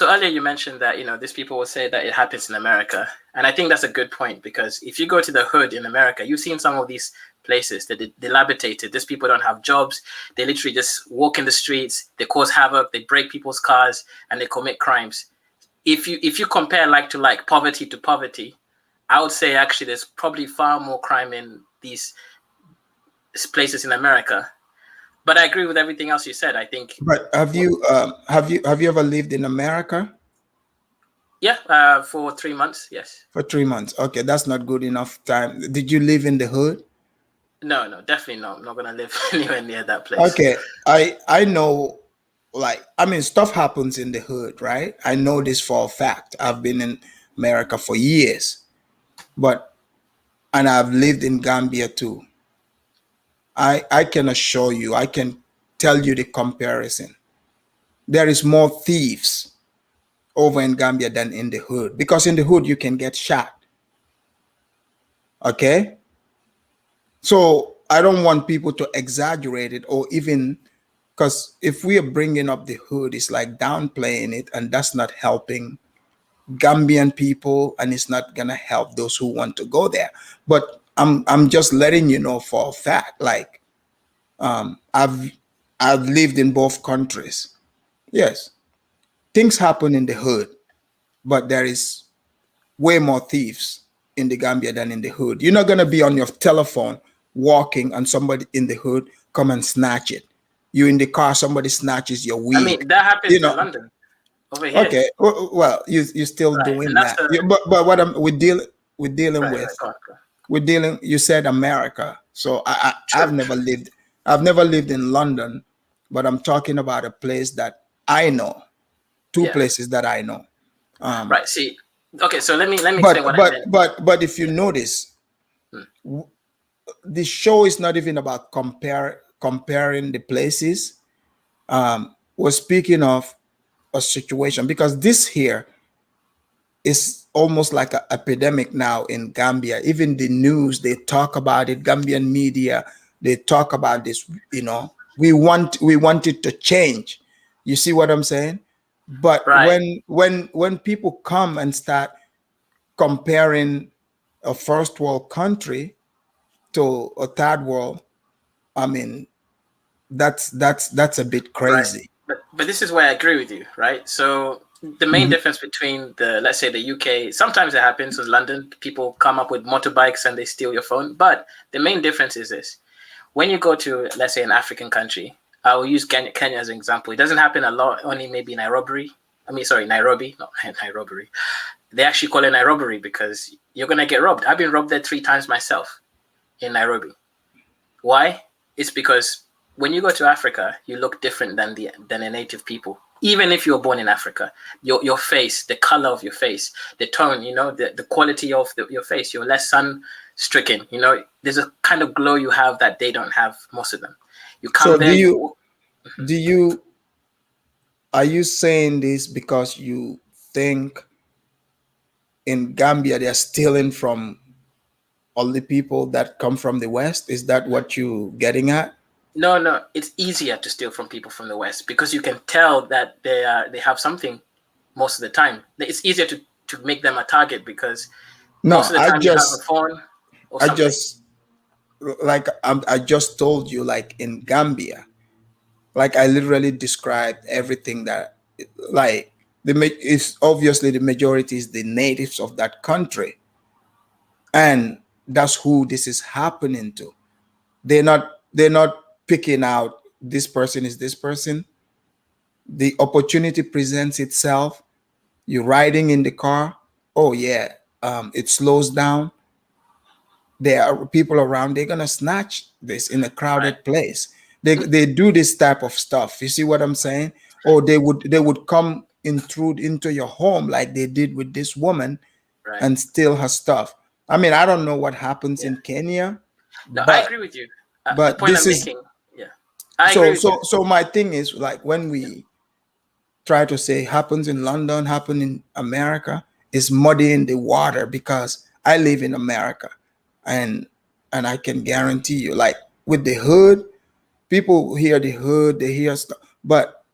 earlier you mentioned that, these people will say that it happens in America. And I think that's a good point, because if you go to the hood in America, you've seen some of these places that dilapidated. These people don't have jobs. They literally just walk in the streets. They cause havoc. They break people's cars and they commit crimes. If you compare like to like, poverty to poverty, I would say actually there's probably far more crime in these places in America. But I agree with everything else you said. I think. But have you ever lived in America? Yeah, for 3 months. Yes. For 3 months. Okay, that's not good enough time. Did you live in the hood? No, definitely not. I'm not gonna live anywhere near that place. Okay, I know, like, I mean, stuff happens in the hood, right? I know this for a fact. I've been in America for years, and I've lived in Gambia too. I can assure you, I can tell you the comparison. There is more thieves over in Gambia than in the hood, because in the hood you can get shot. Okay? So I don't want people to exaggerate it, or even, because if we are bringing up the hood, it's like downplaying it, and that's not helping Gambian people, and it's not gonna help those who want to go there. But I'm just letting you know for a fact, like, I've lived in both countries. Yes, things happen in the hood, but there is way more thieves in the Gambia than in the hood. You're not gonna be on your telephone walking and somebody in the hood come and snatch it. You in the car, somebody snatches your weed. I mean, that happens in London. Over here. Okay, well, you're still doing that. But what we're dealing with. We're dealing. You said America, so I've never lived in London, but I'm talking about a place that I know, two places that I know. Right. See. Okay. So let me explain what I meant. But if you notice, the show is not even about comparing the places. We're speaking of a situation, because this here is almost like an epidemic now in Gambia. Even the news, they talk about it. Gambian media, they talk about this. We want it to change. You see what I'm saying? But when people come and start comparing a first world country to a third world, I mean, that's a bit crazy. Right. But this is where I agree with you, right? So the main difference between let's say the UK, sometimes it happens in London, people come up with motorbikes and they steal your phone. But the main difference is this: when you go to, let's say, an African country, I will use Kenya as an example. It doesn't happen a lot, only maybe Nairobi, not Nairobi. They actually call it Nairobi because you're gonna get robbed. I've been robbed there 3 times myself in Nairobi. Why? It's because when you go to Africa, you look different than the native people. Even if you were born in Africa, your face, the color of your face, the tone, the quality of your face, you're less sun-stricken. There's a kind of glow you have that they don't have, most of them. You come there. Are you saying this because you think in Gambia they're stealing from all the people that come from the West? Is that what you're getting at? No, it's easier to steal from people from the West because you can tell that they have something most of the time. It's easier to make them a target because most of the time you have a phone or something. I just told you, like in Gambia, like I literally described everything that, like, it's obviously the majority is the natives of that country, and that's who this is happening to. They're not picking out this person is this person. The opportunity presents itself. You're riding in the car. Oh yeah, it slows down. There are people around. They're gonna snatch this in a Right. crowded place. They do this type of stuff. You see what I'm saying? Or they would come intrude into your home like they did with this woman Right. and steal her stuff. I mean, I don't know what happens Yeah. in Kenya, No, I but agree with you. The but point this I'm is making, yeah, I agree with you. so my thing is like when we try to say happens in London, happen in America, is muddying the water because I live in America, and I can guarantee you, like with the hood, people hear the hood, they hear stuff, but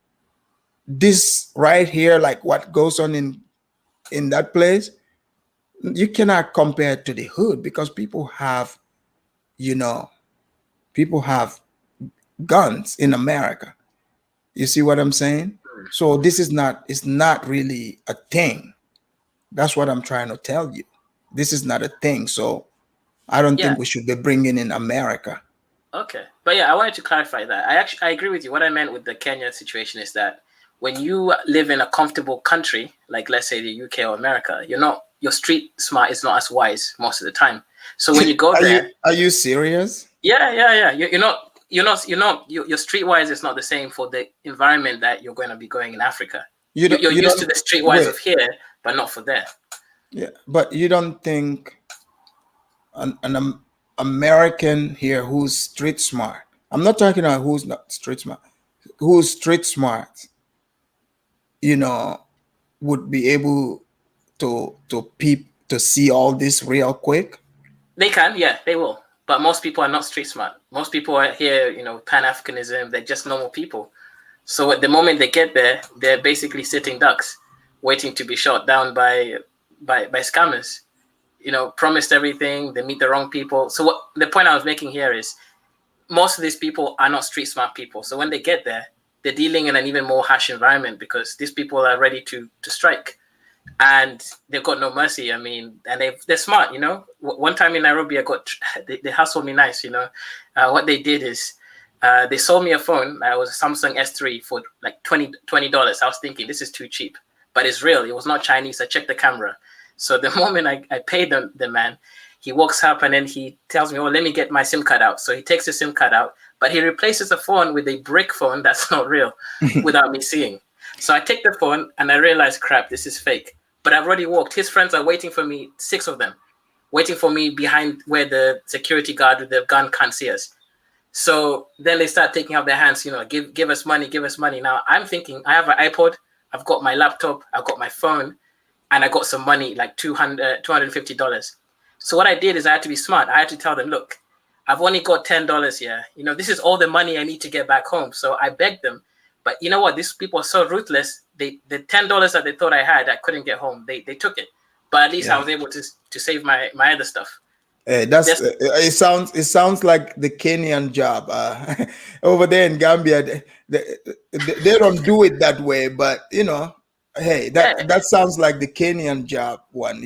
this right here, like what goes on in that place, you cannot compare it to the hood because people have, you know, people have guns in America. You see what I'm saying? So this is not, it's not really a thing. That's what I'm trying to tell you. This is not a thing. So I don't Yeah. think we should be bringing in America. Okay, but yeah, I wanted to clarify that. I agree with you. What I meant with the Kenya situation is that when you live in a comfortable country, like let's say the UK or America, your street smart is not as wise most of the time. So when you go there, Are you serious? yeah. Your streetwise is not the same for the environment that you're going to be going in Africa. You You're you used to don't- the streetwise wait. of here, but not for there. Yeah, but you don't think an American here who's street smart. I'm not talking about who's not street smart. Who's street smart, would be able to see all this real quick. They can, yeah, they will. But most people are not street smart. Most people are here, Pan-Africanism, they're just normal people. So at the moment they get there, they're basically sitting ducks, waiting to be shot down by scammers. Promised everything, they meet the wrong people. So the point I was making here is most of these people are not street smart people. So when they get there, they're dealing in an even more harsh environment because these people are ready to strike. And they've got no mercy. I mean, and they're smart, One time in Nairobi, they hustled me nice, What they did is they sold me a phone. It was a Samsung S3 for like $20. I was thinking, this is too cheap. But it's real. It was not Chinese. I checked the camera. So the moment I paid the man, he walks up and then he tells me, oh, let me get my SIM card out. So he takes the SIM card out, but he replaces the phone with a brick phone that's not real without me seeing. So I take the phone and I realize, crap, this is fake. But I've already walked. His friends are waiting for me, 6 of them, waiting for me behind where the security guard with the gun can't see us. So then they start taking out their hands, give us money, give us money. Now I'm thinking, I have an iPod, I've got my laptop, I've got my phone, and I got some money, like $250. So what I did is I had to be smart. I had to tell them, look, I've only got $10 here. This is all the money I need to get back home. So I begged them. But you know what? These people are so ruthless. The $10 that they thought I had, I couldn't get home. They took it. But at least I was able to save my other stuff. It sounds like the Kenyan job over there in Gambia. They don't do it that way, but hey, that sounds like the Kenyan job one.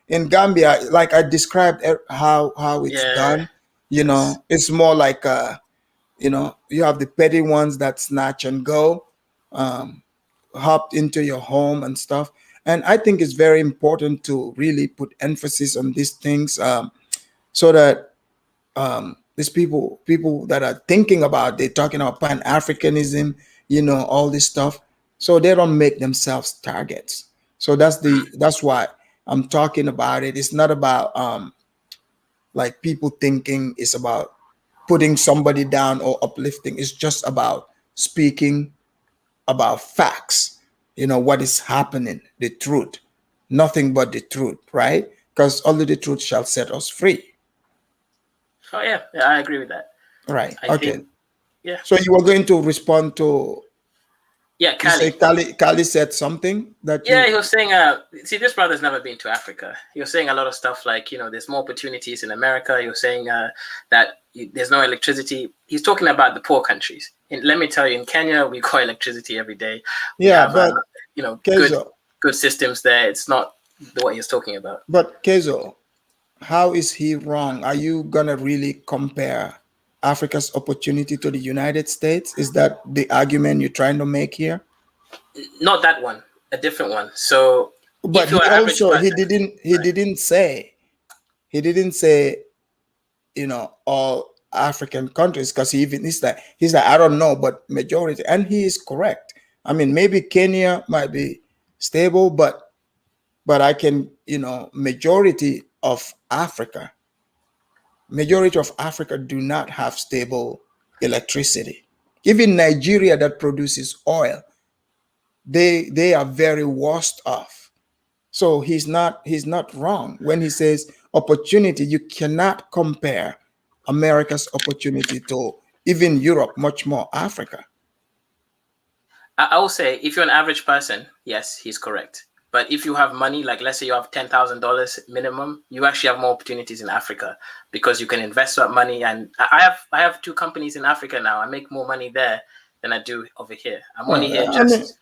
In Gambia, like I described how it's done. It's more like you have the petty ones that snatch and go, hop into your home and stuff. And I think it's very important to really put emphasis on these things, so that these people that are thinking about, they're talking about Pan-Africanism, all this stuff, so they don't make themselves targets. So that's why I'm talking about it. It's not about like people thinking it's about putting somebody down or uplifting. It's just about speaking about facts, what is happening, the truth, nothing but the truth, right? Because only the truth shall set us free. Oh yeah, I agree with that. Right. I Okay. think, yeah. So you were going to respond to? Yeah, Kali. Kali said something that. Yeah, he was saying. See, this brother's never been to Africa. He was saying a lot of stuff like, there's more opportunities in America. He was saying that there's no electricity. He's talking about the poor countries. And let me tell you, in Kenya, we got electricity every day. We have, but good systems there. It's not what he's talking about. But Kezo, how is he wrong? Are you gonna really compare Africa's opportunity to the United States? Is that the argument you're trying to make here? Not that one, a different one. So, but if you're he an average also person, he didn't say all African countries, because he's like I don't know, but majority, and he is correct. I mean, maybe Kenya might be stable, but I can, majority of Africa do not have stable electricity. Even Nigeria, that produces oil, they are very worst off. So he's not wrong when he says opportunity. You cannot compare America's opportunity to even Europe, much more Africa. I will say, if you're an average person, yes, he's correct. But if you have money, like let's say you have $10,000 minimum, you actually have more opportunities in Africa because you can invest that money. And I have 2 companies in Africa now. I make more money there than I do over here. I'm only here just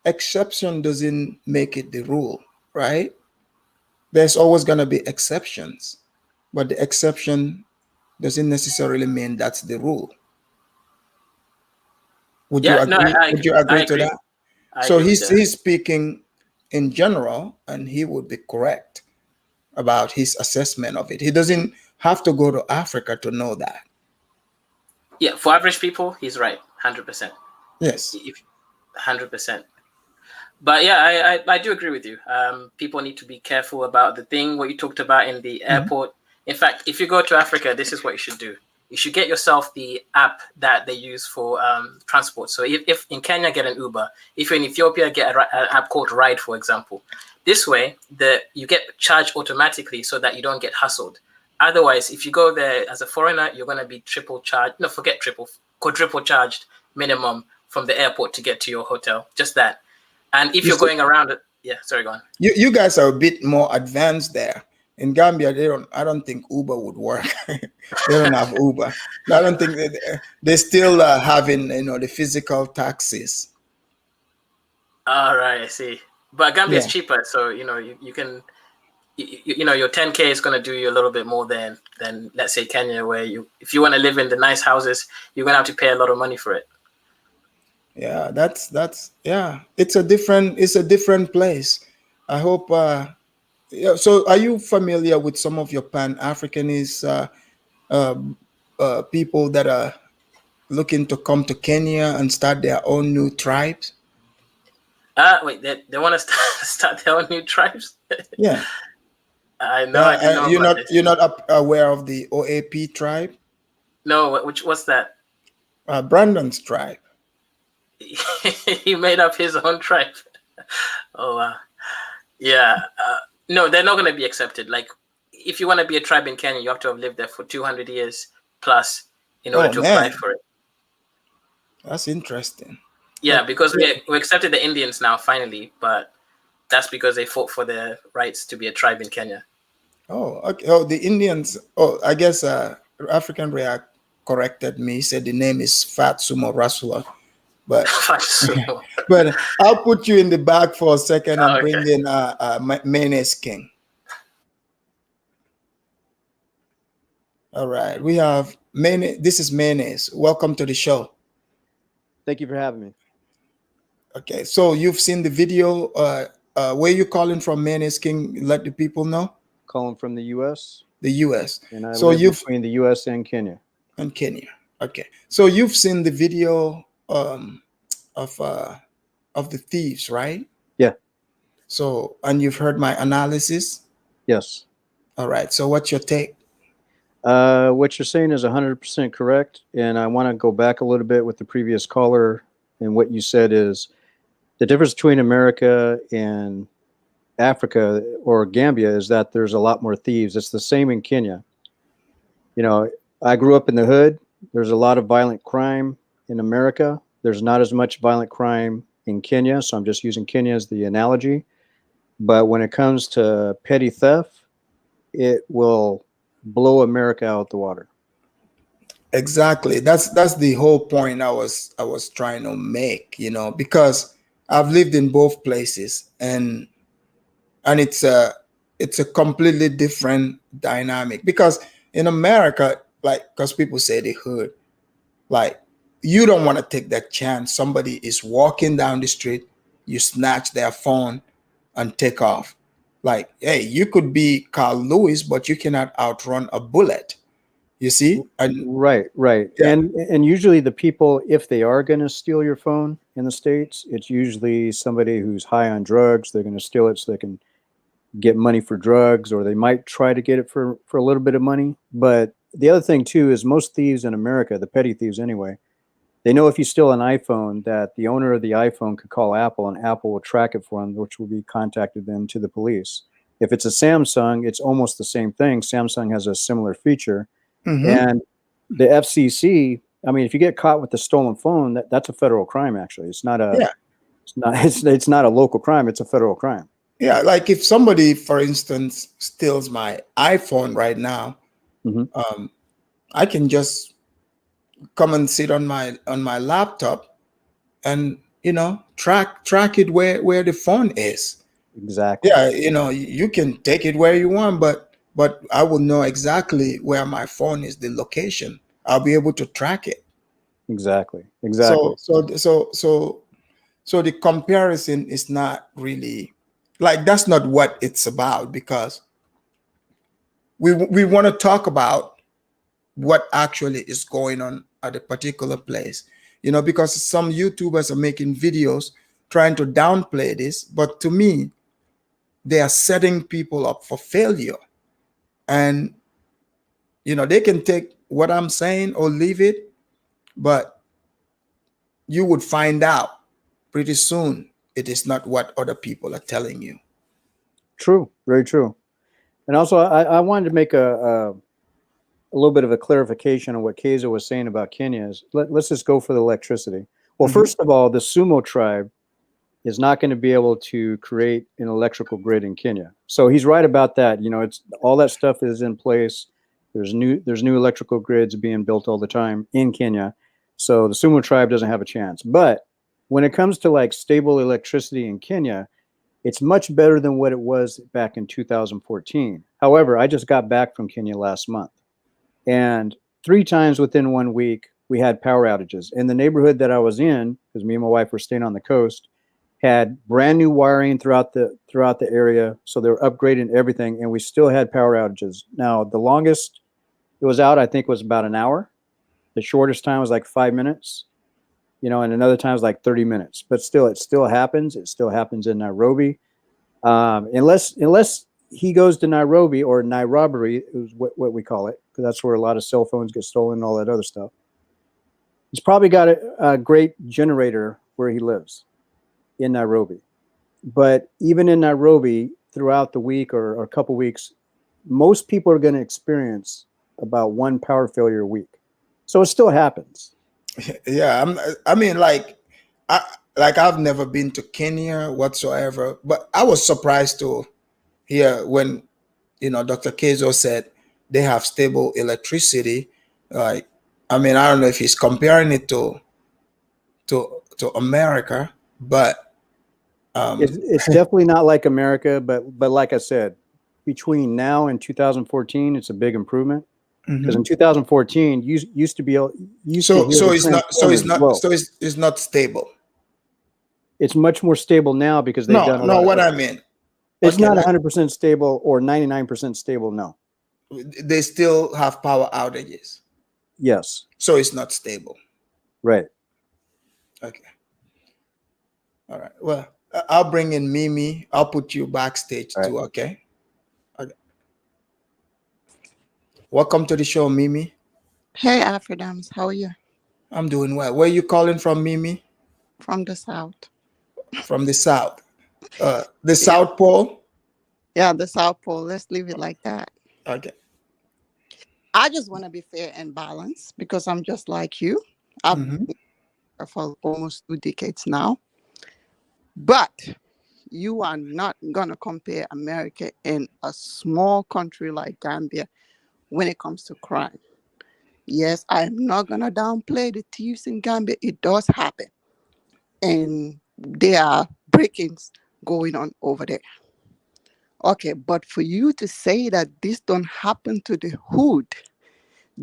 exception doesn't make it the rule, right? There's always going to be exceptions, but the exception doesn't necessarily mean that's the rule. Would you agree? Would you agree to that? So he's speaking in general, and he would be correct about his assessment of it. He doesn't have to go to Africa to know that. Yeah, for average people, he's right, 100%. Yes, 100%. But yeah, I do agree with you. People need to be careful about what you talked about in the airport. In fact, if you go to Africa, this is what you should do. You should get yourself the app that they use for transport. So if in Kenya, get an Uber. If you're in Ethiopia, get an app called Ride, for example. This way, you get charged automatically so that you don't get hustled. Otherwise, if you go there as a foreigner, you're going to be quadruple charged minimum from the airport to get to your hotel. Just that. And if you're going around it, sorry, go on. You guys are a bit more advanced there. In Gambia, I don't think Uber would work. They don't have Uber. I don't think they still having the physical taxis. All right, I see. But Gambia is cheaper, so you can, your 10K is going to do you a little bit more than let's say Kenya, where if you want to live in the nice houses, you're going to have to pay a lot of money for it. Yeah, it's a different place. I hope. So, are you familiar with some of your Pan-Africanist people that are looking to come to Kenya and start their own new tribes? Wait, they want to start their own new tribes? Yeah. I know. I didn't know you're not aware of the OAP tribe? No. What's that? Brandon's tribe. He made up his own tribe. Oh wow. Yeah. No, they're not going to be accepted. Like, if you want to be a tribe in Kenya, you have to have lived there for 200 years plus in order to apply for it. That's interesting. Yeah, because we accepted the Indians now, finally, but that's because they fought for their rights to be a tribe in Kenya. Oh, okay. Oh, the Indians. Oh, I guess African React corrected me. He said the name is Fat Sumo Rasula. But but I'll put you in the back for a second and bring in Mayonnaise King. All right, we have Mayonnaise. This is Mayonnaise. Welcome to the show. Thank you for having me. Okay, so you've seen the video. Where you calling from, Mayonnaise King? Let the people know. Calling from the U.S. The U.S. And I live between the U.S. and Kenya. And Kenya. Okay, so you've seen the video of the thieves, right? Yeah. So, and you've heard my analysis? Yes. All right. So what's your take? What you're saying is 100% correct. And I want to go back a little bit with the previous caller. And what you said is the difference between America and Africa or Gambia is that there's a lot more thieves. It's the same in Kenya. I grew up in the hood. There's a lot of violent crime in America. There's not as much violent crime in Kenya, so I'm just using Kenya as the analogy. But when it comes to petty theft, it will blow America out the water. Exactly. That's the whole point I was trying to make, because I've lived in both places, and it's it's a completely different dynamic, because in America, like, because people say they heard, like, you don't want to take that chance. Somebody is walking down the street, you snatch their phone and take off. Like, hey, you could be Carl Lewis, but you cannot outrun a bullet. You see? And Right. yeah, And usually the people, if they are going to steal your phone in the States, it's usually somebody who's high on drugs. They're going to steal it so they can get money for drugs, or they might try to get it for a little bit of money. But the other thing too is most thieves in America, the petty thieves anyway, they know if you steal an iPhone that the owner of the iPhone could call Apple and Apple will track it for them, which will be contacted them to the police. If it's a Samsung, it's almost the same thing. Samsung has a similar feature. And the FCC, I mean, if you get caught with a stolen phone, that's a federal crime. Actually, it's not it's not a local crime. It's a federal crime. yeah. Like if somebody, for instance, steals my iPhone right now, I can just come and sit on my laptop and track it where the phone is. Exactly. Yeah, you can take it where you want, but I will know exactly where my phone is, the location. I'll be able to track it. Exactly. So the comparison is not really, like, that's not what it's about, because we want to talk about what actually is going on at a particular place, because some YouTubers are making videos trying to downplay this, but to me, they are setting people up for failure. And they can take what I'm saying or leave it, but you would find out pretty soon it is not what other people are telling you. True. Very true. And also, I wanted to make a little bit of a clarification on what Keza was saying about Kenya. Is let's just go for the electricity. Well, first of all, the Sumo tribe is not going to be able to create an electrical grid in Kenya. So he's right about that. It's all that stuff is in place. There's new electrical grids being built all the time in Kenya. So the Sumo tribe doesn't have a chance. But when it comes to like stable electricity in Kenya, it's much better than what it was back in 2014. However, I just got back from Kenya last month, and 3 times within 1 week, we had power outages. In the neighborhood that I was in, because me and my wife were staying on the coast, had brand new wiring throughout the area. So they were upgrading everything, and we still had power outages. Now, the longest it was out, I think, was about an hour. The shortest time was like 5 minutes, and another time was like 30 minutes. But still, it still happens. It still happens in Nairobi. Unless he goes to Nairobi, or robbery is what we call it, because that's where a lot of cell phones get stolen and all that other stuff. He's probably got a great generator where he lives in Nairobi. But even in Nairobi, throughout the week or a couple weeks, most people are going to experience about 1 power failure a week. So it still happens. Yeah, I've never been to Kenya whatsoever, but I was surprised to hear when Dr. Kezo said they have stable electricity. Like, I don't know if he's comparing it to America, but it's definitely not like America. But like I said, between now and 2014, it's a big improvement. Because in 2014, used to be it's not stable. It's much more stable now because they've done. No, what I mean, it's not 100% stable or 99% stable. No, they still have power outages. Yes. So it's not stable. Right. Okay. All right. Well, I'll bring in Mimi. I'll put you backstage too. Okay. Okay. Welcome to the show, Mimi. Hey, Afridams, how are you? I'm doing well. Where are you calling from, Mimi? From the South. From the South. The South Pole? Yeah, the South Pole. Let's leave it like that. Okay. I just want to be fair and balanced because I'm just like you. I've been here for almost 2 decades now. But you are not going to compare America and a small country like Gambia when it comes to crime. Yes, I am not going to downplay the thieves in Gambia. It does happen. And there are break-ins going on over there. Okay, but for you to say that this don't happen to the hood,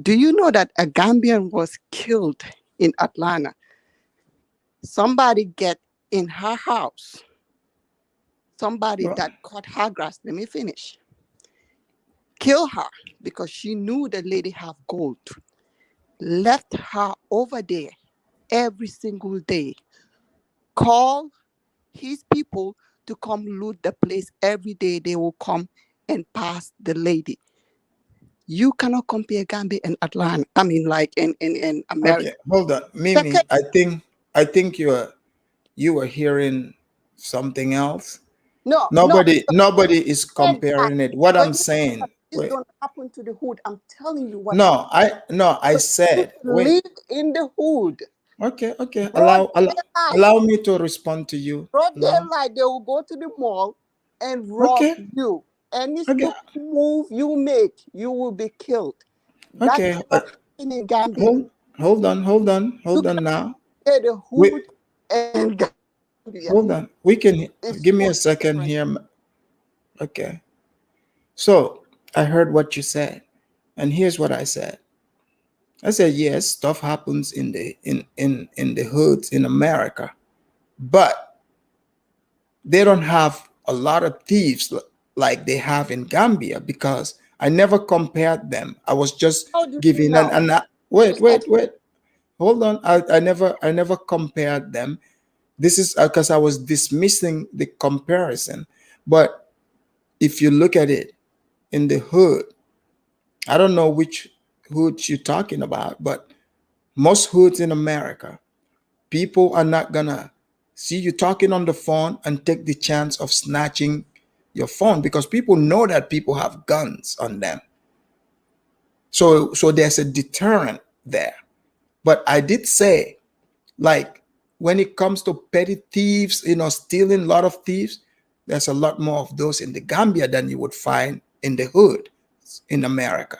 do you know that a Gambian was killed in Atlanta? Somebody get in her house, somebody that cut her grass, let me finish, kill her because she knew the lady have gold, left her over there every single day, call his people to come loot the place every day. They will come and pass the lady. You cannot compare Gambia and Atlanta. I mean, like in America. Okay, hold on, Mimi. I think you were hearing something else. No, Nobody is said that. comparing it. What But I'm saying. this Wait. don't happen to the hood. I'm telling you what No, happened. I said. Wait. Live in the hood. Okay. Broad daylight. Allow me to respond to you. Broad No. daylight. They will go to the mall and rob Okay. you. Any Okay. stupid move you make, you will be killed. That's Okay. what's happening in Gambia. Hold on now. The We, hood and Gambia. hold on. We can It's give me so a second different. here. Okay. So I heard what you said, and here's what I said. I said yes, stuff happens in the hoods in America, but they don't have a lot of thieves like they have in Gambia because I never compared them. I was just How do you giving know? wait. Hold on. I never compared them. This is because I was dismissing the comparison. But if you look at it in the hood, I don't know which hood you're talking about, but most hoods in America, people are not gonna see you talking on the phone and take the chance of snatching your phone because people know that people have guns on them. So there's a deterrent there. But I did say, like, when it comes to petty thieves, stealing, a lot of thieves, there's a lot more of those in the Gambia than you would find in the hood in America.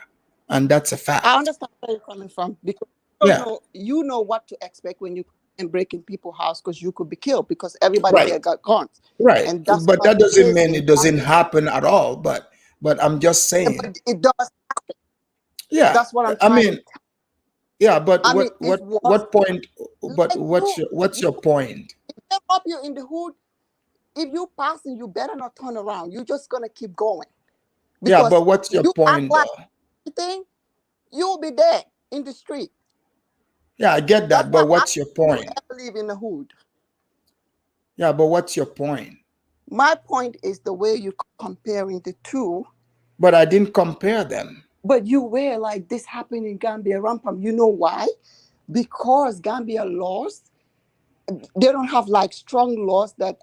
And that's a fact. I understand where you're coming from because you know what to expect when you break in people's house because you could be killed because everybody there got guns. Right. And that's But what that doesn't mean in it doesn't Gambia. happen at all. But I'm just saying. But it does happen. Yeah. That's what I'm I trying mean, to tell. yeah, but I mean, it was what point but like what's your point? If they rob you in the hood, if you passing, you better not turn around. You're just gonna keep going. Yeah, Because but what's your you act point like though? anything, you'll be dead in the street. Yeah, I get That's that, why but what's your point? I believe in the hood. Yeah, but what's your point? My point is the way you're comparing the two. But I didn't compare them. But you were like this happened in Gambia Rampam. You know why? Because Gambia laws, they don't have like strong laws that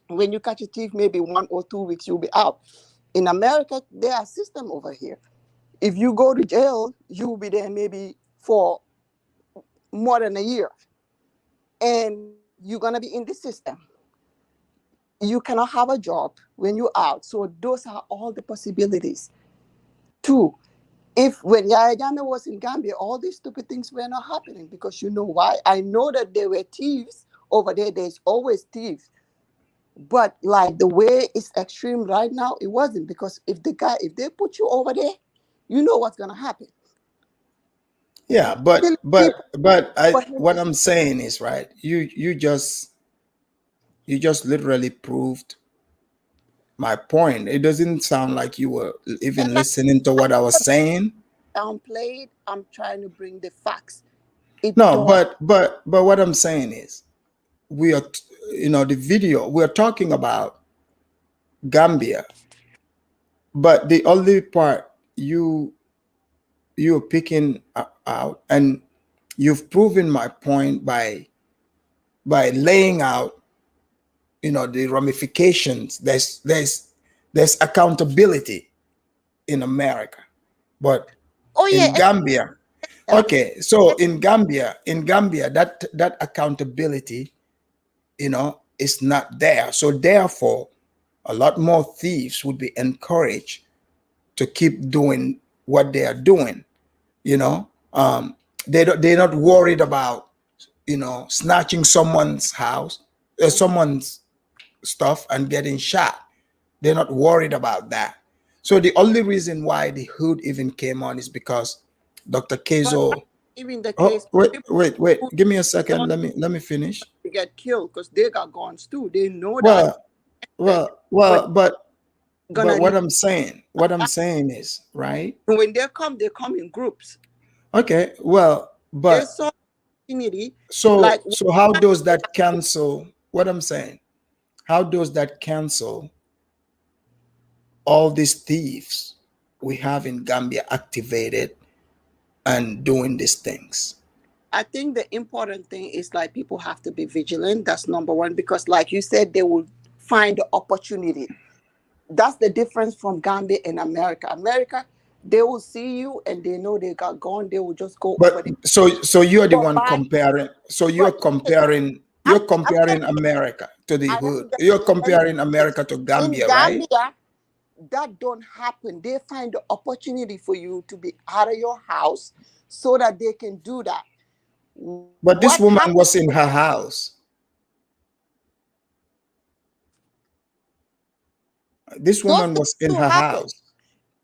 when you catch a thief, maybe 1 or 2 weeks you'll be out. In America, there are system over here. If you go to jail, you'll be there maybe for more than a year. And you're gonna be in the system. You cannot have a job when you're out. So those are all the possibilities. Two, if when Yaya Jammeh was in Gambia, all these stupid things were not happening because you know why? I know that there were thieves over there. There's always thieves. But like the way it's extreme right now, it wasn't because if they put you over there, you know what's gonna happen. Yeah, but what I'm saying is right. You just literally proved my point. It doesn't sound like you were even listening to what I was saying. Downplayed. I'm trying to bring the facts. But what I'm saying is we are the video we're talking about Gambia, but the only part you're picking out, and you've proven my point by laying out the ramifications. There's accountability in America, but in Gambia, okay, so in Gambia that accountability is not there. So therefore a lot more thieves would be encouraged to keep doing what they are doing. They're not worried about snatching someone's house, someone's stuff and getting shot. They're not worried about that. So the only reason why the hood even came on is because Dr. But Kezo. even the Oh, case, wait, people wait, wait. who Give me a second. want Let me finish. to get killed because they got guns too. They know that, Well, but but gonna what leave. I'm saying is, right? When they come in groups. Okay, well, They but saw opportunity, like so how does that cancel what I'm saying? How does that cancel all these thieves we have in Gambia activated and doing these things? I think the important thing is like people have to be vigilant. That's number one, because like you said, they will find the opportunity. That's the difference from Gambia and America. America, they will see you and they know they got gone. They will just go over But there. so you're the But one by comparing. So but you're I'm comparing telling you, America to the let hood. me just You're tell you comparing this. America to In Gambia, right? Gambia, that don't happen. They find the opportunity for you to be out of your house so that they can do that. But this What woman happened? was in her house. This Those woman things was in do her happen. house.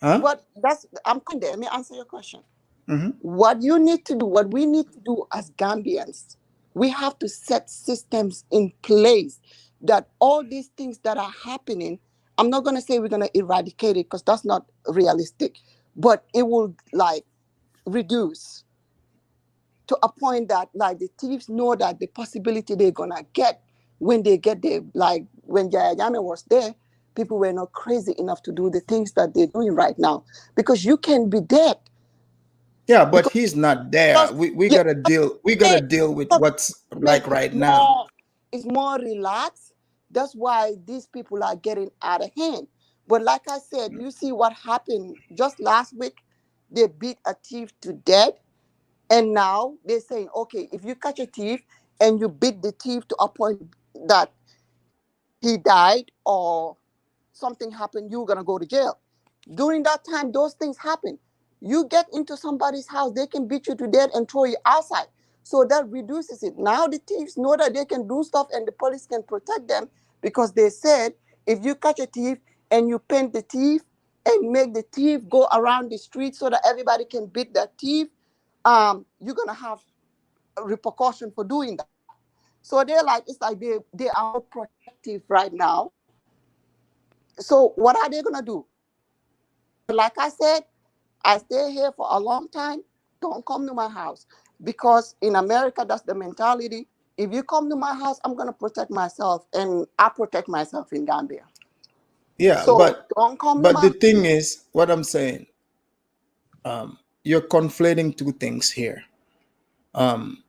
Huh? But that's I'm coming there. Let me answer your question. Hmm. What you need to do, what we need to do as Gambians, we have to set systems in place that all these things that are happening, I'm not going to say we're going to eradicate it because that's not realistic, but it will like reduce to a point that like the thieves know that the possibility they're going to get when they get there, like when Yaya Jame was there, people were not crazy enough to do the things that they're doing right now because you can be dead. Yeah, but Because he's not there. We yeah, gotta deal with what's man, like right now. it's more relaxed. That's why these people are getting out of hand. But like I said, you see what happened just last week. They beat a thief to death, and now they're saying, okay, if you catch a thief and you beat the thief to a point that he died or something happened, you're gonna go to jail. During that time, those things happen. You get into somebody's house, they can beat you to death and throw you outside. So that reduces it. Now the thieves know that they can do stuff and the police can protect them because they said if you catch a thief and you paint the thief and make the thief go around the street so that everybody can beat that thief, you're gonna have a repercussion for doing that. So they're like, it's like they are more protective right now. So what are they gonna do? Like I said, I stay here for a long time. Don't come to my house because in America, that's the mentality. If you come to my house, I'm gonna protect myself, and I protect myself in Gambia. Yeah, So don't come to but the my. thing is, what I'm saying, you're conflating two things here. Um,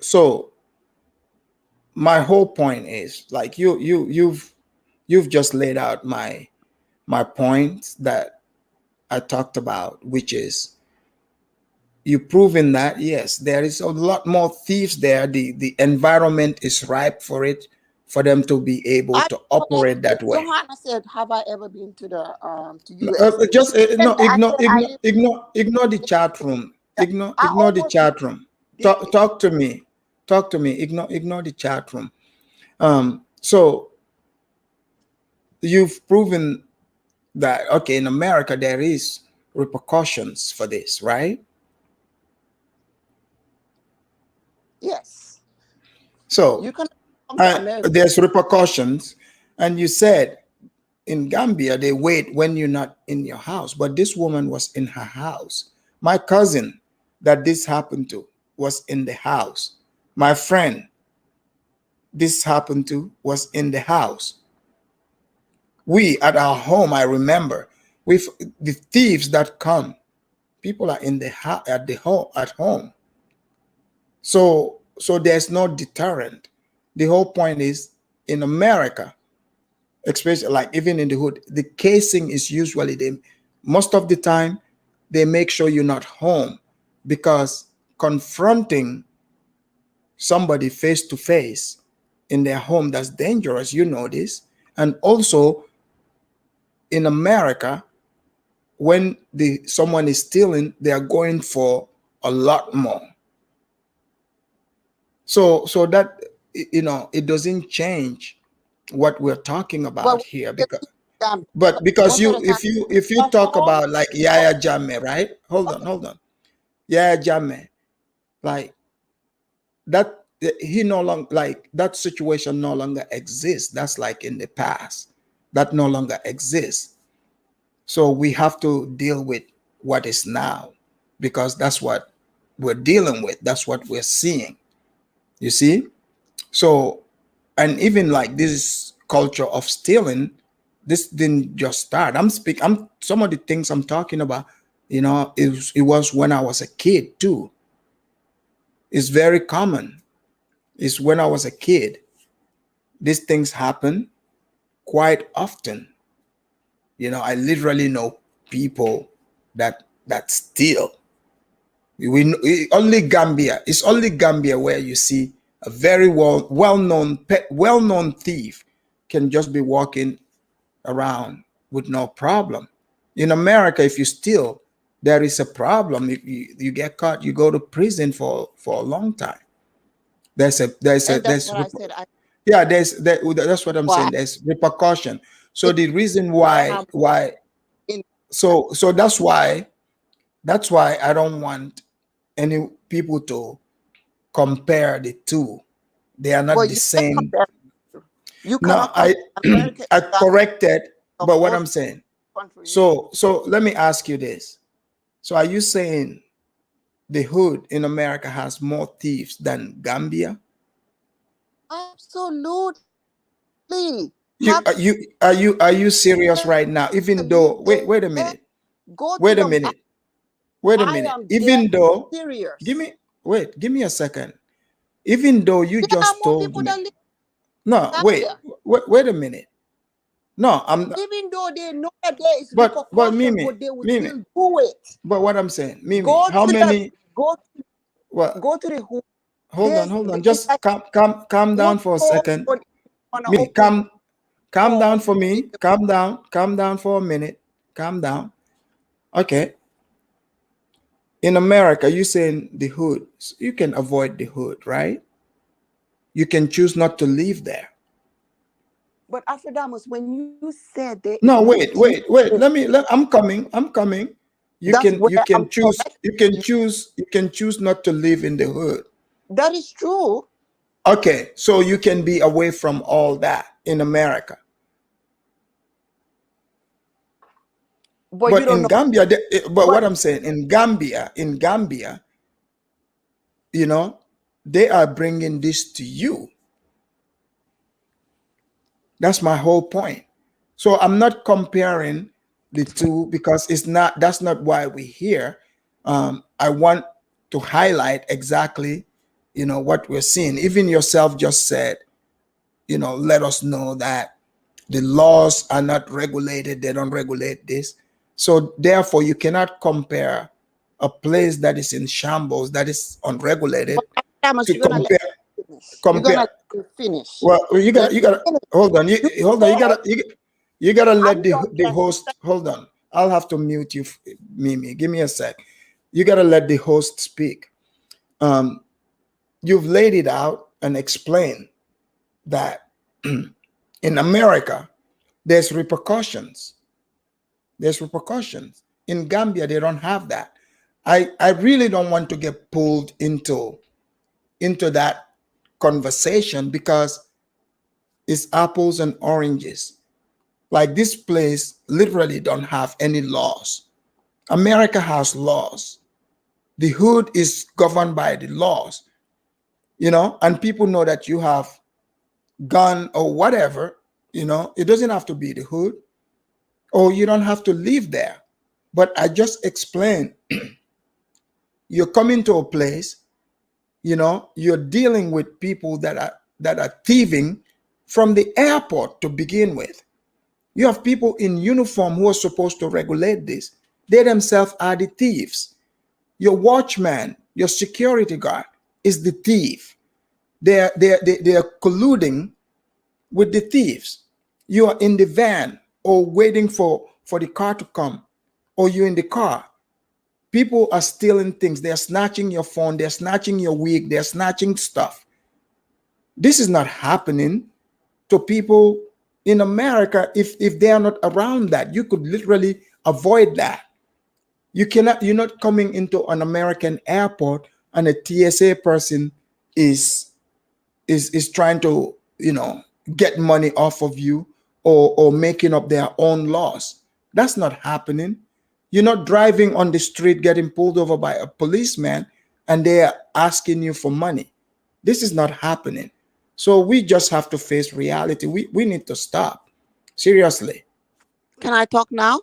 so my whole point is like you've just laid out my point that I talked about, which is you proven that yes, there is a lot more thieves there. The environment is ripe for it, for them to be able I to operate that way. Johanna said, "Have I ever been to the to No, US?" just no, I said, "I live." ignore the chat room. I Ignore the almost chat room. did it. Talk to me. Talk to me. Ignore the chat room. So you've proven that okay, in America there is repercussions for this, right? Yes, So you can come to America. there's repercussions, and you said in Gambia they wait when you're not in your house, but this woman was in her house. My cousin that this happened to was in the house. My friend this happened to was in the house. We at our home, I remember, with the thieves that come, people are in the at the home at home. So there's no deterrent. The whole point is in America, especially like even in the hood, the casing is usually them. Most of the time, they make sure you're not home because confronting somebody face to face in their home, that's dangerous. You know this. And also in America, when someone is stealing, they are going for a lot more. So that it doesn't change what we're talking about But here, because um, because most of you the time, if you talk about like Yaya Jammeh, right? Hold okay. on. Yaya Jammeh, like that, he no longer, like that situation no longer exists. That's like in the past. That no longer exists. So we have to deal with what is now, because that's what we're dealing with. That's what we're seeing. You see? So, and even like this culture of stealing, this didn't just start. I'm some of the things I'm talking about, it was when I was a kid too. It's very common. It's when I was a kid. These things happen quite often. I literally know people that steal. Only Gambia. It's only Gambia where you see a very well-known thief can just be walking around with no problem. In America, if you steal, there is a problem. If you get caught, you go to prison for a long time. And that's what I said. Yeah, that's what I'm saying. There's repercussion. So the reason why so that's why I don't want any people to compare the two. They are not the same. No, I corrected, but what I'm saying. So let me ask you this. So are you saying the hood in America has more thieves than Gambia? Absolutely. Are you serious right now? Even though wait a minute. Wait a minute. Even though serious. give me a second. Even though you just told me. No, wait a minute. No, I'm even though they know that there is but Mimi, but they will still do it. But what I'm saying, Mimi, go how to many go to the hood. Hold on. Just calm down for a second. Me, calm down for me. Calm down for a minute. Calm down. Okay. In America, you saying the hood, you can avoid the hood, right? You can choose not to live there. But Afrodamus, when you said that, no, wait. I'm coming. You can choose not to live in the hood. That is true. Okay, so you can be away from all that in America. But in Gambia, what I'm saying, in Gambia, they are bringing this to you. That's my whole point. So I'm not comparing the two because that's not why we're here. I want to highlight exactly, what we're seeing. Even yourself just said, let us know that the laws are not regulated. They don't regulate this. So therefore, you cannot compare a place that is in shambles, that is unregulated, to compare. Finish. Well, you gotta hold on. You gotta let the host hold on. I'll have to mute you, Mimi. Give me a sec. You gotta let the host speak. You've laid it out and explained that in America there's repercussions. In Gambia they don't have that. I really don't want to get pulled into that conversation because it's apples and oranges. Like this place literally don't have any laws. America has laws. The hood is governed by the laws, and people know that you have gun or whatever, it doesn't have to be the hood, or you don't have to live there. But I just explained, you're coming to a place, you're dealing with people that are thieving from the airport to begin with. You have people in uniform who are supposed to regulate this. They themselves are the thieves. Your watchman, your security guard is the thief. They are colluding with the thieves. You are in the van or waiting for the car to come, or you're in the car. People are stealing things. They're snatching your phone. They're snatching your wig. They're snatching stuff. This is not happening to people in America if they are not around that. You could literally avoid that. You're not coming into an American airport and a TSA person is trying to, get money off of you, or making up their own laws. That's not happening. You're not driving on the street getting pulled over by a policeman and they are asking you for money. This is not happening. So we just have to face reality. We need to stop. Seriously. Can I talk now?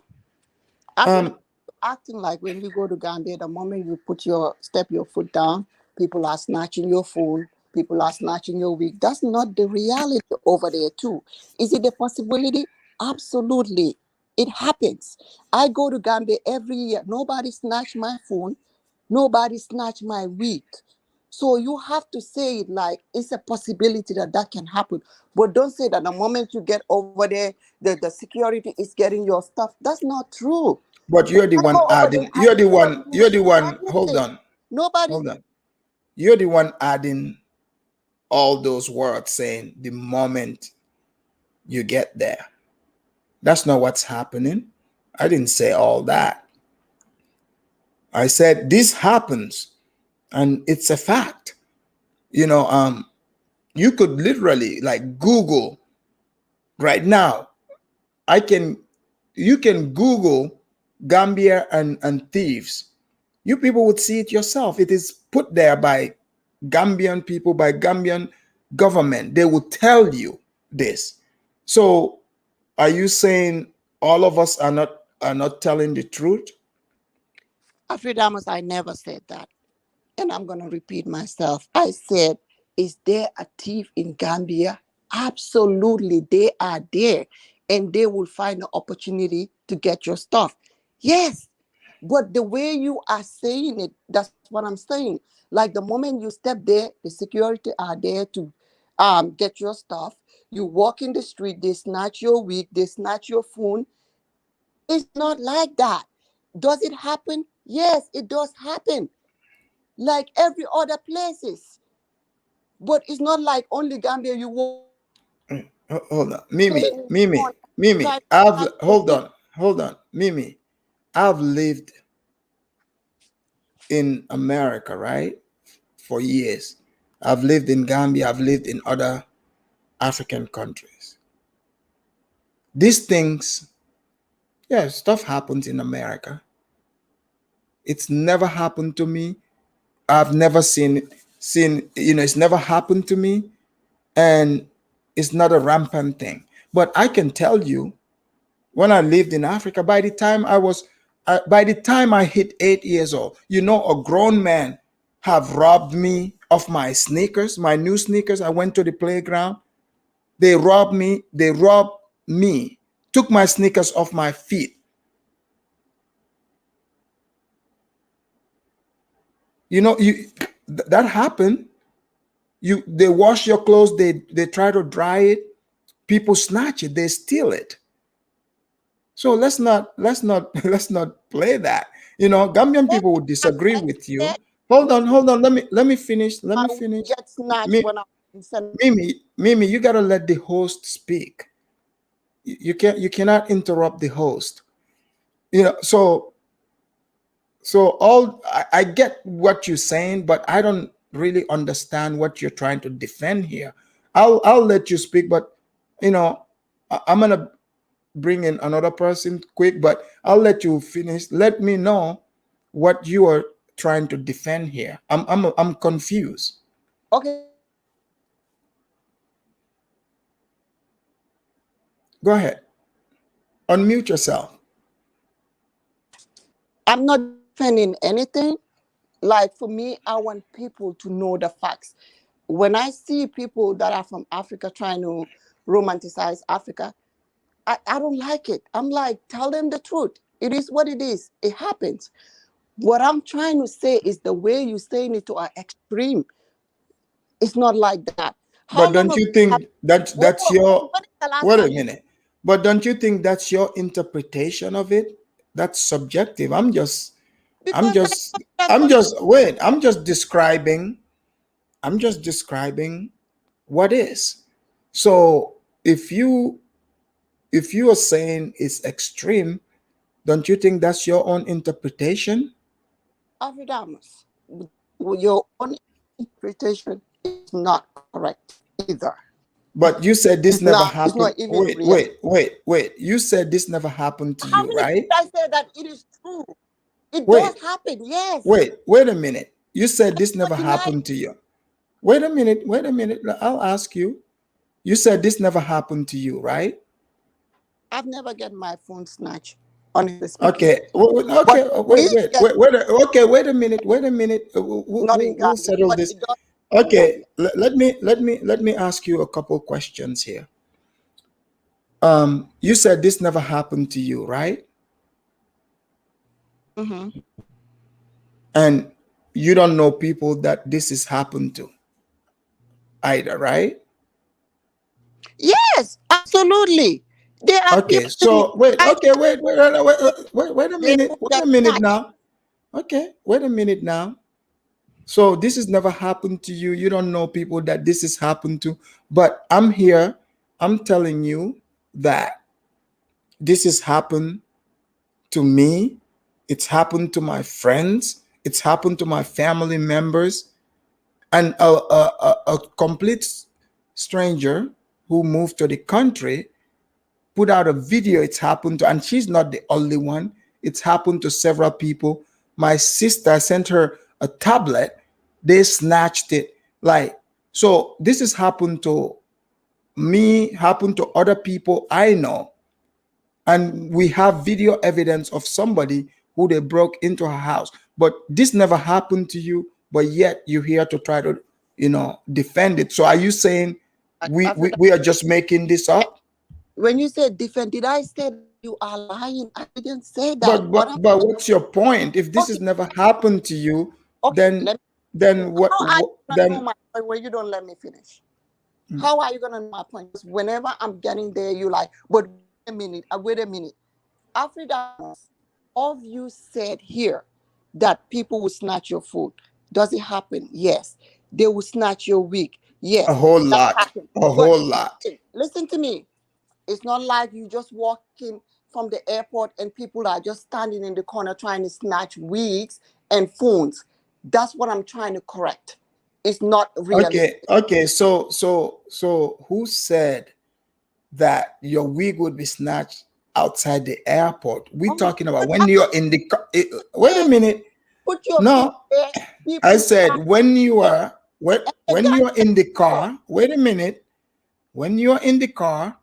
I feel like acting like when you go to Gambia, the moment you step your foot down, people are snatching your phone, people are snatching your wig. That's not the reality over there too. Is it a possibility? Absolutely. It happens. I go to Gambia every year. Nobody snatch my phone. Nobody snatch my wig. So you have to say it like it's a possibility that can happen. But don't say that the moment you get over there, the security is getting your stuff. That's not true. But you're the I one go over adding, there, I you're the one, nothing. hold on. Nobody. Hold on. You're the one adding all those words, saying the moment you get there. That's not what's happening. I didn't say all that. I said this happens and it's a fact. You could literally like Google right now. You can Google Gambia and thieves. You people would see it yourself. It is put there by Gambian people, by Gambian government. They will tell you this. So are you saying all of us are not telling the truth? Afridamus, I never said that. And I'm going to repeat myself. I said, is there a thief in Gambia? Absolutely, they are there. And they will find an opportunity to get your stuff. Yes. But the way you are saying it, that's what I'm saying. Like the moment you step there, the security are there to get your stuff. You walk in the street, they snatch your wig, they snatch your phone. It's not like that. Does it happen? Yes, it does happen. Like every other places. But it's not like only Gambia you walk. Hold on. Mimi. Hold on. Mimi, I've lived in America, right? For years. I've lived in Gambia. I've lived in other African countries. These things, stuff happens in America. It's never happened to me. I've never seen, it's never happened to me. And it's not a rampant thing. But I can tell you, when I lived in Africa, by the time I hit 8 years old, a grown man have robbed me of my sneakers, my new sneakers. I went to the playground. They robbed me, took my sneakers off my feet. That happened. They wash your clothes, they try to dry it, people snatch it, they steal it. So let's not play that. Gambian people would disagree with you. Hold on. Let me finish. Get snatched when I'm Mimi, you gotta let the host speak. You cannot interrupt the host. So I get what you're saying, but I don't really understand what you're trying to defend here. I'll let you speak, but I'm gonna bring in another person quick, but I'll let you finish. Let me know what you are trying to defend here. I'm confused. Okay. Go ahead. Unmute yourself. I'm not defending anything. Like for me, I want people to know the facts. When I see people that are from Africa trying to romanticize Africa, I don't like it. I'm like, tell them the truth. It is what it is. It happens. What I'm trying to say is the way you're saying it to an extreme. It's not like that. But don't you think that's your wait a minute? But don't you think that's your interpretation of it? That's subjective. I'm just describing what is. So, if you are saying it's extreme, don't you think that's your own interpretation? Afridamus, your own interpretation is not correct either. But you said this never It's happened. not even Wait, real. wait. You said this never happened to How you, many right? times I say that it is true? It Wait, does happen, yes. wait a minute. You said this never Not deny happened to you. Wait a minute. I'll ask you. You said this never happened to you, right? I've never get my phone snatched. Honestly speaking. Okay. Okay. Wait a minute. Not in We'll Gambia, settle but this. it does in Okay. Gambia. Let me ask you a couple questions here. You said this never happened to you, right? Mm-hmm. And you don't know people that this has happened to either, right? Yes, absolutely. There are Okay. people So wait a they minute. will Wait get a minute snatched. now. Okay. Wait a minute now. So this has never happened to you. You don't know people that this has happened to. But I'm here. I'm telling you that this has happened to me. It's happened to my friends. It's happened to my family members. And a complete stranger who moved to the country put out a video. It's happened to, and she's not the only one. It's happened to several people. My sister sent her a tablet. They snatched it. Like, so this has happened to me, happened to other people I know. And we have video evidence of somebody who they broke into her house. But this never happened to you, but yet you're here to try to, defend it. So are you saying we are just making this up? When you say defend, did I say you are lying? I didn't say that. But what's your point? If this has Okay, never happened to you, okay. then How are you gonna know then my point when you don't let me finish? How are you gonna know my point? Because whenever I'm getting there, you like, but wait a minute. Africa, all of you said here that people will snatch your food. Does it happen? Yes. They will snatch your wig. Yes. a whole That lot, happens. a But whole lot. listen to me. It's not like you just walking from the airport and people are just standing in the corner trying to snatch wigs and phones. That's what I'm trying to correct. It's not realistic. Okay. So who said that your wig would be snatched outside the airport? We're talking about when you're in the car. Wait a minute. Put your No, there. I People said when you are when you're in the car. car. Wait a minute. When you're in the car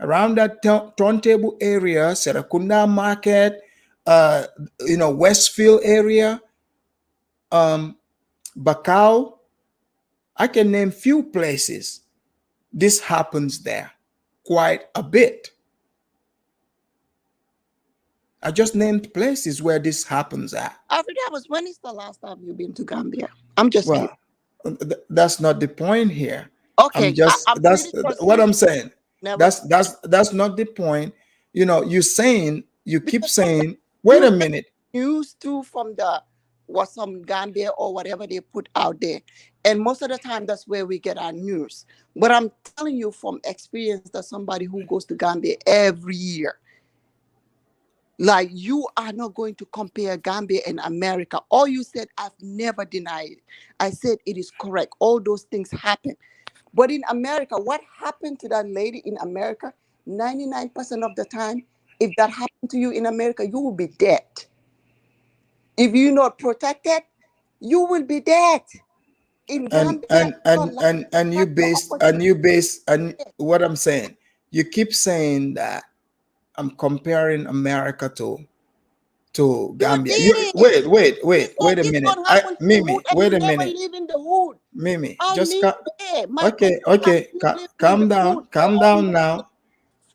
around that turntable area, Serakunda Market, Westfield area, Bacau, I can name few places. This happens there quite a bit. I just named places where this happens at. Africa, when is the last time you've been to Gambia? I'm just Well, that's not the point here. okay. That's what I'm saying. Never. That's not the point. You keep saying, wait You a get minute. news too from some Gambia or whatever they put out there, and most of the time that's where we get our news. But I'm telling you from experience that somebody who goes to Gambia every year, like you are not going to compare Gambia and America. All you said, I've never denied it. I said it is correct. All those things happen. But in America, what happened to that lady in America? 99% of the time, if that happened to you in America, you will be dead. If you're not protected, you will be dead. In Gambia, And what I'm saying, you keep saying that I'm comparing America to Gambia. Wait a minute. Mimi, wait a minute. Live in the hood. Mimi, I just live there. okay. Calm down. Calm down now.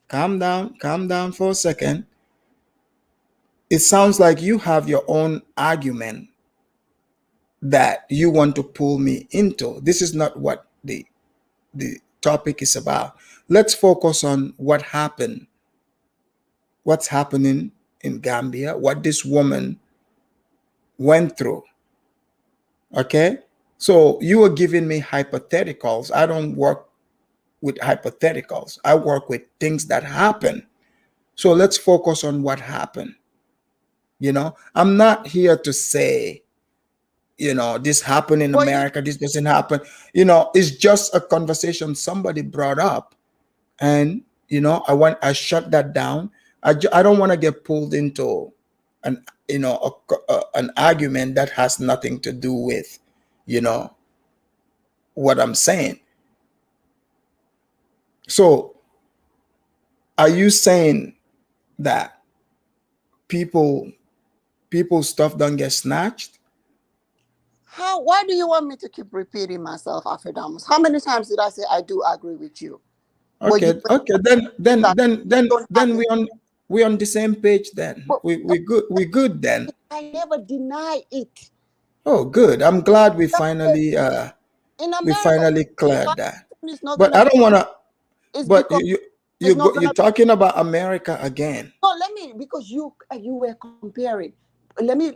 Calm down for a second. It sounds like you have your own argument that you want to pull me into. This is not what the topic is about. Let's focus on what happened. What's happening in Gambia, what this woman went through. Okay? So you were giving me hypotheticals. I don't work with hypotheticals. I work with things that happen. So let's focus on what happened. You know, I'm not here to say, you know, this happened in America, this doesn't happen. You know, it's just a conversation somebody brought up. And, you know, I shut that down. I don't want to get pulled into an, you know, an argument that has nothing to do with, you know, what I'm saying. So are you saying that people's stuff don't get snatched? Why do you want me to keep repeating myself, Afrodamus? How many times did I say I do agree with you? Okay, then we on the same page then. We good then. I never deny it. Oh, good. I'm glad we finally cleared that. But I don't want to. But you're talking about America again. No, because you were comparing. Let me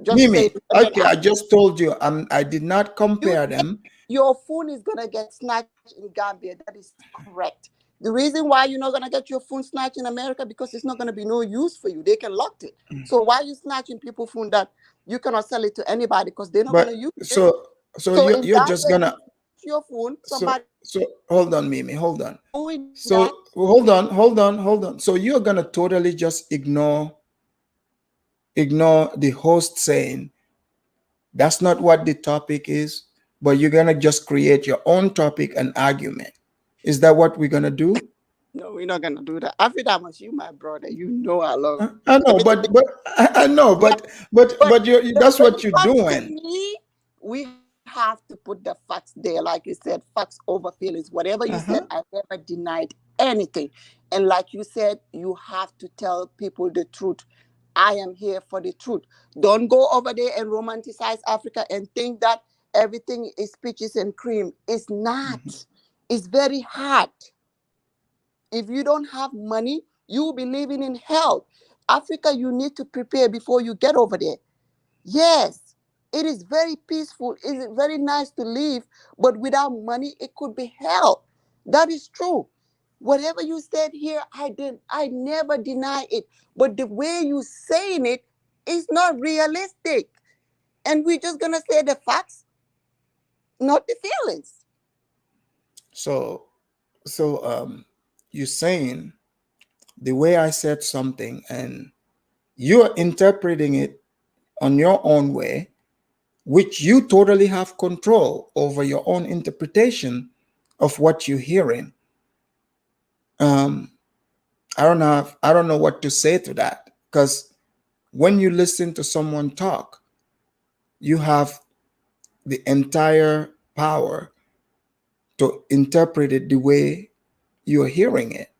just Mimi, say. okay, I just told you I did not compare them. Your phone is gonna get snatched in Gambia. That is correct. The reason why you're not gonna get your phone snatched in America, because it's not gonna be no use for you. They can lock it. So why are you snatching people's phone that you cannot sell it to anybody because they're not gonna use it? So you're just gonna your phone. Somebody. So hold on, Mimi. Hold on. So hold on. So you're gonna totally just ignore the host saying that's not what the topic is, but you're gonna just create your own topic and argument. Is that what we're gonna do? No, we're not gonna do that. Afrodamus, you my brother. You know I love you. I know, but I know, but you that's what you're doing. Me, we have to put the facts there. Like you said, facts over feelings. Whatever you said, I never denied anything. And like you said, you have to tell people the truth. I am here for the truth. Don't go over there and romanticize Africa and think that everything is peaches and cream. It's not. It's very hard. If you don't have money, you will be living in hell. Africa, you need to prepare before you get over there. Yes, it is very peaceful. It is very nice to live, but without money, it could be hell. That is true. Whatever you said here, I never deny it. But the way you saying it is not realistic. And we're just gonna say the facts, not the feelings. So you're saying the way I said something and you're interpreting it on your own way, which you totally have control over your own interpretation of what you're hearing. I don't know what to say to that, because when you listen to someone talk, you have the entire power to interpret it the way you're hearing it.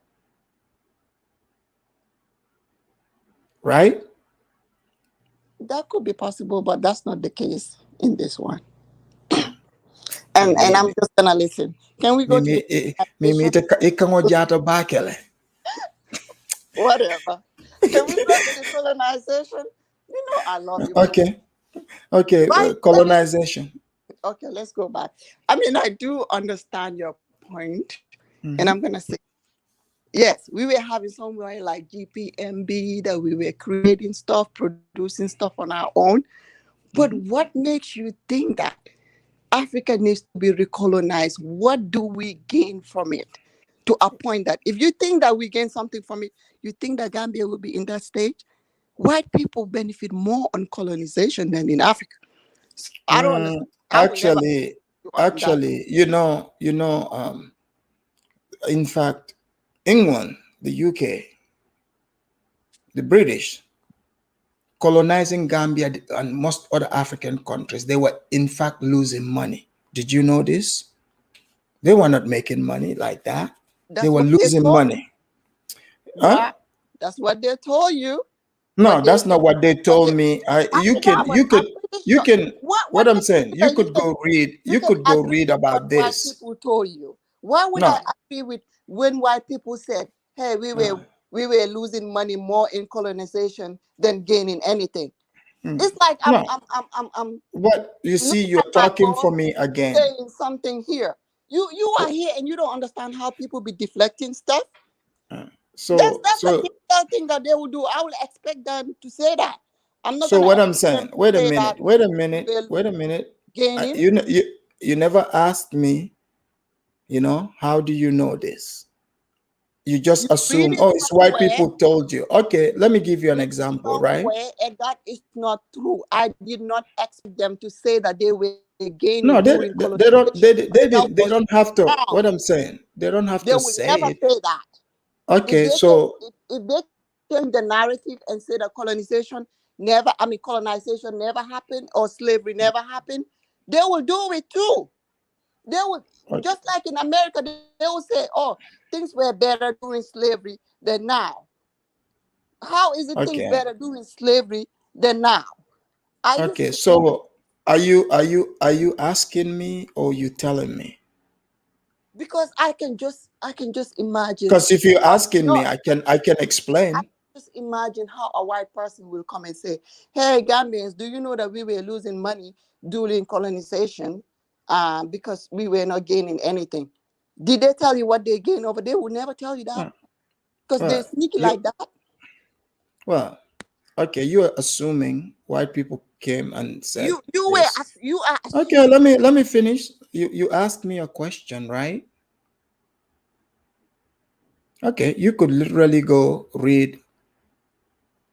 Right? That could be possible, but that's not the case in this one. And I'm just gonna listen. Can we go to whatever? Can we go to the colonization? You know I love you. Okay. Colonization. Okay, let's go back. I mean, I do understand your point, and I'm gonna say, yes, we were having somewhere like GPMB that we were creating stuff, producing stuff on our own. But what makes you think that Africa needs to be recolonized? What do we gain from it? To a point that if you think that we gain something from it, you think that Gambia will be in that stage? White people benefit more on colonization than in Africa. I don't understand. Actually, in fact, England, the UK, the British, colonizing Gambia and most other African countries, they were in fact losing money. Did you know this? They were not making money like that. They were losing money. Huh? That's what they told you. No, that's not what they told me. You can. What I'm saying, you could go read. You could go read about this. White people told you. Why would I agree with when white people said, "Hey, we were losing money more in colonization than gaining anything"? It's like I'm. What you see, you're talking for me again. Saying something here. You are here and you don't understand how people be deflecting stuff. That's So a so typical thing that they will do. I will expect them to say that. I'm not so gonna what I'm expect them saying, to wait a say minute, that wait a minute, we're wait a minute. gaining. You never asked me, how do you know this? You just You read assume, it oh, it's white somewhere. people told you. Okay, let me give you an Read it example, right? somewhere, and that is not true. I did not expect them to say that they were gaining No, during they don't colonization. they That don't was have to. wrong. What I'm saying, they don't have They to will say never it. say that. If Okay, they can, so if they change the narrative and say that colonization never happened or slavery never happened, they will do it too. They will, okay, just like in America, they will say, "Oh, things were better during slavery than now." How is it things okay, better during slavery than now? Are you okay. serious? So are you asking me or you telling me? Because I can just imagine. Because if you're asking No, me, I can I explain. just imagine how a white person will come and say, "Hey, Gambians, do you know that we were losing money during colonization, because we were not gaining anything?" Did they tell you what they gained over there? They will never tell you that Uh, because they're Well, sneaky you like that. well, okay. You're assuming white people came and said You were this. you are Okay, assuming. let me finish. You asked me a question, right? Okay, you could literally go read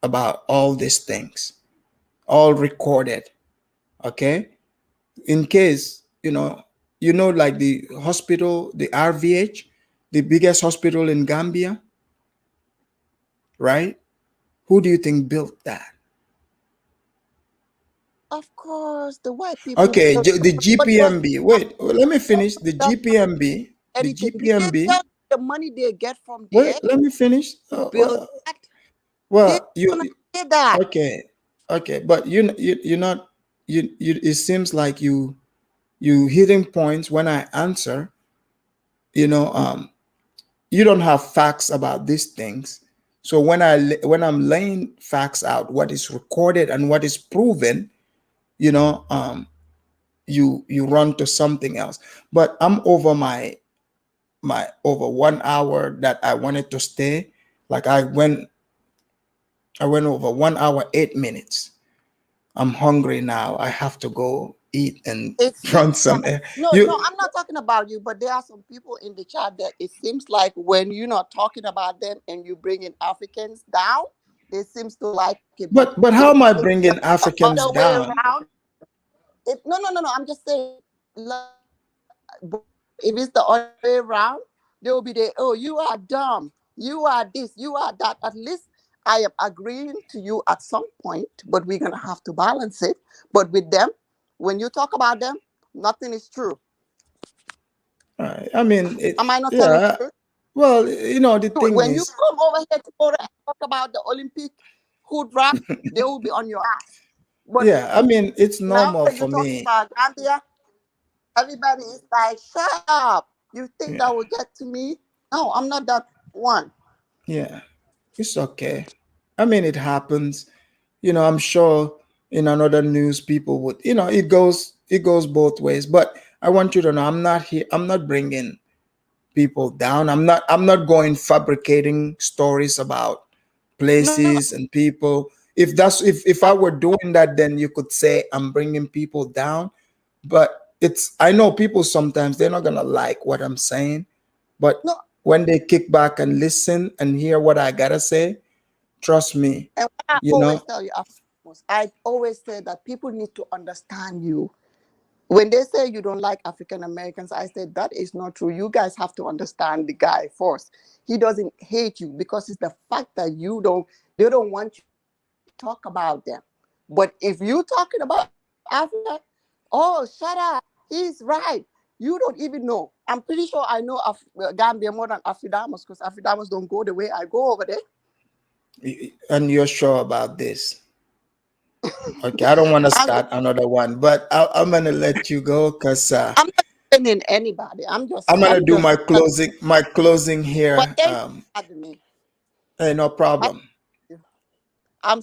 about all these things, all recorded. Okay, in case like the hospital, the RVH, the biggest hospital in Gambia, right? Who do you think built that? Of course, the white people Okay, built, the but was GPMB. Wait, let me finish. The that GPMB, the anything? Did they GPMB. tell you the money they get from there Wait, let me finish. to build that? They Well, gonna say that. okay, okay, but you're not. It seems like you hitting points when I answer. You know, um, you don't have facts about these things. So when I'm laying facts out, what is recorded and what is proven, you know, um, you run to something else. But I'm over my over 1 hour that I wanted to stay. Like I went over 1 hour 8 minutes. I'm hungry now. I have to go eat and It run seems some like air. no, I'm not talking about you, but there are some people in the chat that it seems like when you're not talking about them and you bring in Africans down, they seems to like it. But But if how am I it's the bringing Africans other way down? around, no, I'm just saying, but if it's the other way around, they will be there. Oh, you are dumb. You are this. You are that. At least I am agreeing to you at some point, but we're gonna have to balance it. But with them, when you talk about them, nothing is true. I mean, Am I not telling yeah. you? Well, the thing When you is, come over here tomorrow and talk about the Olympic hood rap, they will be on your ass. But yeah. I mean, it's now normal that for you're talking me. about Gambia, everybody is like, shut up. You think Yeah, that will get to me? No, I'm not that one. yeah. It's okay. I mean, it happens. I'm sure in another news, people would. It goes both ways. But I want you to know, I'm not here. I'm not bringing people down. I'm not going fabricating stories about No, places and people. If I were doing that, then you could say I'm bringing people down. But I know people sometimes they're not gonna like what I'm saying, but no. when they kick back and listen and hear what I gotta say, trust me, And what I you always know. tell you, I always say that people need to understand you. When they say you don't like African Americans, I said that is not true. You guys have to understand the guy first. He doesn't hate you because it's the fact that they don't want you to talk about them. But if you talking about Africa, oh, shut up. He's right. You don't even know. I'm pretty sure I know Gambia more than Afridamus because Afridamus don't go the way I go over there. And you're sure about this? Okay, I don't want to I'm start another one, but I'm gonna let you go because I'm not defending anybody. I'm I'm just gonna I'm do just my closing but here. thank you for having me. Hey, no I, problem. I'm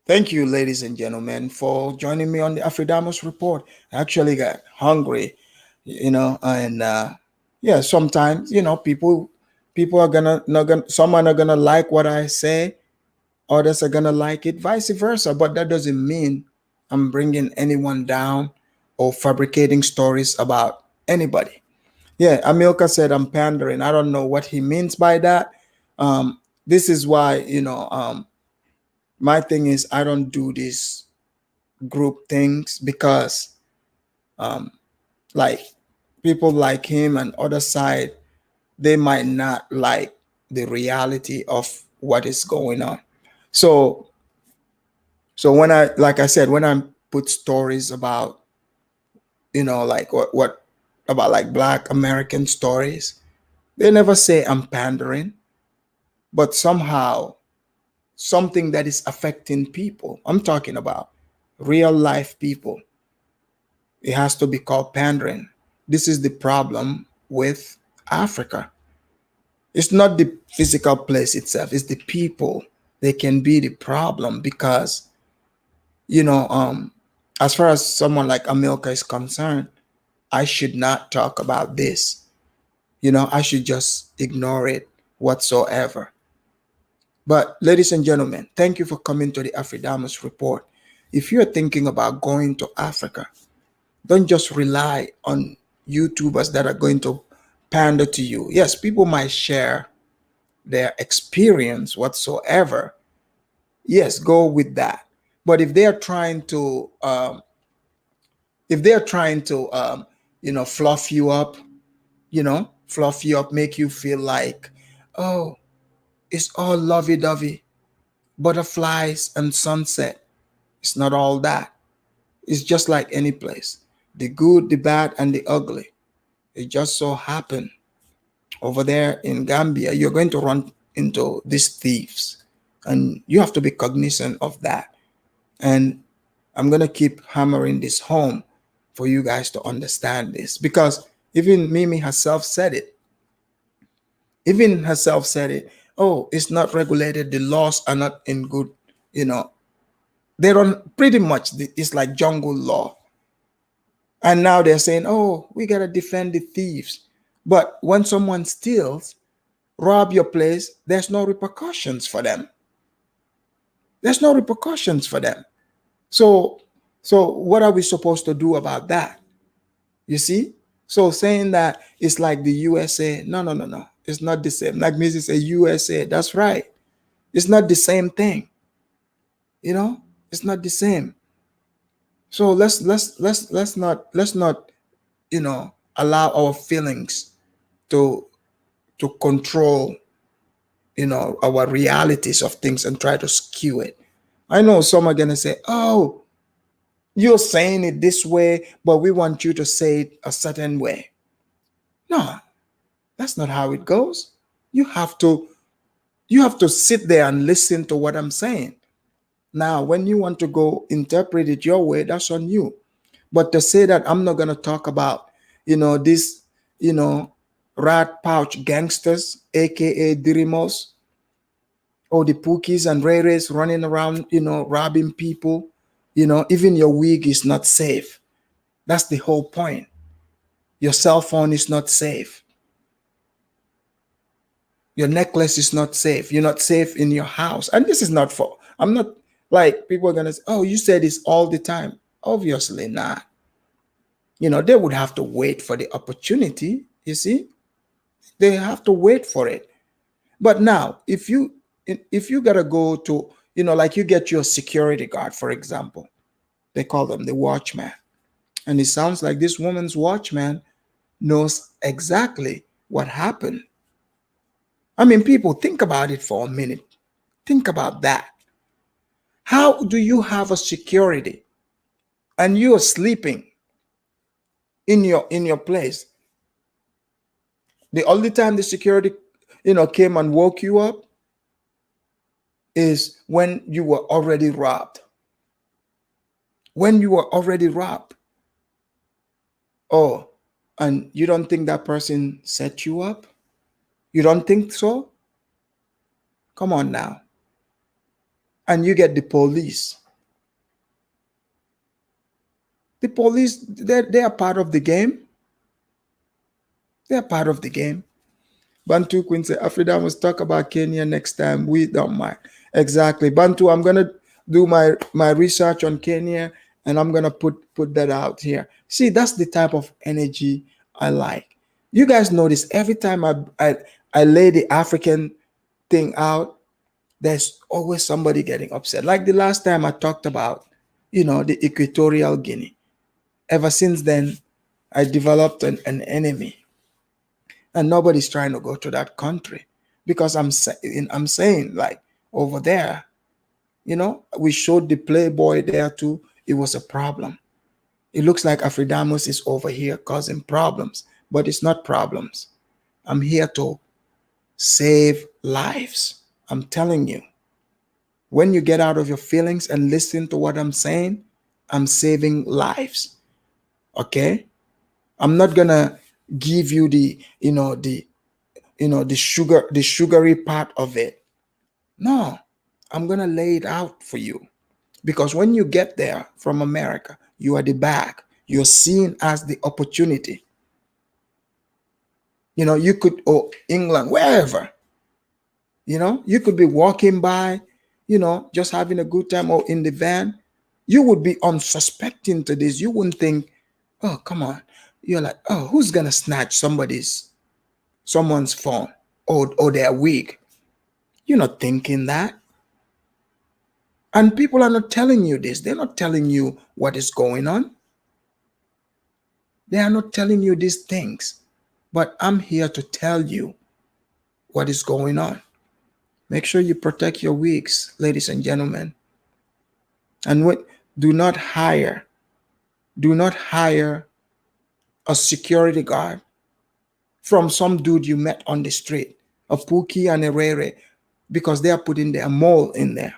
Thank you, ladies and gentlemen, for joining me on the Afridamus Report. I actually got hungry. And yeah, sometimes, people are gonna not gonna someone are gonna like what I say, others are gonna like it, vice versa. But that doesn't mean I'm bringing anyone down or fabricating stories about anybody. Yeah, Amilka said I'm pandering. I don't know what he means by that. This is why, my thing is I don't do these group things because, um, like, people like him and other side, they might not like the reality of what is going on. So, when like I said, when I put stories about, like what about like Black American stories, they never say I'm pandering, but somehow something that is affecting people. I'm talking about real life people. It has to be called pandering. This is the problem with Africa. It's not the physical place itself, it's the people. They can be the problem because, as far as someone like Amilka is concerned, I should not talk about this. I should just ignore it whatsoever. But, ladies and gentlemen, thank you for coming to the Afridamus Report. If you're thinking about going to Africa, don't just rely on YouTubers that are going to pander to you. Yes, people might share their experience whatsoever. Yes, go with that. But if they are trying to, fluff you up, make you feel like, oh, it's all lovey-dovey, butterflies and sunset. It's not all that. It's just like any place. The good, the bad, and the ugly. It just so happened over there in Gambia, you're going to run into these thieves. And you have to be cognizant of that. And I'm going to keep hammering this home for you guys to understand this. Because even Mimi herself said it. Oh, it's not regulated. The laws are not in good, they don't pretty much, it's like jungle law. And now they're saying, oh, we got to defend the thieves. But when someone steals, rob your place, there's no repercussions for them. There's no repercussions for them. So what are we supposed to do about that? You see? So saying that it's like the USA, no. It's not the same. Like Mrs. say USA, that's right. It's not the same thing. It's not the same. So let's not allow our feelings to control our realities of things and try to skew it. I know some are gonna say, oh, you're saying it this way, but we want you to say it a certain way. No, that's not how it goes. You have to sit there and listen to what I'm saying. Now, when you want to go interpret it your way, that's on you. But to say that I'm not going to talk about, this, rat pouch gangsters, aka Dirimos, or the Pookies and Rays running around, robbing people, even your wig is not safe. That's the whole point. Your cell phone is not safe. Your necklace is not safe. You're not safe in your house. And this is not for, I'm not like people are going to say, oh, you say this all the time. Obviously not. They would have to wait for the opportunity. You see, they have to wait for it. But now, if you got to go to, like you get your security guard, for example, they call them the watchman. And it sounds like this woman's watchman knows exactly what happened. I mean, people, think about it for a minute. Think about that. How do you have a security and you are sleeping in your place? The only time the security, came and woke you up is when you were already robbed. When you were already robbed. Oh, and you don't think that person set you up? You don't think so? Come on now. And you get the police. The police, they are part of the game. They're part of the game. Bantu Quincy, Afrida must talk about Kenya next time. We don't mind. Exactly. Bantu, I'm gonna do my research on Kenya and I'm gonna put that out here. See, that's the type of energy I like. You guys notice every time I lay the African thing out, there's always somebody getting upset. Like the last time I talked about, the Equatorial Guinea. Ever since then, I developed an enemy. And nobody's trying to go to that country because I'm saying like over there, we showed the Playboy there too. It was a problem. It looks like Afridamus is over here causing problems, but it's not problems. I'm here to save lives. I'm telling you, when you get out of your feelings and listen to what I'm saying, I'm saving lives. Okay? I'm not gonna give you the sugary part of it. No, I'm gonna lay it out for you. Because when you get there from America, you are the bag. You're seen as the opportunity. You could, or England, wherever. You could be walking by, just having a good time, or in the van. You would be unsuspecting to this. You wouldn't think, oh, come on. You're like, oh, who's gonna snatch someone's phone or their wig? You're not thinking that. And people are not telling you this. They're not telling you what is going on. They are not telling you these things. But I'm here to tell you what is going on. Make sure you protect your wigs, ladies and gentlemen. And do not hire a security guard from some dude you met on the street, a Pookie and a Rere, because they are putting their mole in there.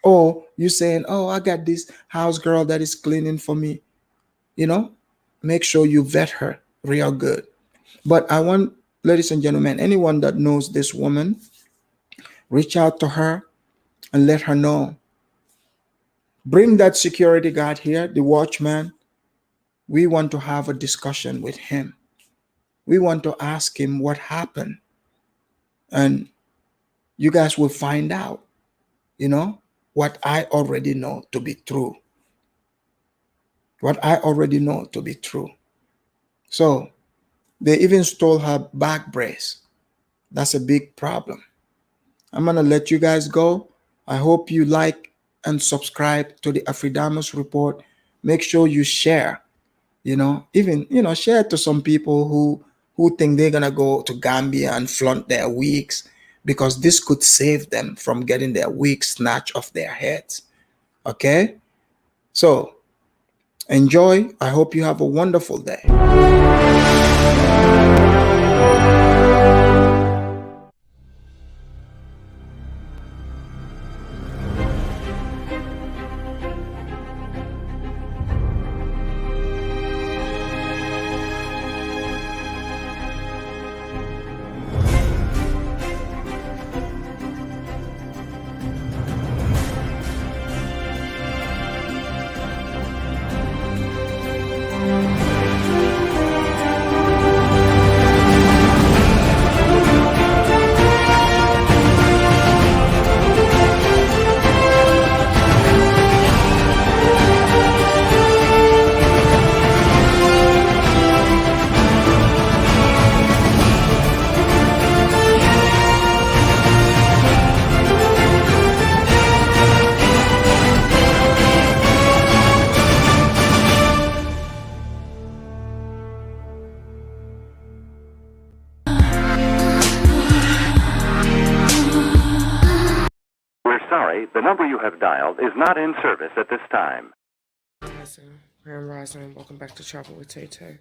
Or you saying, oh, I got this house girl that is cleaning for me. Make sure you vet her real good. But I want, ladies and gentlemen, anyone that knows this woman, reach out to her and let her know. Bring that security guard here, the watchman. We want to have a discussion with him. We want to ask him what happened. And you guys will find out, what I already know to be true. What I already know to be true. So they even stole her back brace. That's a big problem. I'm going to let you guys go. I hope you like and subscribe to the Afridamus Report. Make sure you share, share it to some people who think they're going to go to Gambia and flaunt their wigs, because this could save them from getting their wigs snatched off their heads. Okay? So, enjoy. I hope you have a wonderful day. sorry, the number you have dialed is not in service at this time. Grand Rising, welcome back to Chopper with Tay Tay.